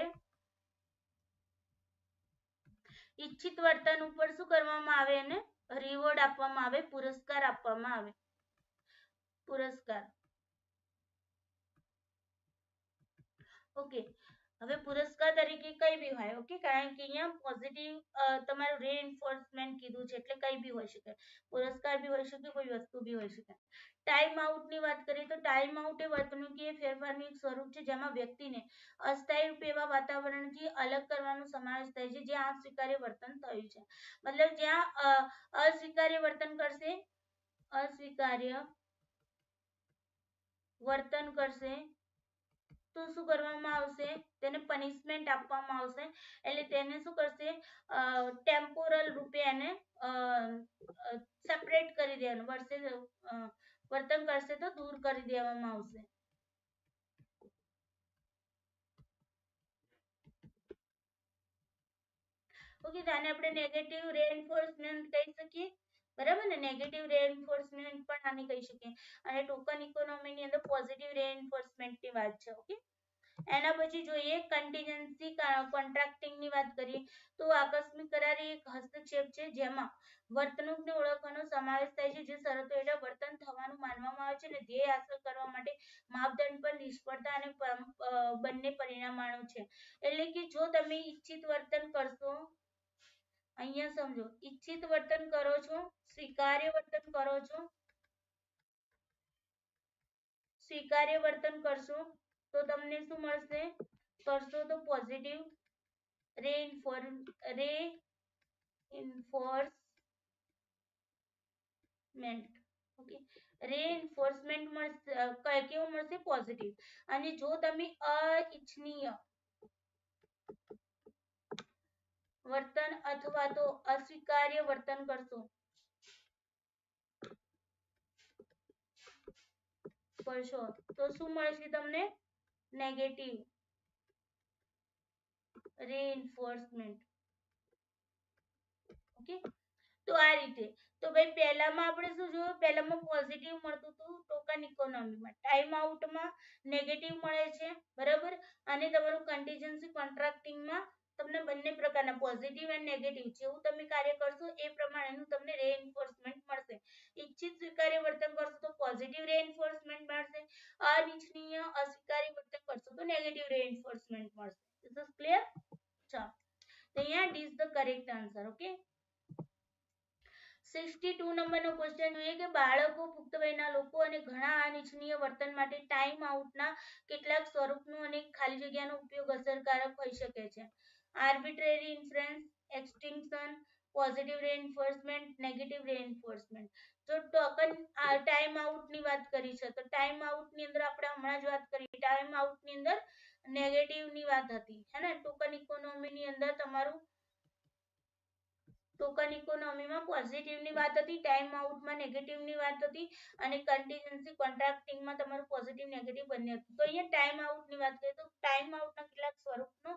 ઈચ્છિત વર્તન ઉપર શું કરવામાં આવે? એને રિવોર્ડ આપવામાં આવે, પુરસ્કાર આપવામાં આવે. પુરસ્કાર. ઓકે, હવે પુરસ્કાર તરીકે કઈ બી હોય. ઓકે, કારણ કે અહીંયા પોઝિટિવ તમારું રીઇન્ફોર્સમેન્ટ કીધું છે એટલે કઈ બી હોઈ શકે. પુરસ્કાર બી હોઈ શકે, કોઈ વસ્તુ બી હોઈ શકે. ટાઈમ આઉટ ની વાત કરીએ તો ટાઈમ આઉટ એ વર્તણૂકીય ફેરફારનું એક સ્વરૂપ છે જેમાં વ્યક્તિને અસ્થાયી રૂપે એવા વાતાવરણથી અલગ કરવાનો સમાવેશ થાય છે જ્યાં અસ્વીકાર્ય વર્તન થયું છે. મતલબ જ્યાં અસ્વીકાર્ય વર્તન કરશે, અસ્વીકાર્ય વર્તન કરશે તો શું કરવામાં આવશે? તેને પનિશમેન્ટ આપવામાં આવશે. એટલે તેને શું કરશે? ટેમ્પોરલ રૂપે એને સેપરેટ કરી દેવાનું, વર્તન કરશે તો દૂર કરી દેવામાં આવશે. ઓકે, આને આપણે નેગેટિવ રેઇન્ફોર્સમેન્ટ કહી શકીએ, બરાબર ને? નેગેટિવ રેઇન્ફોર્સમેન્ટ પણ આને કહી શકીએ. અને ટોકન ઇકોનોમી ની અંદર પોઝિટિવ રેઇન્ફોર્સમેન્ટ ની વાત છે. ઓકે, એના પછી જોઈએ કન્ટીજન્સી કોન્ટ્રાક્ટિંગ ની વાત કરીએ તો આકસ્મિક કરાર એક હસ્તક્ષેપ છે જેમાં વર્તણૂકને ઓળખવાનો સમાવેશ થાય છે જે શરતો હેઠળ વર્તન થવાનું માનવામાં આવે છે અને ધ્યેય હાંસલ કરવા માટે માપદંડ પર નિષ્ફળતા અને બંને પરિણામો છે. એટલે કે જો તમે ઈચ્છિત વર્તન કરશો, અહીંયા સમજો, ઈચ્છિત વર્તન કરો છો, સ્વીકાર્ય વર્તન કરો છો, સ્વીકાર્ય વર્તન કરશો તો તમને શું મળશે? કરશો તો પોઝિટિવ રેઇન્ફોર્સમેન્ટ. ઓકે, રેઇન્ફોર્સમેન્ટ મળશે, કેવું મળશે? પોઝિટિવ. અને જો તમે અનિચ્છનીય વર્તન અથવા તો અસ્વીકાર્ય વર્તન કરશો તો શું મળશે તમને? નેગેટિવ રેઇન્ફોર્સમેન્ટ. ઓકે, તો આ રીતે. તો ભાઈ પહેલામાં આપણે શું જોયું? પહેલામાં પોઝિટિવ મળતું હતું ટોકન ઇકોનોમીમાં, ટાઈમ આઉટમાં નેગેટિવ મળે છે, બરાબર? અને તમારું કન્ટીજન્સી કોન્ટ્રાક્ટિંગમાં તમને બંને પ્રકારના પોઝિટિવ અને નેગેટિવ જેવું તમે કાર્ય કરશો એ પ્રમાણેનું તમને રેઇન્ફોર્સમેન્ટ મળશે. ઈચ્છિત સ્વીકાર્ય વર્તન કરશો તો પોઝિટિવ રેઇન્ફોર્સમેન્ટ મળશે, અનિચ્છનીય અસ્વીકાર્ય વર્તન કરશો તો નેગેટિવ રેઇન્ફોર્સમેન્ટ મળશે. Is this clear? ચાલો, તો અહીંયા this is the correct answer. Okay, 62 નંબરનો ક્વેશ્ચન જોઈએ કે બાળકો, પુખ્ત વયના લોકો અને ઘણા અનિચ્છનીય વર્તન માટે ટાઈમ આઉટના કેટલાક સ્વરૂપનો અને ખાલી જગ્યાનો ઉપયોગ અસરકારક હોઈ શકે છે. Arbitrary inference, extinction, positive reinforcement, negative reinforcement. જો ટોકન ટાઈમ આઉટની વાત કરી છે તો ટાઈમ આઉટની અંદર આપણે હમણાં જ વાત કરી, ટાઈમ આઉટની અંદર નેગેટિવની વાત હતી, હે ને? ટોકન ઇકોનોમીની અંદર તમારું ટોકન ઇકોનોમીમાં પોઝિટિવની વાત હતી, ટાઈમ આઉટમાં નેગેટિવની વાત હતી અને કન્ટીજન્સી કોન્ટ્રાક્ટિંગમાં તમારું પોઝિટિવ નેગેટિવ બંને હતું. તો અહીંયા ટાઈમ આઉટની વાત કરીએ તો ટાઈમ આઉટના કેટલાક સ્વરૂપનો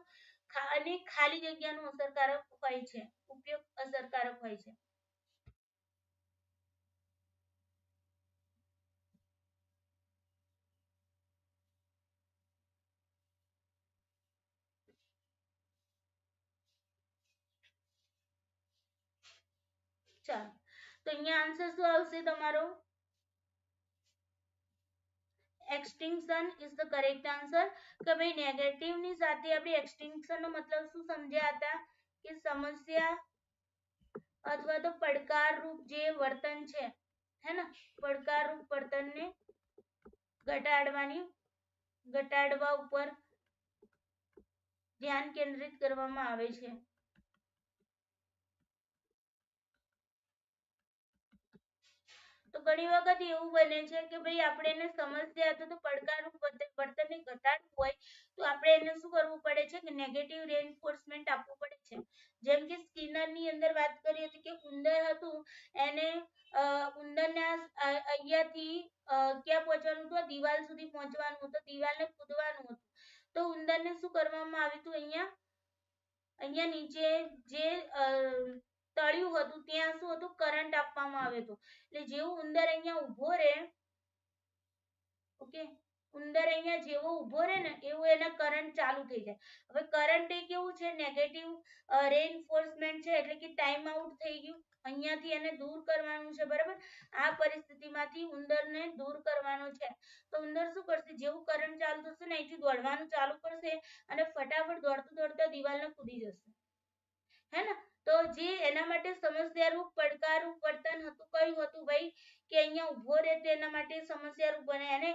અને ખાલી જગ્યાનો અસરકારક હોય છે, ઉપયોગ અસરકારક હોય છે. ચાલો, તો અહીંયા આન્સર શું આવશે તમારો? Extinction is the correct answer. કે ભાઈ નેગેટિવ ની સાથે આપણે એક્સટિંક્શન નો મતલબ શું સમજ્યા હતા? કે સમસ્યા અથવા તો પડકારરૂપ જે વર્તન છે, હે ને? પડકારરૂપ વર્તનને ઘટાડવા ઉપર ધ્યાન કેન્દ્રિત કરવામાં આવે છે. તો ઘણી વખત એવું બને છે કે ભાઈ આપણે એને સમસ્યા અથવા તો પડકારરૂપ વર્તનને ઘટાડવું હોય તો આપણે એને શું કરવું પડે છે કે નેગેટિવ રેઇન્ફોર્સમેન્ટ આપવું પડે છે. જેમ કે સ્કિનરની અંદર વાત કરી હતી કે ઉંદર હતું એને ઉંદરને અહીંયાથી ક્યાં પહોંચવાનું હતું, દિવાલ સુધી પહોંચવાનું હતું, દિવાલને કૂદવાનું હતું. તો ઉંદરને શું કરવામાં આવ્યું હતું, અહીંયા નીચે જે તળિયું હતું ત્યાં શું હતું, કરંટ આપવામાં આવ્યો હતો. એટલે જેવું ઉંદર અહીંયા ઊભો રહે, ઓકે, ઉંદર અહીંયા જેવો ઊભો રહે ને એવું એને કરંટ ચાલુ થઈ જાય. હવે કરંટ એ કેવું છે, નેગેટિવ રેઇન્ફોર્સમેન્ટ છે, એટલે કે ટાઈમ આઉટ થઈ ગયું. અહીંયાથી એને દૂર કરવાનું છે, બરાબર. આ પરિસ્થિતિમાંથી ઉંદરને દૂર કરવાનો છે. તો ઉંદર શું કરશે, જેવું કરંટ ચાલુ થશે ને અહીંથી દોડવાનું ચાલુ કરશે અને ફટાફટ દોડતું દોડતા દિવાલને કૂદી જશે, હે ને. તો જે એના માટે સમસ્યારૂપ પડકારરૂપ વર્તન હતું, કયું હતું ભાઈ, કે અહીંયા ઊભો રહે તેના માટે સમસ્યારૂપ બને, એને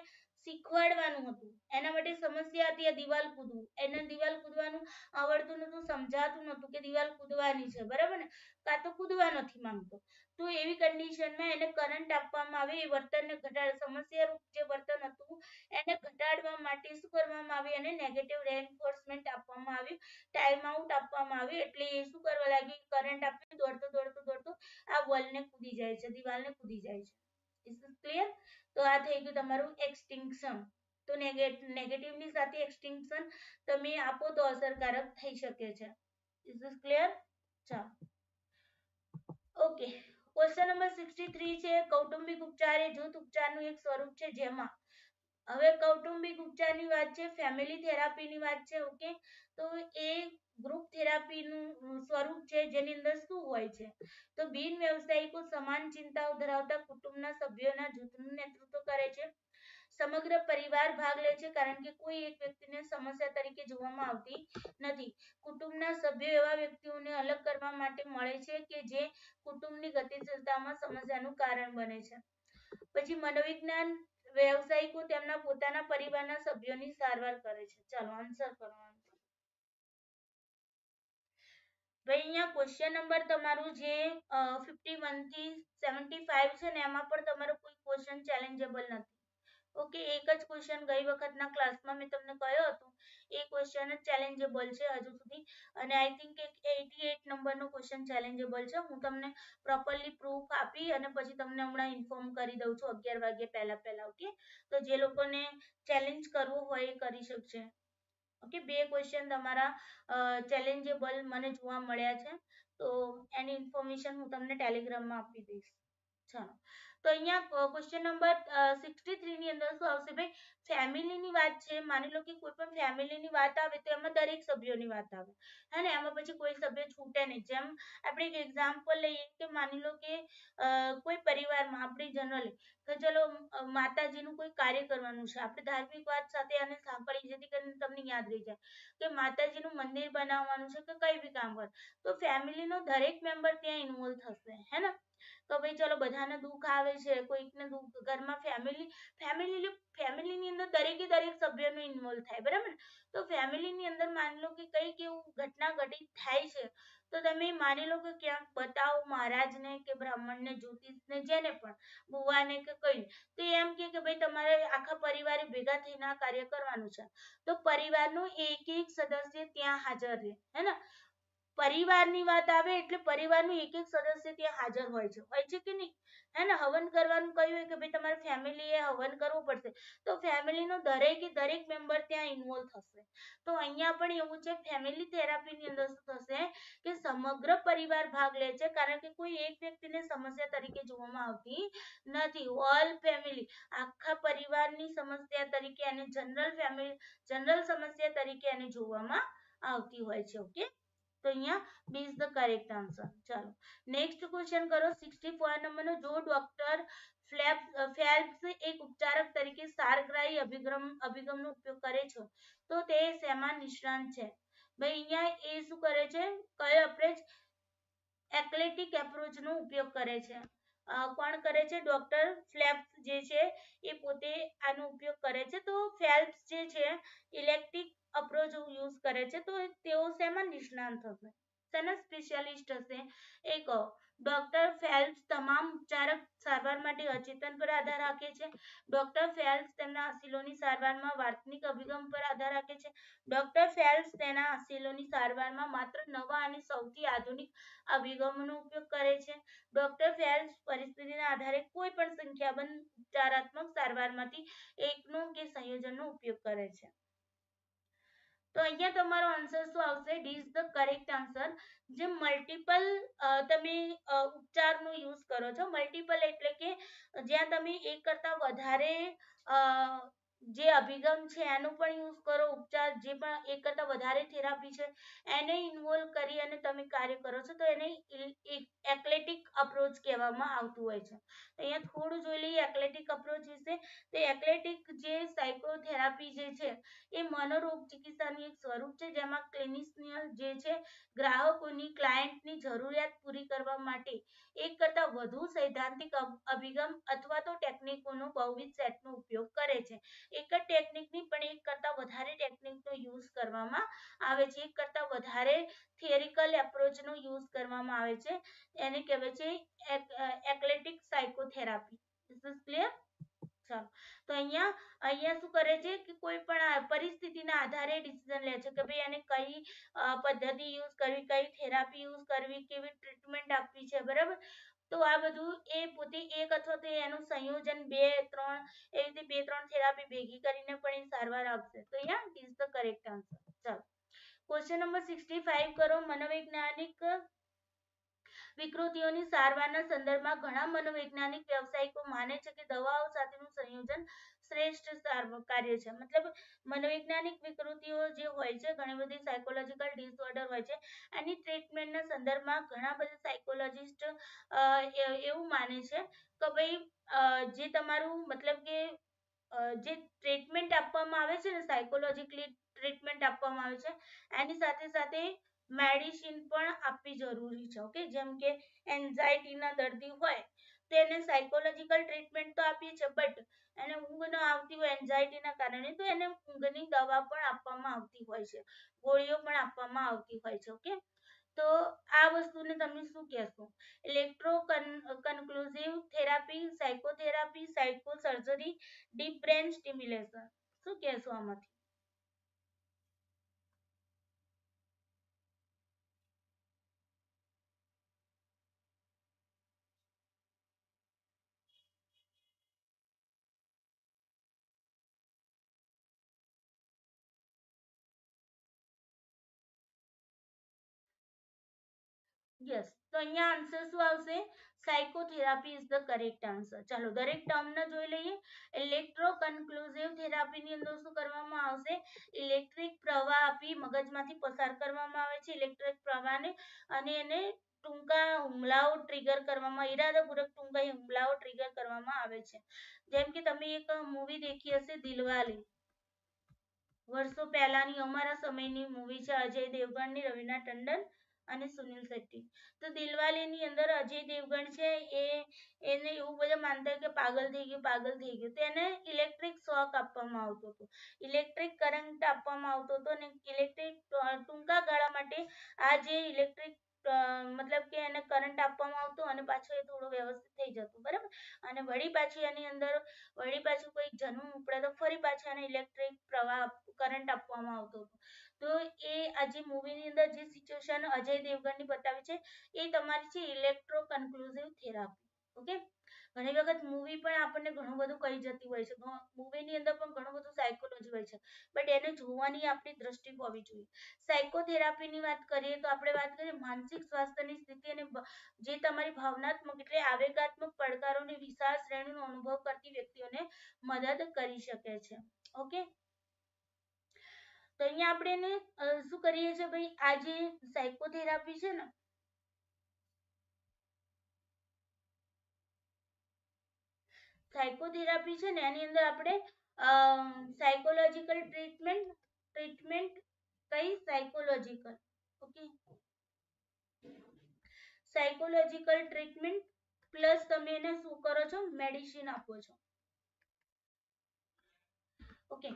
શીખવાડવાનું હતું. એના માટે સમસ્યા હતી આ દિવાલ કૂદવું. એને દિવાલ કૂદવાનું આવડતું નહોતું, સમજાતું નહોતું કે દિવાલ કૂદવાની છે, બરાબર ને, કાં તો કૂદવા નથી માંગતો. તો એવી કન્ડિશનમાં એને કરંટ આપવામાં આવે, એ વર્તનને ઘટાડ, સમસ્યારૂપ જે વર્તન હતું એને ઘટાડવા માટે શું કરવામાં આવે, એને નેગેટિવ રેઇન્ફોર્સમેન્ટ આપવામાં આવ્યું, ટાઈમ આઉટ આપવામાં આવ્યું. એટલે એ શું કરવા લાગ્યું, કરંટ આપી દોડતો દોડતો દોડતો આ વોલને કૂદી જાય છે, દિવાલને કૂદી જાય છે. Is this clear? તો આ થઈ ગયું તમારું એક્સટિંક્શન. તો નેગેટિવની સાથે એક્સટિંક્શન તમે આપો તો અસરકારક થઈ શકે છે. Is this clear? ચાલો, ઓકે. ક્વેશ્ચન નંબર 63 છે, કૌટુંબિક ઉપચાર એ જૂથ ઉપચારનું એક સ્વરૂપ છે જેમાં, હવે કૌટુંબિક ઉપચારની વાત છે, ફેમિલી થેરાપીની વાત છે, ઓકે. તો એ ગ્રુપ થેરાપીનું સ્વરૂપ છે જેની અંદર શું હોય છે, તો બિન વ્યવસાયિકો સમાન ચિંતાઓ ધરાવતા કુટુંબના સભ્યોના જૂથનું નેતૃત્વ કરે છે. સમગ્ર પરિવાર ભાગ લે છે, કારણ કે કોઈ એક વ્યક્તિને સમસ્યા તરીકે જોવામાં આવતી નથી. કુટુંબના સભ્યો એવા વ્યક્તિઓને અલગ કરવા માટે મળે છે કે જે કુટુંબની ગતિશીલતામાં સમસ્યાનું કારણ બને છે. પછી મનોવિજ્ઞાન વ્યવસાયિકો તેમના પોતાના પરિવારના સભ્યોની સારવાર કરે છે. ચાલો આન્સર કરવાનો. ભાઈ અહીંયા ક્વેશ્ચન નંબર તમારું જે 51 થી 75 છે ને એમાં પણ તમારો કોઈ ક્વેશ્ચન ચેલેન્જેબલ નથી. ઓકે, એક જ ક્વેશ્ચન ગઈ વખતના ક્લાસમાં મેં તમને કહ્યો હતો એ ક્વેશ્ચન જ ચેલેન્જેબલ છે હજુ સુધી, અને આઈ થિંક એક 88 નંબરનો ક્વેશ્ચન ચેલેન્જેબલ છે. હું તમને પ્રોપરલી પ્રૂફ આપી અને પછી તમને હમણાં ઇન્ફોર્મ કરી દઉં છું 11 વાગ્યા પહેલા. ઓકે, તો જે લોકોને ચેલેન્જ કરવું હોય એ કરી શકશે. ઓકે, બે ક્વેશ્ચન તમારા ચેલેન્જેબલ મને જોવા મળ્યા છે, તો એની ઇન્ફોર્મેશન હું તમને ટેલિગ્રામમાં આપી દઈશ. ચાલો, તો અહીંયા ક્વેશ્ચન નંબર 63 ની અંદર શું આવશે ભાઈ, ફેમિલીની વાત છે. માની લો કે કોઈ પણ ફેમિલીની વાત આવે તો એમાં દરેક સભ્યોની વાત આવે, હે ને, એમાં પછી કોઈ સભ્ય છૂટે નહીં. જેમ આપણે એક એક્ઝામ્પલ લઈએ કે માની લો કે કોઈ પરિવારમાં આપણે જનરલી તો ચલો માતાજીનું કોઈ કાર્ય કરવાનું છે, આપણે ધાર્મિક વાત સાથે આને સાંકળી, જેથી કરીને તમને યાદ રહી જાય કે માતાજીનું મંદિર બનાવવાનું છે કે કઈ બી કામ કર, તો ફેમિલીનો દરેક મેમ્બર ત્યાં ઇન્વોલ્વ થશે, હે ને. તો ભાઈ ચલો બધાને દુઃખ આવે છે, કોઈકને દુઃખ, ઘરમાં ફેમિલીની અંદર દરેકે દરેક સભ્યનો ઇન્વોલ્વ થાય, બરાબર. તો ફેમિલીની અંદર માની લો કે કંઈક એવું ઘટના ઘટિત થાય છે, તો તમે માની લો કે ક્યાંક બતાવો મહારાજને કે બ્રાહ્મણને, જ્યોતિષને, જેને પણ, બુવાને કે કઈ, તો એમ કે ભાઈ તમારે આખા પરિવારે ભેગા થઈને આ કાર્ય કરવાનું છે, તો પરિવારનું એક એક સદસ્ય ત્યાં હાજર રહે, હે ને. પરિવારની વાત આવે એટલે પરિવારનું એક એક સદસ્ય ત્યાં હાજર હોય છે કે નહીં, હે ને. હવન કરવાનું કહ્યું હોય કે ભાઈ તમારે ફેમિલીએ હવન કરવું પડશે, તો ફેમિલીનો દરેકે દરેક મેમ્બર ત્યાં ઇન્વોલ્વ થશે. તો અહીંયા પણ એવું છે, ફેમિલી થેરાપીની અંદર શું થશે કે સમગ્ર પરિવાર ભાગ લે છે, કારણ કે કોઈ એક વ્યક્તિને સમસ્યા તરીકે જોવામાં આવતી નથી. ઓલ ફેમિલી, આખા પરિવારની સમસ્યા તરીકે અને જનરલ સમસ્યા તરીકે એને જોવામાં આવતી હોય છે. ઓકે, તો અહીંયા B is the correct answer. ચાલો નેક્સ્ટ ક્વેશ્ચન કરો 64 નંબરનો, જો ડોક્ટર ફેલ્પ્સ એક ઉપચારક તરીકે સારગ્રાહી અભિગમનો ઉપયોગ કરે છે તો તે શેમાં નિષ્ણાત છે? ભાઈ અહીંયા એ શું કરે છે, કયો અપ્રોચ, એક્લેટિક એપ્રોચનો ઉપયોગ કરે છે. કોણ કરે છે? ડોક્ટર ફેલ્પ્સ જે છે એ પોતે આનો ઉપયોગ કરે છે. તો ફેલ્પ્સ જે છે ઇલેક્ટ્રિક અપ્રોચ યુઝ કરે છે, તો તેઓ શેમાં નિષ્ણાત હશે? શેના સ્પેશિયાલિસ્ટ હશે એ કહો. ડોક્ટર ફેલ્પ્સ તમામ ઉપચારક સારવાર માટે અચેતન પર આધાર રાખે છે. ડોક્ટર ફેલ્પ્સ તેમના અસીલોની સારવારમાં વાર્તનિક અભિગમ પર આધાર રાખે છે. ડોક્ટર ફેલ્પ્સ તેના અસીલોની સારવારમાં માત્ર નવા અને સૌથી આધુનિક અભિગમોનો ઉપયોગ કરે છે. ડોક્ટર ફેલ્પ્સ પરિસ્થિતિના આધારે કોઈ પણ સંખ્યાબંધ ઉપચારાત્મક સારવારમાંથી એકનો કે સંયોજનનો ઉપયોગ કરે છે. તો અહીંયા તમારો આન્સર શું આવશે? D is the correct answer. જે મલ્ટિપલ તમે ઉપચારનો યુઝ કરો છો, મલ્ટિપલ એટલે કે જ્યાં તમે એક કરતા વધારે જે અભિગમ છે એનો પણ યુઝ કરો, ઉપચાર જે પણ એક કરતા વધારે થેરાપી છે એને ઇન્વોલ્વ કરી અને તમે કાર્ય કરો છો તો એને એક્લેટિક અપ્રોચ કહેવામાં આવતું હોય છે. અહીંયા થોડું જોઈ લઈએ એક્લેટિક અપ્રોચ વિશે. તો એક્લેટિક જે સાયકોથેરાપી જે છે એ મનોરોગ ચિકિત્સાનું એક સ્વરૂપ છે જેમાં ક્લિનિશિયન જે છે ગ્રાહકોની ક્લાયન્ટની જરૂરિયાત પૂરી કરવા માટે એક કરતા વધુ સૈદ્ધાંતિક અભિગમ અથવા તો ટેકનિકોનો બહુવિધ સેટનો ઉપયોગ કરે છે. એક જ ટેકનિકની પણ એક કરતા વધારે ટેકનિકનો યુઝ કરવામાં આવે છે, એક કરતા વધારે થિયરિકલ એપ્રોચનો યુઝ કરવામાં આવે છે. એને કહેવાય છે એક્લેટિક સાયકોથેરાપી. Is this clear? ચાલો, તો અહીંયા શું કરે છે કે કોઈ પણ પરિસ્થિતિના આધારે ડિસિઝન લે છે કે ભાઈ એને કઈ પદ્ધતિ યુઝ કરવી, કઈ થેરાપી યુઝ કરવી, કેવી ટ્રીટમેન્ટ આપવી છે, બરાબર. તો આ બધું એ પોતે એક અથવા તો એનું સંયોજન 2-3 એ રીતે 2-3 થેરાપી ભેગી કરીને પણ એ સારવાર આપશે. તો અહીંયા ઇઝ ધ કરેક્ટ આન્સર. ચાલો, ક્વેશ્ચન નંબર 65 કરો. મનોવૈજ્ઞાનિક વિકૃતિઓની સારવારના સંદર્ભમાં ઘણા મનોવૈજ્ઞાનિક વ્યવસાયિકો માને છે કે દવાઓ સાથેનું સંયોજન શ્રેષ્ઠ કાર્ય છે. મતલબ મનોવૈજ્ઞાનિક વિકૃતિઓ જે હોય છે, ઘણી બધી સાયકોલોજીકલ ડિસઓર્ડર હોય છે, એની ટ્રીટમેન્ટના સંદર્ભમાં ઘણા બધા સાયકોલોજીસ્ટ એવું માને છે કે ભાઈ જે તમારું મતલબ કે જે ટ્રીટમેન્ટ આપવામાં આવે છે ને, સાયકોલોજીકલી ટ્રીટમેન્ટ આપવામાં આવે છે, એની સાથે સાથે મેડિસિન પણ આપવી જરૂરી છે. ઓકે, જેમ કે એન્ઝાયટીના દર્દી હોય તો એને સાયકોલોજીકલ ટ્રીટમેન્ટ તો આપીએ છે, બટ એને ઊંઘ ન આવતી હોય એન્ઝાયટીના કારણે તો એને ઊંઘની દવા પણ આપવામાં આવતી હોય છે, ગોળીઓ પણ આપવામાં આવતી હોય છે. ઓકે, તો આ વસ્તુને તમે શું કહેશો? Electro conclusive therapy, psychotherapy, psychosurgery, deep brain stimulation, શું કહેશો આમાંથી? યસ, તો અહીંયા આન્સર શું આવશે? Psychotherapy is the correct answer. ચાલો, દરેક ટર્મને જોઈ લઈએ. ઇલેક્ટ્રો કન્ક્લુઝિવ થેરાપીની અંદર શું કરવામાં આવશે? ઇલેક્ટ્રિક પ્રવાહ આપી મગજમાંથી પસાર કરવામાં આવે છે ઇલેક્ટ્રિક પ્રવાહને, અને એને ટૂંકા હુમલાઓ ટ્રિગર કરવામાં, ઈરાદાપૂર્વક ટૂંકા હુમલાઓ ટ્રિગર કરવામાં આવે છે. જેમ કે તમે એક મૂવી દેખી હશે દિલવાલે, વર્ષો પહેલાની અમારા સમયની મૂવી છે, અજય દેવગણની, રવીના ટંડન અને સુનિલ શેટ્ટી. તો દિલવાલેની અંદર અજય દેવગણ છે એને એવું બધા માનતા કે પાગલ થઈ ગયું, તો એને ઇલેક્ટ્રિક શોક આપવામાં આવતો હતો, ઇલેક્ટ્રિક કરંટ આપવામાં આવતો હતો, અને ઇલેક્ટ્રિક ટૂંકા ગાળા માટે આ જે ઇલેક્ટ્રિક મતલબ કે એને કરંટ આપવામાં આવતો અને પાછો એ થોડો વ્યવસ્થિત થઈ જતો, બરાબર. અને વળી પાછી એની અંદર પાછું કોઈ જન્મ ઉપડે તો ફરી પાછા એને ઇલેક્ટ્રિક પ્રવાહ કરંટ આપવામાં આવતો હતો. તો એ આ જે મૂવીની અંદર જે સિચ્યુએશન અજય દેવગણની બતાવી છે એ તમારી છે ઇલેક્ટ્રો કન્ક્લુઝિવ થેરાપી. ઓકે, ઘણી વખત મૂવી પણ આપણને ઘણું બધું કહી જતી હોય છે, મૂવીની અંદર પણ ઘણું બધું સાયકોલોજી હોય છે, બટ એને જોવાની આપણી દ્રષ્ટિ હોવી જોઈએ. સાયકોથેરાપીની વાત કરીએ તો આપણે વાત કરીએ માનસિક સ્વાસ્થ્યની સ્થિતિ અને જે તમારી ભાવનાત્મક એટલે આવેગાત્મક પડકારોની વિશાળ શ્રેણીનો અનુભવ કરતી વ્યક્તિઓને મદદ કરી શકે છે. ઓકે, તો અહીંયા આપણે એને શું કરીએ છીએ ભાઈ, આ જે સાયકોથેરાપી છે ને, સાયકોથેરાપી છે ને એની અંદર આપણે સાયકોલોજીકલ ટ્રીટમેન્ટ કઈ psychological, okay, psychological treatment plus તમે એને શું કરો છો? મેડિસિન આપો છો. ઓકે,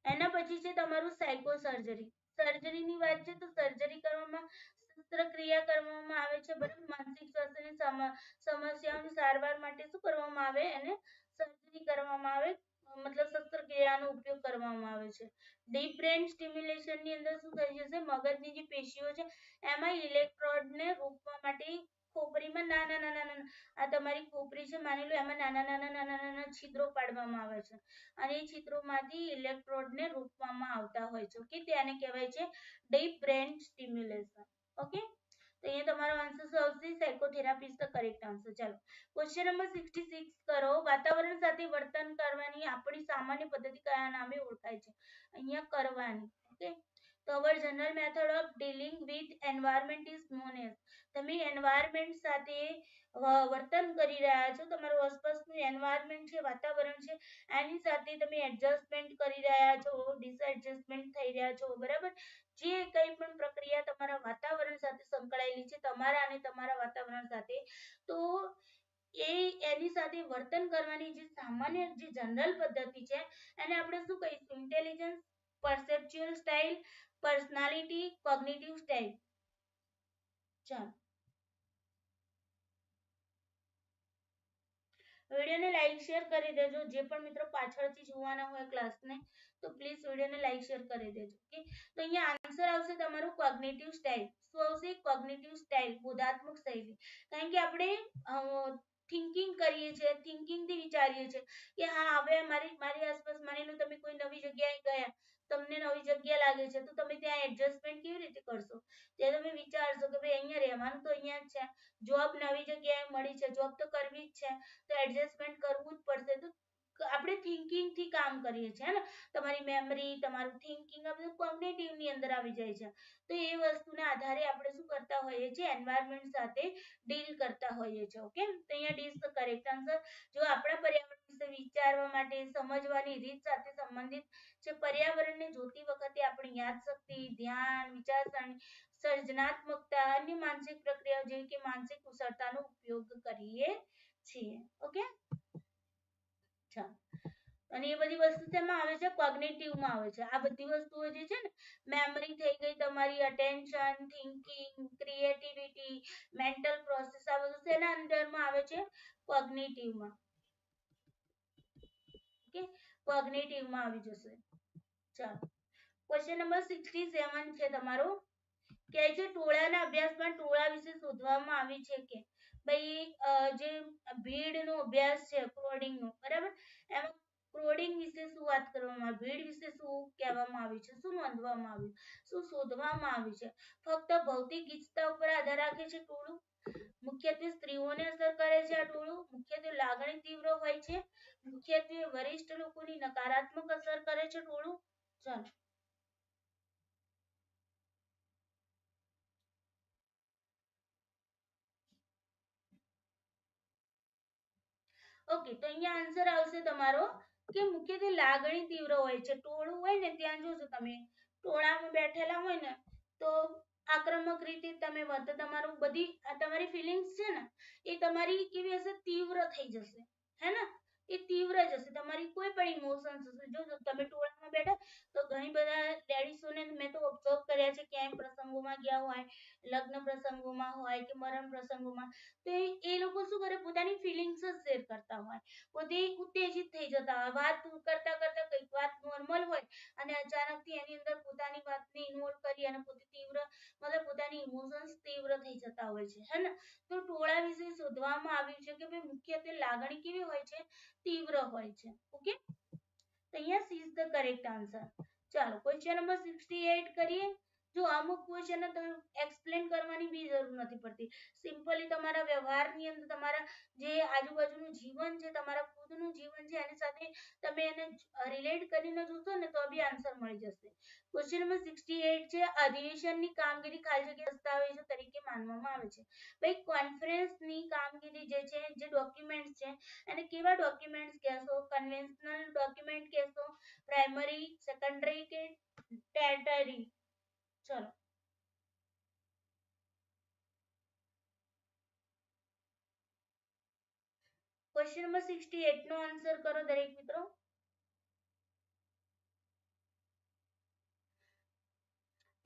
એના પછી છે તમારું સાયકોસર્જરી. સર્જરીની વાત છે તો સર્જરી કરવામાં શસ્ત્રક્રિયા કરવામાં આવે છે, બરાબર. માનસિક સ્વાસ્થ્યની સમસ્યાઓની સારવાર માટે શું કરવામાં આવે, એને સર્જરી કરવામાં આવે, મતલબ શસ્ત્રક્રિયાનો ઉપયોગ કરવામાં આવે છે. ડીપ બ્રેન સ્ટિમ્યુલેશન ની અંદર શું થઈ જશે, મગજની જે પેશીઓ છે એમાં ઇલેક્ટ્રોડને રોકવા માટે ખોપરીમાં નાના નાના નાના, આ તમારી ખોપરી છે માની લો, એમાં નાના નાના નાના નાના છિદ્રો પાડવામાં આવે છે અને એ છિદ્રોમાંથી ઇલેક્ટ્રોડને રોકવામાં આવતા હોય છે. ઓકે, તેને કહેવાય છે ડીપ બ્રેન સ્ટિમ્યુલેશન. ઓકે, તો અહીંયા તમારો આન્સર શું આવશે, psychotherapy is the correct answer. ચાલો, ક્વેશ્ચન નંબર 66 કરો. વાતાવરણ સાથે વર્તન કરવાની આપણી સામાન્ય પદ્ધતિ કયા નામે ઓળખાય છે? અહીંયા કરવાની. ઓકે, તો our general method of dealing with environment is known as, તમે એન્વાયરમેન્ટ સાથે વર્તન કરી રહ્યા છો, તમારું આસપાસનું એન્વાયરમેન્ટ છે, વાતાવરણ છે, એની સાથે તમે એડજસ્ટમેન્ટ કરી રહ્યા છો, ડિસએડજસ્ટમેન્ટ થઈ રહ્યા છો, બરાબર. જે કંઈ પણ પ્રક્રિયા તમારા વાતાવરણ સાથે સંકળાયેલી છે, તમારા અને તમારા વાતાવરણ સાથે, તો એની સાથે વર્તન કરવાની જે સામાન્ય જે જનરલ પદ્ધતિ છે એને આપણે શું કહીશું, intelligence, perceptual style, personality, cognitive style. ચાલો, વિડીયોને લાઈક શેર કરી દેજો. જે પણ મિત્રો પાછળથી જોવાના હોય ક્લાસને તો પ્લીઝ વિડીયોને લાઈક શેર કરી દેજો. ઓકે, તો અહીંયા આન્સર આવશે તમારું કોગ્નિટિવ સ્ટાઇલ. શું આવશે, કોગ્નિટિવ સ્ટાઇલ, બોધાત્મક શૈલી. કારણ કે આપણે થિંકિંગ કરીએ છીએ, થિંકિંગથી વિચારીએ છીએ કે હા હવે મારી આસપાસ માની લો તમે કોઈ નવી જગ્યાએ ગયા, તમને નવી જગ્યા લાગે છે તો તમે ત્યાં એડજસ્ટમેન્ટ કેવી રીતે કરશો, તે તમે વિચારશો કે ભાઈ અહીંયા રહેવાનું તો અહીંયા જ છે, જોબ નવી જગ્યાએ મળી છે, જોબ તો કરવી જ છે, તો એડજસ્ટમેન્ટ કરવું જ પડશે. તો આપણે થિંકિંગ થી કામ કરીએ છીએ ને, તમારી મેમરી, તમારું થિંકિંગ આ બધું કોગ્નિટિવ ની અંદર આવી જાય છે. તો એ વસ્તુના આધારે આપણે શું કરતા હોઈએ છીએ, એન્વાયરમેન્ટ સાથે ડીલ કરતા હોઈએ છીએ. ઓકે, તો અહીંયા D is the correct answer. જો આપણા પર્યાવરણ વિશે વિચારવા માટે સમજવાની રીત સાથે સંબંધિત છે. પર્યાવરણને જોતી વખતે આપણી યાદશક્તિ, ધ્યાન, વિચારસરણી, સર્જનાત્મકતા, અન્ય માનસિક પ્રક્રિયાઓ જેવી કે માનસિક કુશળતાનો ઉપયોગ કરીએ છીએ. ઓકે, ચાલો, અને એ બધી વસ્તુ શેમાં આવે છે, કોગ્નિટિવ માં આવે છે. આ બધી વસ્તુઓ જે છે ને, મેમરી થઈ ગઈ તમારી, attention, thinking, creativity, mental process, આ બધું શેના અંડરમાં આવે છે, કોગ્નિટિવ માં. ઓકે, કોગ્નિટિવ માં આવી જશે. ચાલો, ક્વેશ્ચન નંબર 67 છે તમારો, કે છે ટોળાના અભ્યાસમાં ટોળા વિશે શોધવામાં આવી છે કે ભાઈ જે ભીડનો અભ્યાસ છે ક્રોડિંગ નો, બરાબર, એમાં ક્રોડિંગ વિશે શું વાત કરવામાં આવી, ભીડ વિશે શું કહેવામાં આવ્યું છે, શું નોંધવામાં આવ્યું, શું શોધવામાં આવ્યું છે. ફક્ત ભૌતિક ઈચ્છતા ઉપર આધાર રાખે છે ટોળું, મુખ્યત્વે સ્ત્રીઓને અસર કરે છે આ ટોળું, મુખ્યત્વે લાગણી તીવ્ર હોય છે, મુખ્યત્વે વરિષ્ઠ લોકોની નકારાત્મક અસર કરે છે ટોળું. ચાલો, ઓકે, તો અહીંયા આન્સર આવશે તમારો કે મુખ્યત્વે લાગણી તીવ્ર હોય છે. ટોળું હોય ને ત્યાં જોજો તમે, ટોળામાં બેઠેલા હોય ને તો આક્રમક રીતે તમે વર્તો, તમારું બધી તમારી ફિલિંગ્સ છે ને એ તમારી કેવી હશે, તીવ્ર થઈ જશે, હે ને, એ તીવ્ર જ હશે. તમારી કોઈ પણ ઇમોશન્સ હશે. જો તમે ટોળામાં બેઠા તો ઘણી બધા લેડીઝોને મેં તો ઓબ્ઝર્વ કર્યા છે, ક્યાંય પ્રસંગોમાં ગયા હોય, લગ્ન પ્રસંગોમાં હોય કે મરણ પ્રસંગોમાં, તો એ લોકો શું કરે, પોતાની ફિલિંગ્સ જ શેર કરતા હોય, પોતે ઉત્તેજિત થઈ જતા હોય, વાત કરતા કરતા કંઈક વાત નોર્મલ હોય અને અચાનકથી એની અંદર પોતાની વાતને ઇન્વોલ્વ કરી અને પોતે તીવ્ર, મતલબ પોતાની ઇમોશન્સ તીવ્ર થઈ જતા હોય છે, હે ને. તો ટોળા વિશે શોધવામાં આવ્યું છે કે ભાઈ મુખ્યત્વે લાગણી કેવી હોય છે, તીવ્ર હોય છે. ઓકે, તો અહીંયા C is the correct answer. ચાલો, ક્વેશ્ચન નંબર 68 કરીએ. જો અમુક ક્વેશ્ચન તો એક્સપ્લેન કરવાની બી જરૂર નથી પડતી, સિમ્પલી તમારા વ્યવહારની અંદર, તમારા જે આજુબાજુનું જીવન છે, તમારા ખુદનું જીવન છે, એની સાથે તમે એને રિલેટ કરીને જોશો ને તો બી આન્સર મળી જશે. ક્વેશ્ચન નંબર 68 છે, અધિવેશનની કામગીરી ખાલી જગ્યા દસ્તાવેજો તરીકે માનવામાં આવે છે. ભાઈ કોન્ફરન્સની કામગીરી જે છે, જે ડોક્યુમેન્ટ્સ છે, એને કેવા ડોક્યુમેન્ટ્સ કહેશો, કન્વેન્શનલ ડોક્યુમેન્ટ કહેશો, પ્રાઇમરી, સેકન્ડરી કે ટેરટરી. ચલો, ક્વેશ્ચન નંબર 68 નો આન્સર કરો દરેક મિત્રો.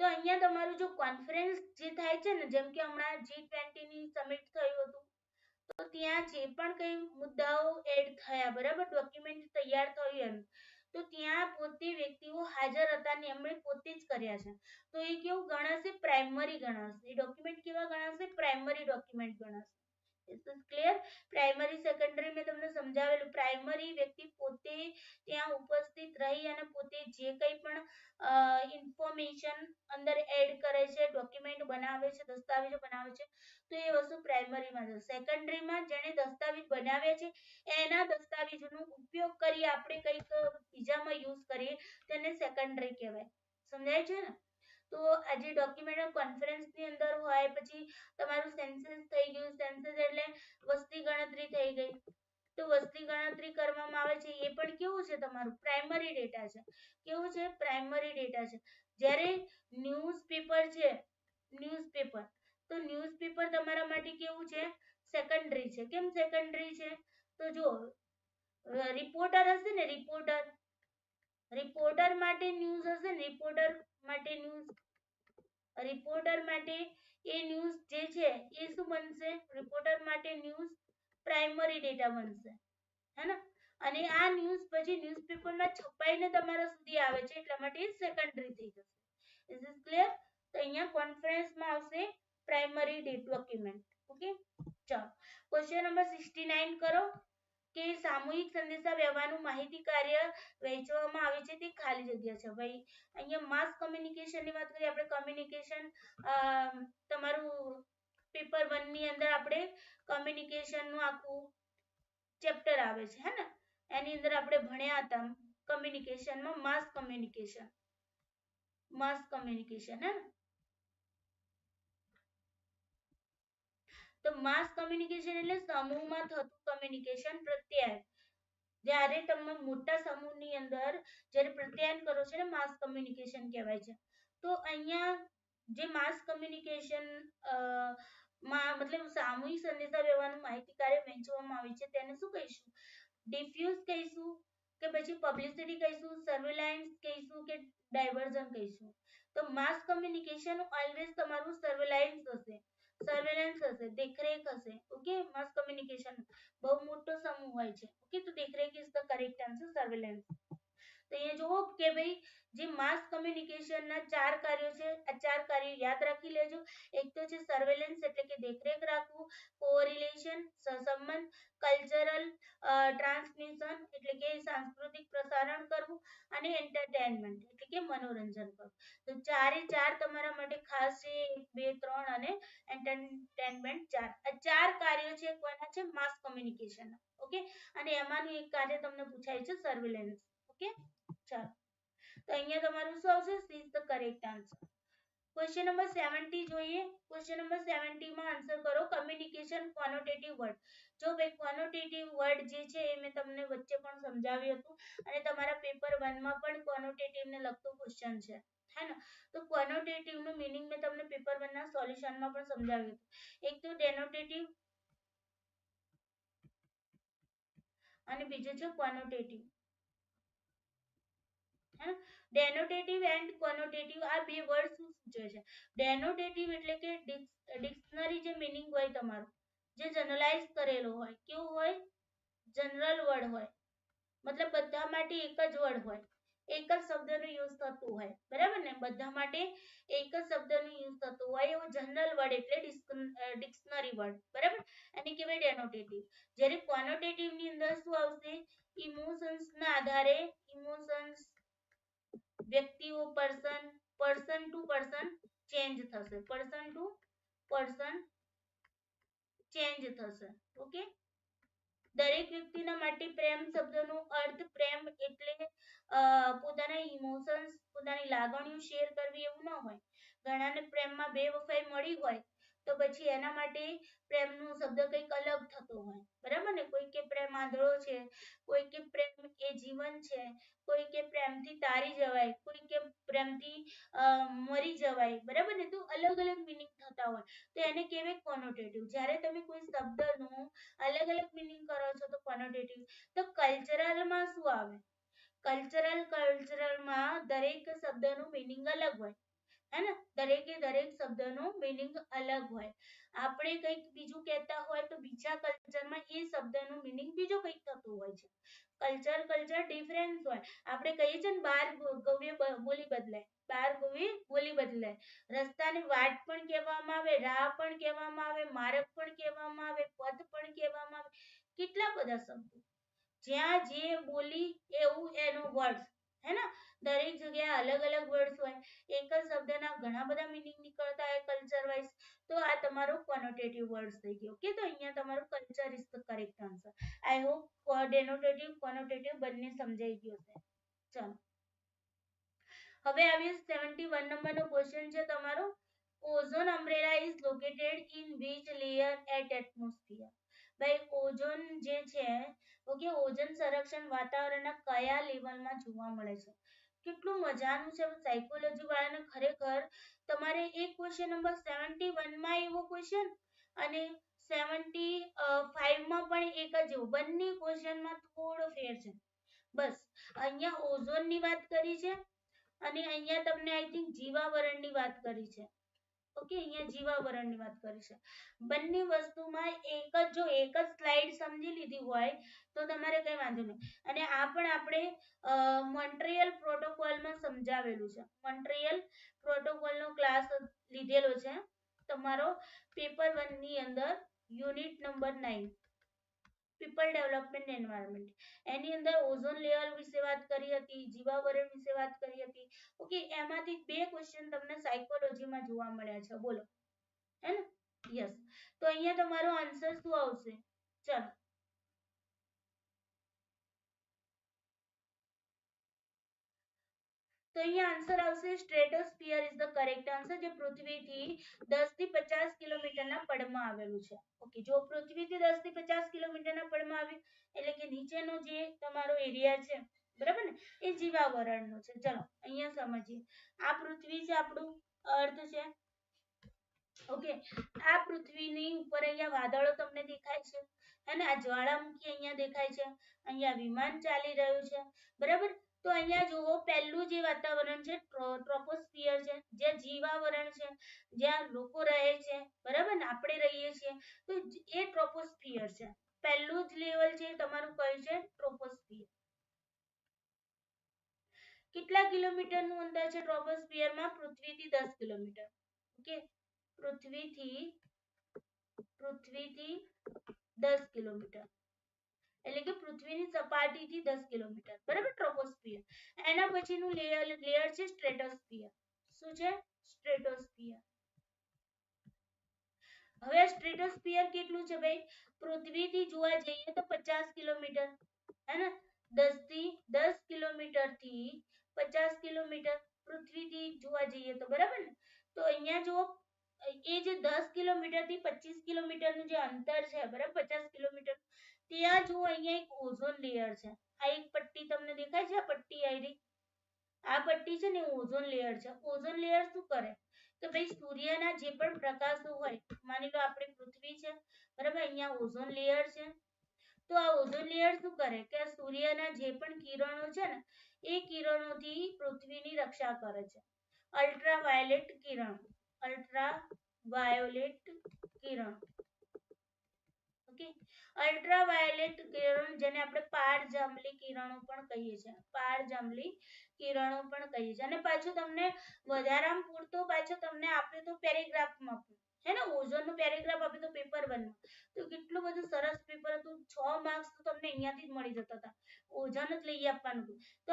તો અહીંયા તમારું જો કોન્ફરન્સ જે થાય છે ને, જેમ કે હમણાં G20 ની સમિટ થયું હતું, તો ત્યાં જે પણ કઈ મુદ્દાઓ એડ થયા, બરાબર, ડોક્યુમેન્ટ તૈયાર થયું એમ, તો ત્યાં પોતે વ્યક્તિઓ હાજર હતા ને એમણે પોતે જ કર્યા છે, તો એ કેવું ગણાશે? પ્રાઇમરી ગણાશે. એ ડોક્યુમેન્ટ કેવા ગણાશે? પ્રાઇમરી ડોક્યુમેન્ટ ગણાશે. ક્લિયર? પ્રાઇમરી સેકન્ડરી મેં તમને સમજાવેલું. પ્રાઇમરી વ્યક્તિ પોતે ત્યાં ઉપસ્થિત રહી અને પોતે જે કંઈ પણ ઇન્ફોર્મેશન અંદર એડ કરે છે, ડોક્યુમેન્ટ બનાવે છે, દસ્તાવેજો બનાવે છે, તો એ વસ્તુ પ્રાઇમરીમાં જશે. સેકન્ડરીમાં જેણે દસ્તાવેજ બનાવ્યા છે એના દસ્તાવેજોનો ઉપયોગ કરી આપણે કંઈક બીજામાં યુઝ કરીએ તેને સેકન્ડરી કહેવાય. સમજાય છે ને? તો આજે ડોક્યુમેન્ટ કોન્ફરન્સ ની અંદર હોય, પછી તમારું સેન્સસ થઈ ગયું. સેન્સસ એટલે વસ્તી ગણતરી થઈ ગઈ, તો વસ્તી ગણતરી કરવામાં આવે છે, એ પણ કેવું છે? તમારું પ્રાઇમરી ડેટા છે. કેવું છે? પ્રાઇમરી ડેટા છે. જ્યારે ન્યૂઝપેપર છે, ન્યૂઝપેપર, તો ન્યૂઝપેપર તમારા માટે કેવું છે? સેકન્ડરી છે. કેમ સેકન્ડરી છે? તો જો રિપોર્ટર હશે ને, રિપોર્ટર, રિપોર્ટર માટે ન્યૂઝ હશે ને, રિપોર્ટર માટે ન્યૂઝ, રિપોર્ટર માટે એ ન્યૂઝ જે છે એ શું બનશે? રિપોર્ટર માટે ન્યૂઝ પ્રાઇમરી ડેટા બનશે, હે ને? અને આ ન્યૂઝ પછી ન્યૂઝપેપરમાં છપાઈને તમારા સુધી આવે છે, એટલા માટે સેકન્ડરી થઈ જશે. Is it clear? તો અહીંયા કોન્ફરન્સમાં આવશે પ્રાઇમરી ડોક્યુમેન્ટ. ઓકે, ચાલો ક્વેશ્ચન નંબર 69 કરો કે સામૂહિક સંદેશા વ્યવહારનું માહિતી કાર્ય વહેંચવામાં આવે છે તે ખાલી જગ્યા છે. ભાઈ અહીંયા માસ કમ્યુનિકેશન ની વાત કરીએ આપણે. કમ્યુનિકેશન તમારું પેપર 1 ની અંદર આપણે કમ્યુનિકેશન નું આખું ચેપ્ટર આવે છે, હે ને? એની અંદર આપણે ભણ્યા હતા કમ્યુનિકેશનમાં માસ કમ્યુનિકેશન, માસ કમ્યુનિકેશન, હે? તો માસ કમ્યુનિકેશન એટલે સમૂહમાં થતું કમ્યુનિકેશન, પ્રત્યાયન. જ્યારે તમે મોટા સમૂહની અંદર જ્યારે પ્રત્યાયન કરો છો ને, માસ કમ્યુનિકેશન કહેવાય છે. તો અહીંયા જે માસ કમ્યુનિકેશન માં મતલબ સામૂહિક સંદેશા વ્યવહારનું માહિતી કાર્ય વહેંચવામાં આવે છે તેને શું કહીશું? ડિફ્યુઝ કહીશું કે પછી પબ્લિસિટી કહીશું, સર્વેલાન્સ કહીશું કે ડાયવર્ઝન કહીશું? તો માસ કમ્યુનિકેશન ઓલવેઝ તમારું સર્વેલાન્સ હશે, સર્વેલન્સ હશે, દેખરેખ હશે. ઓકે, માસ કમ્યુનિકેશન બહુ મોટો સમૂહ હોય છે. ઓકે, તો દેખરેખ is the correct answer, surveillance. તો અહીંયા જુઓ કે ભાઈ જે માસ કમ્યુનિકેશન ના 4 કાર્યો છે, આ 4 કાર્યો યાદ રાખી લેજો. એક તો છે સર્વેલન્સ એટલે કે દેખરેખ રાખવું, કોરિલેશન સહસંબંધ, કલ્ચરલ ટ્રાન્સમિશન એટલે કે સાંસ્કૃતિક પ્રસારણ કરવું, અને એન્ટરટેનમેન્ટ એટલે કે મનોરંજન કરવું. તો ચારે ચાર તમારા માટે ખાસ છે, 1 2 3 અને એન્ટરટેનમેન્ટ 4. આ 4 કાર્યો છે કોના છે? માસ કમ્યુનિકેશન. ઓકે, અને એમાંનું એક કાર્ય તમને પૂછાય છે સર્વેલન્સ. ઓકે, ચાલો તો અહીંયા તમારું શું આવશે? C is the correct answer. Question number 70 જોઈએ. ક્વેશ્ચન નંબર 70 માં આન્સર કરો કમ્યુનિકેશન કોનોટેટિવ વર્ડ. જો ભાઈ કોનોટેટિવ વર્ડ જે છે એ મેં તમને વચ્ચે પણ સમજાવ્યું હતું, અને તમારા પેપર 1 માં પણ કોનોટેટિવ ને લગતો ક્વેશ્ચન છે, હે ને? તો કોનોટેટિવ નું મીનિંગ મેં તમને પેપર 1 ના સોલ્યુશનમાં પણ સમજાવ્યું હતું. એક તો ડેનોટેટિવ અને બીજું છે કોનોટેટિવ. ડેનોટેટિવ એન્ડ કોનોટેટિવ આ બે વર્ડ શું સૂચવે છે? ડેનોટેટિવ એટલે કે ડિક્શનરી જે મીનિંગ હોય તમારું, જે જનરલાઇઝ કરેલો હોય, કેવું હોય? જનરલ વર્ડ હોય, મતલબ બધા માટે એક જ વર્ડ હોય, એક જ શબ્દનો યુઝ થતું હોય, બરાબર ને? બધા માટે એક જ શબ્દનો યુઝ થતો હોય એવો જનરલ વર્ડ એટલે ડિક્શનરી વર્ડ, બરાબર? એને કહેવાય ડેનોટેટિવ. જ્યારે કોનોટેટિવ ની અંદર શું આવશે? ઇમોશન્સ ના આધારે, ઇમોશન્સ, વ્યક્તિઓ, પર્સન ટુ પર્સન ચેન્જ થશે, પર્સન ટુ પર્સન ચેન્જ થશે. ઓકે, દરેક વ્યક્તિના માટે પ્રેમ શબ્દનો અર્થ પ્રેમ એટલે પોતાના ઇમોશન્સ, પોતાની લાગણીઓ શેર કરવી એવું ન હોય. ઘણાને પ્રેમમાં બેવફાઈ મળી હોય તો પછી એના માટે પ્રેમનો શબ્દ કંઈક અલગ થતો હોય, બરાબર ને? કોઈ કે પ્રેમ આંધળો છે, કોઈ કે પ્રેમ એ જીવન છે, કોઈ કે પ્રેમથી તારી જવાય, કોઈ કે પ્રેમથી મરી જવાય, બરાબર ને? તો અલગ અલગ મિનિંગ થતા હોય, તો એને કહેવાય કોનોટેટિવ. જ્યારે તમે કોઈ શબ્દનું અલગ અલગ મિનિંગ કરો છો તો કોનોટેટિવ. તો કલ્ચરલમાં શું આવે? કલ્ચરલમાં દરેક શબ્દનું મિનિંગ અલગ હોય. હે ને, દરેકે દરેક શબ્દનો મીનિંગ અલગ હોય. આપણે કંઈક બીજું કહેતા હોય તો બીજા કલ્ચરમાં એ શબ્દનું મીનિંગ બીજું કંઈક થતું હોય છે. કલ્ચર ડિફરન્સ હોય. આપણે કહીએ છીએ ને બાર ગવ્ય બોલી બદલાય, બાર ગવ્ય બોલી બદલાય. રસ્તાની વાટ પણ કહેવામાં આવે, રાહ પણ કહેવામાં આવે, માર્ગ પણ કહેવામાં આવે, પથ પણ કહેવામાં આવે, કેટલા બધા શબ્દો. જ્યાં જે બોલી એવું એનો વર્ડ, હે ને, દરેક જગ્યાએ અલગ અલગ વર્ડ્સ હોય. એક જ શબ્દના ઘણા બધા મીનિંગ નીકળતા હોય કલ્ચર વાઇઝ. તો આ તમારો કોનોટેટિવ વર્ડ્સ થઈ ગયો. ઓકે, તો અહીંયા તમારું culture is the correct answer. I hope denotative connotative બંને સમજાઈ ગયું છે. ચાલો, હવે આવીએ 71 નંબરનો ક્વેશ્ચન છે તમારો. Ozone umbrella is located in which layer at atmosphere. ભાઈ ઓઝોન જે છે, ઓકે, ઓઝોન સંરક્ષણ વાતાવરણના કયા લેવલમાં જોવા મળે છે. કેટલું મજાનું છે સાયકોલોજી વાળાને. ખરેખર તમારે એક ક્વેશ્ચન નંબર 71 માં એવો ક્વેશ્ચન અને 75 માં પણ એક જ એવો, બંને ક્વેશ્ચનમાં થોડો ફેર છે. બસ અહીંયા ઓઝોન ની વાત કરી છે અને અહીંયા તમને આઈ થિંક જીવાવરણની વાત કરી છે. ઓકે, અહીંયા જીવાવરણની વાત કરી છે. બંને વસ્તુમાં એક જ સ્લાઇડ સમજી લીધી હોય તો તમારે કઈ વાંધો નહીં. અને આ પણ આપણે મોન્ટ્રિયલ પ્રોટોકોલમાં સમજાવેલું છે. મોન્ટ્રિયલ પ્રોટોકોલનો ક્લાસ લીધેલો છે તમારો પેપર 1 ની અંદર, unit number 9, people development environment. એની અંદર ઓઝોન લેયર વિશે વાત કરી હતી, જીવાવરણ વિશે વાત કરી હતી. ઓકે, એમાંથી બે ક્વેશ્ચન તમને સાયકોલોજીમાં જોવા મળ્યા છે. બોલો, હે ને? યસ. તો અહીંયા તમારો આન્સર શું આવશે? ચાલો, તો અહીંયા આન્સર આવશે સ્ટ્રેટોસ્ફિયર ઇઝ ધ કરેક્ટ આન્સર, જે પૃથ્વીથી 10 થી 50 કિલોમીટરના પડમાં આવેલું છે. ઓકે, જો પૃથ્વીથી 10 થી 50 કિલોમીટરના પડમાં આવ્યું એટલે કે નીચેનો જે તમારો એરિયા છે, બરાબર ને, એ જીવાવરણનો છે. ચલો અહીંયા સમજીએ. આ પૃથ્વી છે, આપણું અર્થ છે. ઓકે, આ પૃથ્વીની ઉપર અહીંયા વાદળો તમને દેખાય છે, અને આ જ્વાળામુખી અહીંયા દેખાય છે. અહીંયા વિમાન ચાલી રહ્યું છે, બરાબર. તો અહીંયા જુઓ, પહેલું જે વાતાવરણ છે ટ્રોપોસ્ફિયર છે, જે જીવાવરણ છે, જ્યાં લોકો રહે છે, બરાબર ને, આપણે રહીએ છીએ, તો એ ટ્રોપોસ્ફિયર છે. પહેલું જ લેવલ છે તમારું કયું છે? ટ્રોપોસ્ફિયર. કેટલા કિલોમીટરનું અંતર છે ટ્રોપોસ્ફિયરમાં? પૃથ્વીથી 10 કિલોમીટર. ઓકે, પૃથ્વીથી 10 કિલોમીટર, એટલે કે પૃથ્વીની સપાટીથી 10 કિલોમીટર, બરાબર, ટ્રોપોસ્ફિયર. એના પછીનું લેયર છે સ્ટ્રેટોસ્ફિયર. શું છે? સ્ટ્રેટોસ્ફિયર. હવે સ્ટ્રેટોસ્ફિયર કેટલું છે ભાઈ? પૃથ્વીથી જોવા જઈએ તો 50 કિલોમીટર, હે ને, 10 કિલોમીટર થી 50 કિલોમીટર પૃથ્વીથી જોવા જઈએ તો, બરાબર ને. તો અહીંયા જો એ જે 10 કિલોમીટર થી 25 કિલોમીટરનું જે અંતર છે, બરાબર, 50 કિલોમીટર, ત્યાં જો અહીંયા એક ઓઝોન લેયર છે. આ એક પટ્ટી તમને દેખાય છે, આ પટ્ટી આયરી, આ પટ્ટી છે ને ઓઝોન લેયર છે. ઓઝોન લેયર શું કરે કે ભાઈ સૂર્યના જે પણ પ્રકાશો હોય, માની લો આપણી પૃથ્વી છે, બરાબર, અહીંયા ઓઝોન લેયર છે. તો આ ઓઝોન લેયર શું કરે કે સૂર્યના જે પણ કિરણો છે ને, એ કિરણોથી પૃથ્વીની રક્ષા કરે છે. અલ્ટ્રાવાયોલેટ કિરણ, અલ્ટ્રાવાયોલેટ કિરણ. ઓકે, અલ્ટ્રાવાયોલેટ કિરણ, જેને આપણે પારજાંબલી કિરણો પણ કહીએ છીએ, પારજાંબલી કિરણો પણ કહીએ છીએ. અને પાછું તમને વધારામાં પૂરતો પાછો તમને આપ્યું તો પેરેગ્રાફમાં, હે ને, ઓઝોનનું પેરેગ્રાફ આપ્યું તો પેપર 1 માં. તો કેટલું બધું સરસ પેપર હતું. 6 માર્ક્સ તો તમને અહીંયાથી જ મળી જતા હતા. ઓઝોન જ લઈ આપવાનું હતું. તો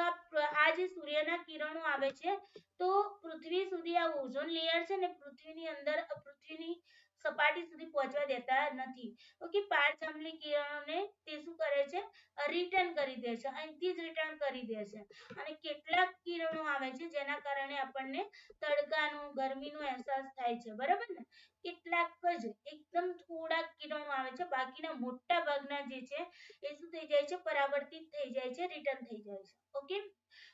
આ જે સૂર્યના કિરણો આવે છે, તો પૃથ્વી સુધી આ ઓઝોન લેયર છે ને, પૃથ્વીની અંદર, પૃથ્વીની સપાટી સુધી પહોંચવા દેતા નથી. ઓકે, પારજાંબલી કિરણોને તે શું કરે છે? રિટર્ન કરી દે છે, અહીંથી જ રિટર્ન કરી દે છે. અને કેટલાક કિરણો આવે છે જેના કારણે આપણને તડકાનો, ગરમીનો અહેસાસ થાય છે, બરાબર ને. કેટલાક જ એકદમ થોડાક કિરણો આવે છે, બાકીના મોટા ભાગના જે છે એ શું થઈ જાય છે? પરાવર્તિત થઈ જાય છે, રિટર્ન થઈ જાય છે. ઓકે,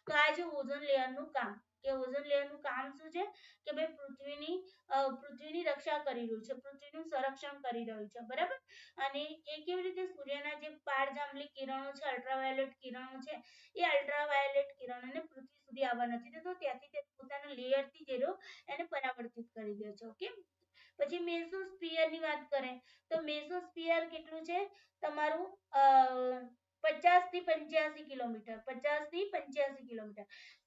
તો આ જે ઓઝોન લેયરનું કામ, કે ઓઝોન લેયરનું કામ શું છે કે ભાઈ પૃથ્વીની રક્ષા કરી રહ્યું છે, પૃથ્વીનું સંરક્ષણ કરી રહ્યું છે, બરાબર. અને એ કેવી રીતે? સૂર્યના જે પારજાંબલી કિરણો છે, અલ્ટ્રાવાયોલેટ કિરણો છે, એ અલ્ટ્રાવાયોલેટ કિરણોને પૃથ્વી સુધી આવવા નથી દેતો, ત્યાંથી તે પોતાના લેયર થી જેરો એને પરાવર્તિત કરી દે છે ઓકે પછી મેસોસ્ફિયર ની વાત કરે તો મેસોસ્ફિયર કેટલું છે તમારું 50 થી 85 કિલોમીટર 50 થી 85 કિલોમીટર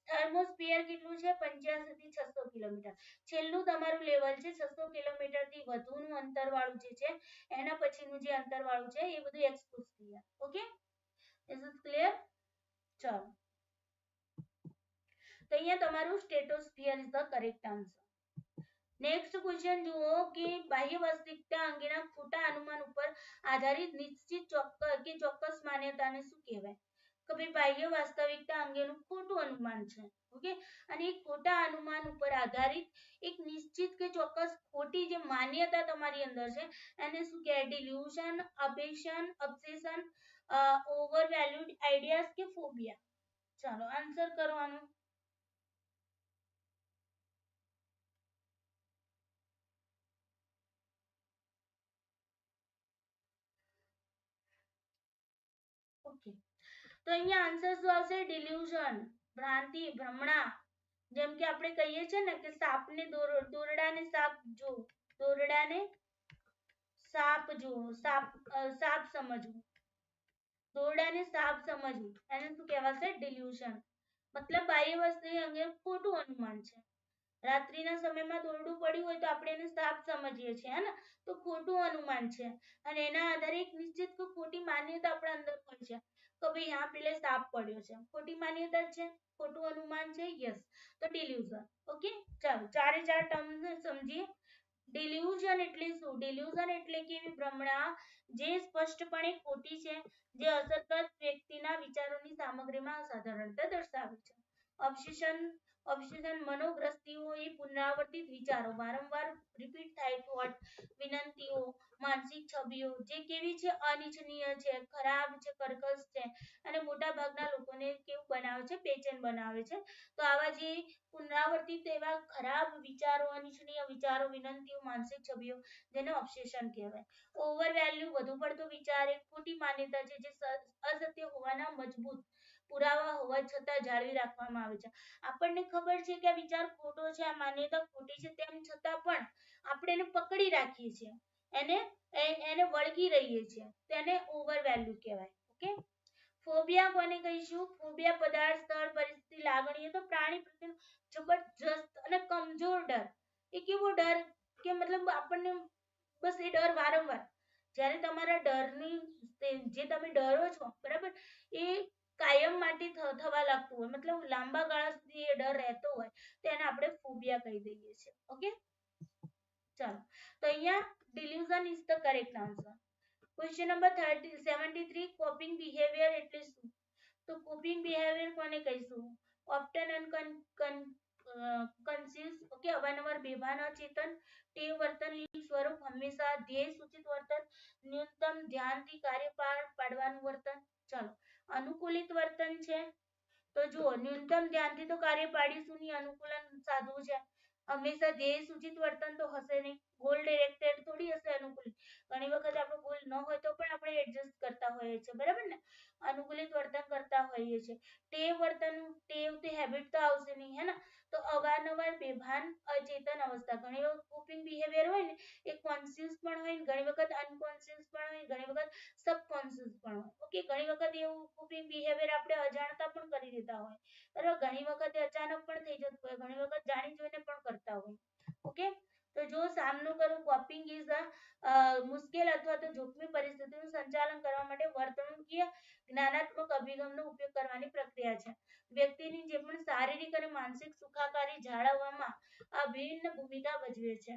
થર્મોસ્ફિયર કેટલું છે 85 થી 600 કિલોમીટર છેલ્લું તમારું લેવલ છે 600 કિલોમીટર થી વધુનું અંતર વાળું જે છે એના પછીનું જે અંતર વાળું છે એ બધું exosphere okay is it clear ચલો તો અહીંયા તમારું stratosphere is the correct answer next question જુઓ કે બાહ્ય વાસ્તવિકતા અંગેના ખોટા અનુમાન ઉપર આધારિત નિશ્ચિત ચોક્કસ માન્યતાને શું કહેવાય કે ભાઈ બાહ્ય વાસ્તવિકતા અંગેનું ખોટું અનુમાન છે ઓકે અને એ ખોટા અનુમાન ઉપર આધારિત એક નિશ્ચિત કે ચોક્કસ ખોટી જે માન્યતા તમારી અંદર છે એને શું કહેવાય ડિલ્યુઝન ઓબ્સેશન ઓવરવેલ્યુડ આઈડિયાઝ કે ફોબિયા ચાલો આન્સર કરવાનું ઓકે તો અહીંયા આન્સર શું આવશે ડિલ્યુઝન ભ્રાંતિ ભ્રમણા જેમ કે આપણે કહીએ છીએ ને કે સાપને દોરડાને સાપ જો દોરડાને સાપ જો સાપ સમજવું દોરડાને સાપ સમજવું એને શું કહેવાશે ડિલ્યુઝન મતલબ બાહ્ય વસ્તુ અંગે ખોટું અનુમાન છે રાત્રિના સમયમાં દોરડું પડ્યું હોય તો આપણે એને સાપ સમજીએ છીએ હે ને તો ખોટું અનુમાન છે અને એના આધારે એક નિશ્ચિત કે ખોટી માન્યતા આપણા અંદર હોય છે તો ભાઈ यहाँ પેલે સાપ પડ્યો છે ખોટી માન્યતા છે ખોટું અનુમાન છે યસ તો ડિલ્યુઝન ઓકે ચાલો ચારે ચાર ટર્મ સમજીએ ડિલ્યુઝન એટલે શું ડિલ્યુઝન એટલે કે એવી ભ્રમણા જે સ્પષ્ટપણે ખોટી છે જે અસરગ્રસ્ત વ્યક્તિના વિચારોની સામગ્રીમાં અસાધારણતા દર્શાવે છે ઓબ્સેશન મનોગ્રસ્તીઓ એ પુનરાવર્તિત વિચારો વારંવાર રિપીટ થાય થોટ વિનંતીઓ માનસિક છબીઓ જે કેવી છે અનિચ્છનીય છે ખરાબ છે કર્કશ છે અને મોટા ભાગના લોકોને કેવું બનાવે છે બેચેન બનાવે છે તો આવા જે પુનરાવર્તિત એવા ખરાબ વિચારો અનિચ્છનીય વિચારો વિનંતીઓ માનસિક છબીઓ જેને ઓબ્સેશન કહેવાય ઓવર વેલ્યુ વધુ પડતો વિચાર એક ખોટી માન્યતા છે જે અસત્ય હોવાના મજબૂત પુરાવા હોવા છતાં જાળવી રાખવામાં આવે છે આપણને ખબર છે કે આ વિચાર ખોટો છે આ માન્યતા ખોટી છે તેમ છતાં પણ આપણે એને પકડી રાખીએ છીએ એને વળગી રહીએ છીએ તેને ઓવર વેલ્યુ કહેવાય ઓકે ફોબિયા કોને કહીશું ફોબિયા પદાર્થ સ્થળ પરિસ્થિતિ લાગણીઓ તો પ્રાણી પ્રત્યેનો જબરજસ્ત અને કમજોર ડર એ કેવો ડર કે મતલબ આપણને બસ એ ડર વારંવાર જ્યારે તમારા ડરની જે તમે ડરો છો બરાબર એ કાયમ માટે થવા લાગતું હોય મતલબ લાંબા ગાળા સુધી એ ડર રહેતો હોય તો એને આપણે ફોબિયા કહી દઈએ છીએ ઓકે ચાલો તો અહીંયા delusion is the correct answer question number 73 coping behaviour એટલે શું તો કોપિંગ બિહેવિયર કોને કહીશું ઓપ્ટન કન્ફ્યુઝ ઓકે અવારનવાર બેભાન અચેતન ટેવ વર્તન સ્વરૂપ હંમેશા ધ્યેય સૂચિત વર્તન ન્યૂનતમ ધ્યાનથી કાર્ય પાર પાડવાનું વર્તન ચાલો અનુકૂલિત વર્તન છે તો જુઓ ન્યૂનતમ ધ્યાનથી તો કાર્ય પાડીશું ની અનુકૂલન સાધવું છે હંમેશા ધ્યેય સૂચિત વર્તન તો હશે નહીં ગોલ ડિરેક્ટેડ થોડી હશે અનુકૂલિત ઘણી વખત આપણો ગોલ ન હોય તો પણ આપણે એડજસ્ટ કરતા હોઈએ છીએ બરાબર ને અનુકૂલિત વર્તન કરતા હોઈએ છીએ ટેવ હેબિટ તો આવશે નહીં હે ને તો અવારનવાર બેભાન અચેતન અવસ્થા ઘણી વખત કોપિંગ બિહેવિયર હોય ને એ કોન્શિયસ પણ હોય ને ઘણી વખત અનકોન્શિયસ પણ હોય ઘણી વખત સબકોન્શિયસ પણ હોય ઓકે ઘણી વખત એવું કોપિંગ બિહેવિયર આપણે અજાણતા પણ કરી દેતા હોય બરાબર ઘણી વખત અચાનક પણ થઈ જતું હોય ઘણી વખત જાણી જોઈને પણ કરતા હોય ઓકે તો જો સામનો કરો કોપિંગ ઇઝ મુશ્કેલ અથવા તો જોખમી પરિસ્થિતિનું સંચાલન કરવા માટે વર્તણૂકીય જ્ઞાનાત્મક અભિગમનો ઉપયોગ કરવાની પ્રક્રિયા છે વ્યક્તિની જે પણ શારીરિક અને માનસિક સુખાકારી જાળવવામાં આ ભિન્ન ભૂમિકા ભજવે છે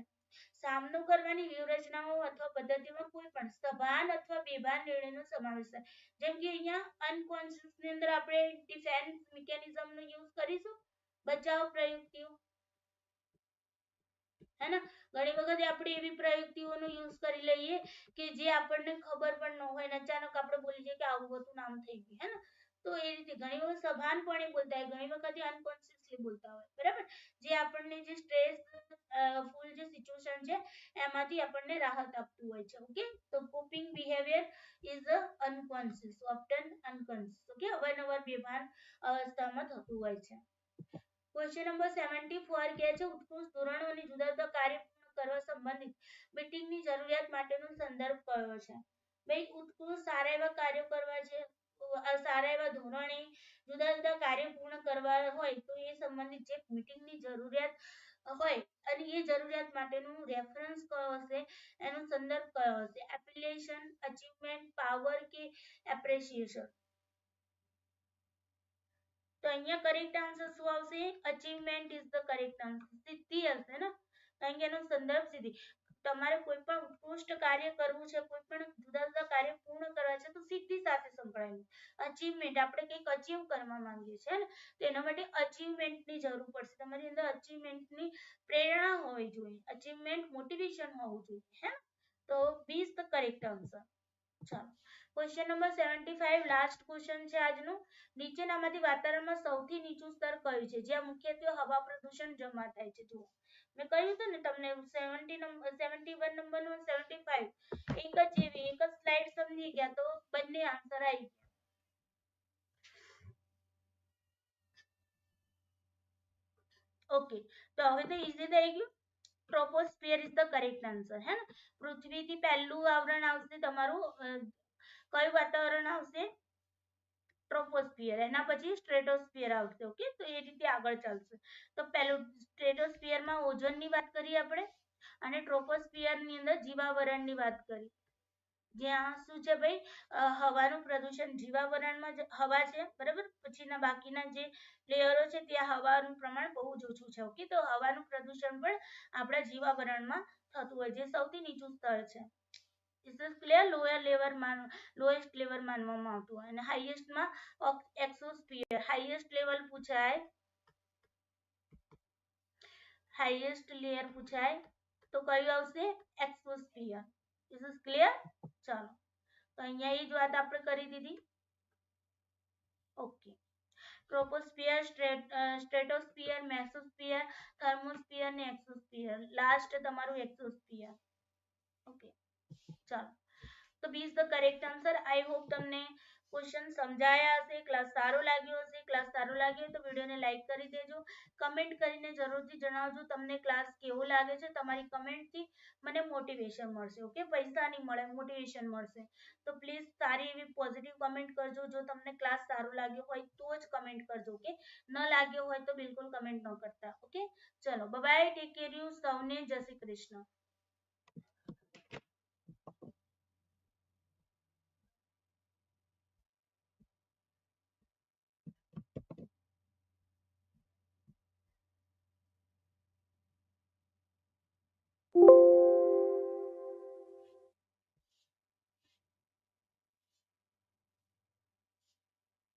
સામનો કરવાની વ્યૂહરચનાઓ અથવા પદ્ધતિમાં કોઈ પણ સભાન અથવા બેભાન નિર્ણયનો સમાવેશ થાય જેમ કે અહીંયા અનકોન્શિયસ ની અંદર આપણે ડિફેન્સ મિકેનિઝમનો યુઝ કરીશું બચાવ પ્રયુક્તિઓ है ना ઘણી વખત આપણે એવી પ્રયુક્તિઓનો યુઝ કરી લઈએ કે જે આપણને ખબર પણ ન હોય ને અચાનક આપણે બોલી જઈએ કે આવું બધું નામ થઈ ગયું है ना તો એ રીતે ઘણી વખત સભાનપણે બોલતા હોય ઘણી વખત અનકોન્શિયસલી બોલતા હોય બરાબર જે આપણને જે સ્ટ્રેસ ફૂલ જે સિચ્યુએશન છે એમાંથી આપણને રાહત આપતું હોય છે ઓકે તો coping behaviour is unconscious often unconscious okay અવારનવાર બેભાન અવસ્થામાં થતું હોય છે ક્વેશ્ચન નંબર 74 કહે છે ઉત્કૃષ્ટ ધોરણો અને જુદા જુદા કાર્ય પૂર્ણ કરવા સંબંધિત મીટિંગની જરૂરિયાત માટેનો સંદર્ભ કયો છે? ભાઈ ઉત્કૃષ્ટ સારા એવા કાર્યો કરવા છે, સારા એવા ધોરણે જુદા જુદા કાર્ય પૂર્ણ કરવા હોય તો એ સંબંધિત જે મીટિંગની જરૂરિયાત હોય અને એ જરૂરિયાત માટેનું રેફરન્સ કયો હશે, એનો સંદર્ભ કયો હશે? એપ્લિકેશન, અચીવમેન્ટ, પાવર કે એપ્રિસિએશન? તો અહીંયા કરેક્ટ આન્સર શું આવશે? Achievement is the correct answer. સિદ્ધિ હશે ને, કારણ કે એનો સંદર્ભ સિદ્ધિ. તમારે કોઈ પણ ઉત્કૃષ્ટ કાર્ય કરવું છે, કોઈ પણ જુદા જુદા કાર્ય પૂર્ણ કરવા છે તો સિદ્ધિ સાથે સંકળાયેલું. અચીવમેન્ટ, આપણે કંઈક અચીવ કરવા માંગીએ છીએ ને, તો એના માટે અચીવમેન્ટની જરૂર પડશે. તમારી અંદર અચીવમેન્ટની પ્રેરણા હોવી જોઈએ, અચીવમેન્ટ મોટિવેશન હોવું જોઈએ, હે. તો B is the correct answer. ચાલો, ક્વેશ્ચન નંબર 75 લાસ્ટ ક્વેશ્ચન છે આજનું. નીચેનામાંથી વાતાવરણમાં સૌથી નીચું સ્તર કયું છે જ્યાં મુખ્યત્વે હવા પ્રદૂષણ જમા થાય છે? જુઓ, મેં કહ્યું હતું ને તમને 71 નંબરનું 75 એક જ એવી એક જ સ્લાઇડ સમજી ગયા તો બંને આન્સર આવી ગયા. ઓકે, તો હવે તો ઈઝી થઈ ગયું. Troposphere is the correct answer, હે ને. પૃથ્વીથી પહેલું આવરણ આવશે તમારું, કયું વાતાવરણ આવશે? ટ્રોપોસ્ફિયર. એના પછી સ્ટ્રેટોસ્ફિયર આવશે. ઓકે, તો એ રીતે આગળ ચાલશે. તો પહેલું સ્ટ્રેટોસ્ફિયરમાં ઓઝોનની વાત કરીએ આપણે, અને ટ્રોપોસ્ફિયરની અંદર જીવાવરણની વાત કરી. જ્યાં શું છે ભાઈ, હવાનું પ્રદૂષણ, જીવાવરણમાં હવા છે, બરાબર. પછીના બાકીના જે લેયરો છે ત્યાં હવાનું પ્રમાણ બહુ જ ઓછું છે. ઓકે, તો હવાનું પ્રદૂષણ પણ આપણા જીવાવરણમાં થતું હોય, જે સૌથી નીચું સ્તર છે. લોઅર લેવલ લોએસ્ટ લેવલ માનવામાં આવતું હોય, અને હાઈએસ્ટમાં એક્સોસ્ફિયર, હાઈએસ્ટ લેવલ પૂછાય, હાઈએસ્ટ લેયર પૂછાય તો કયું આવશે? એક્સોસ્ફિયર. Is it clear? ચાલો, તો અહીંયા એ જ વાત આપણે કરી દીધી. ઓકે, ટ્રોપોસ્ફિયર, સ્ટ્રેટોસ્ફિયર, મેસોસ્ફિયર, થર્મોસ્ફિયર ને એક્સોસ્ફિયર. લાસ્ટ તમારું એક્સોસ્ફિયર. ઓકે, ચાલો, તો B is the correct answer. I hope તમને ક્વેશ્ચન સમજાયા હશે, ક્લાસ સારો લાગ્યો હશે. ક્લાસ સારો લાગ્યો તો વિડીયોને લાઈક કરી દેજો. કમેન્ટ કરીને જરૂરથી જણાવજો તમને ક્લાસ કેવો લાગે છે. તમારી કમેન્ટથી મને મોટિવેશન મળશે. ઓકે, પૈસા નહીં મળે, મોટિવેશન મળશે. તો પ્લીઝ સારી એવી પોઝિટિવ કમેન્ટ કરજો. જો તમને ક્લાસ સારો લાગ્યો હોય તો જ કમેન્ટ કરજો. ઓકે, ન લાગ્યો હોય તો બિલકુલ કમેન્ટ ન કરતા. ઓકે, ચલો, bye bye, take care you. સૌને જય શ્રી કૃષ્ણ.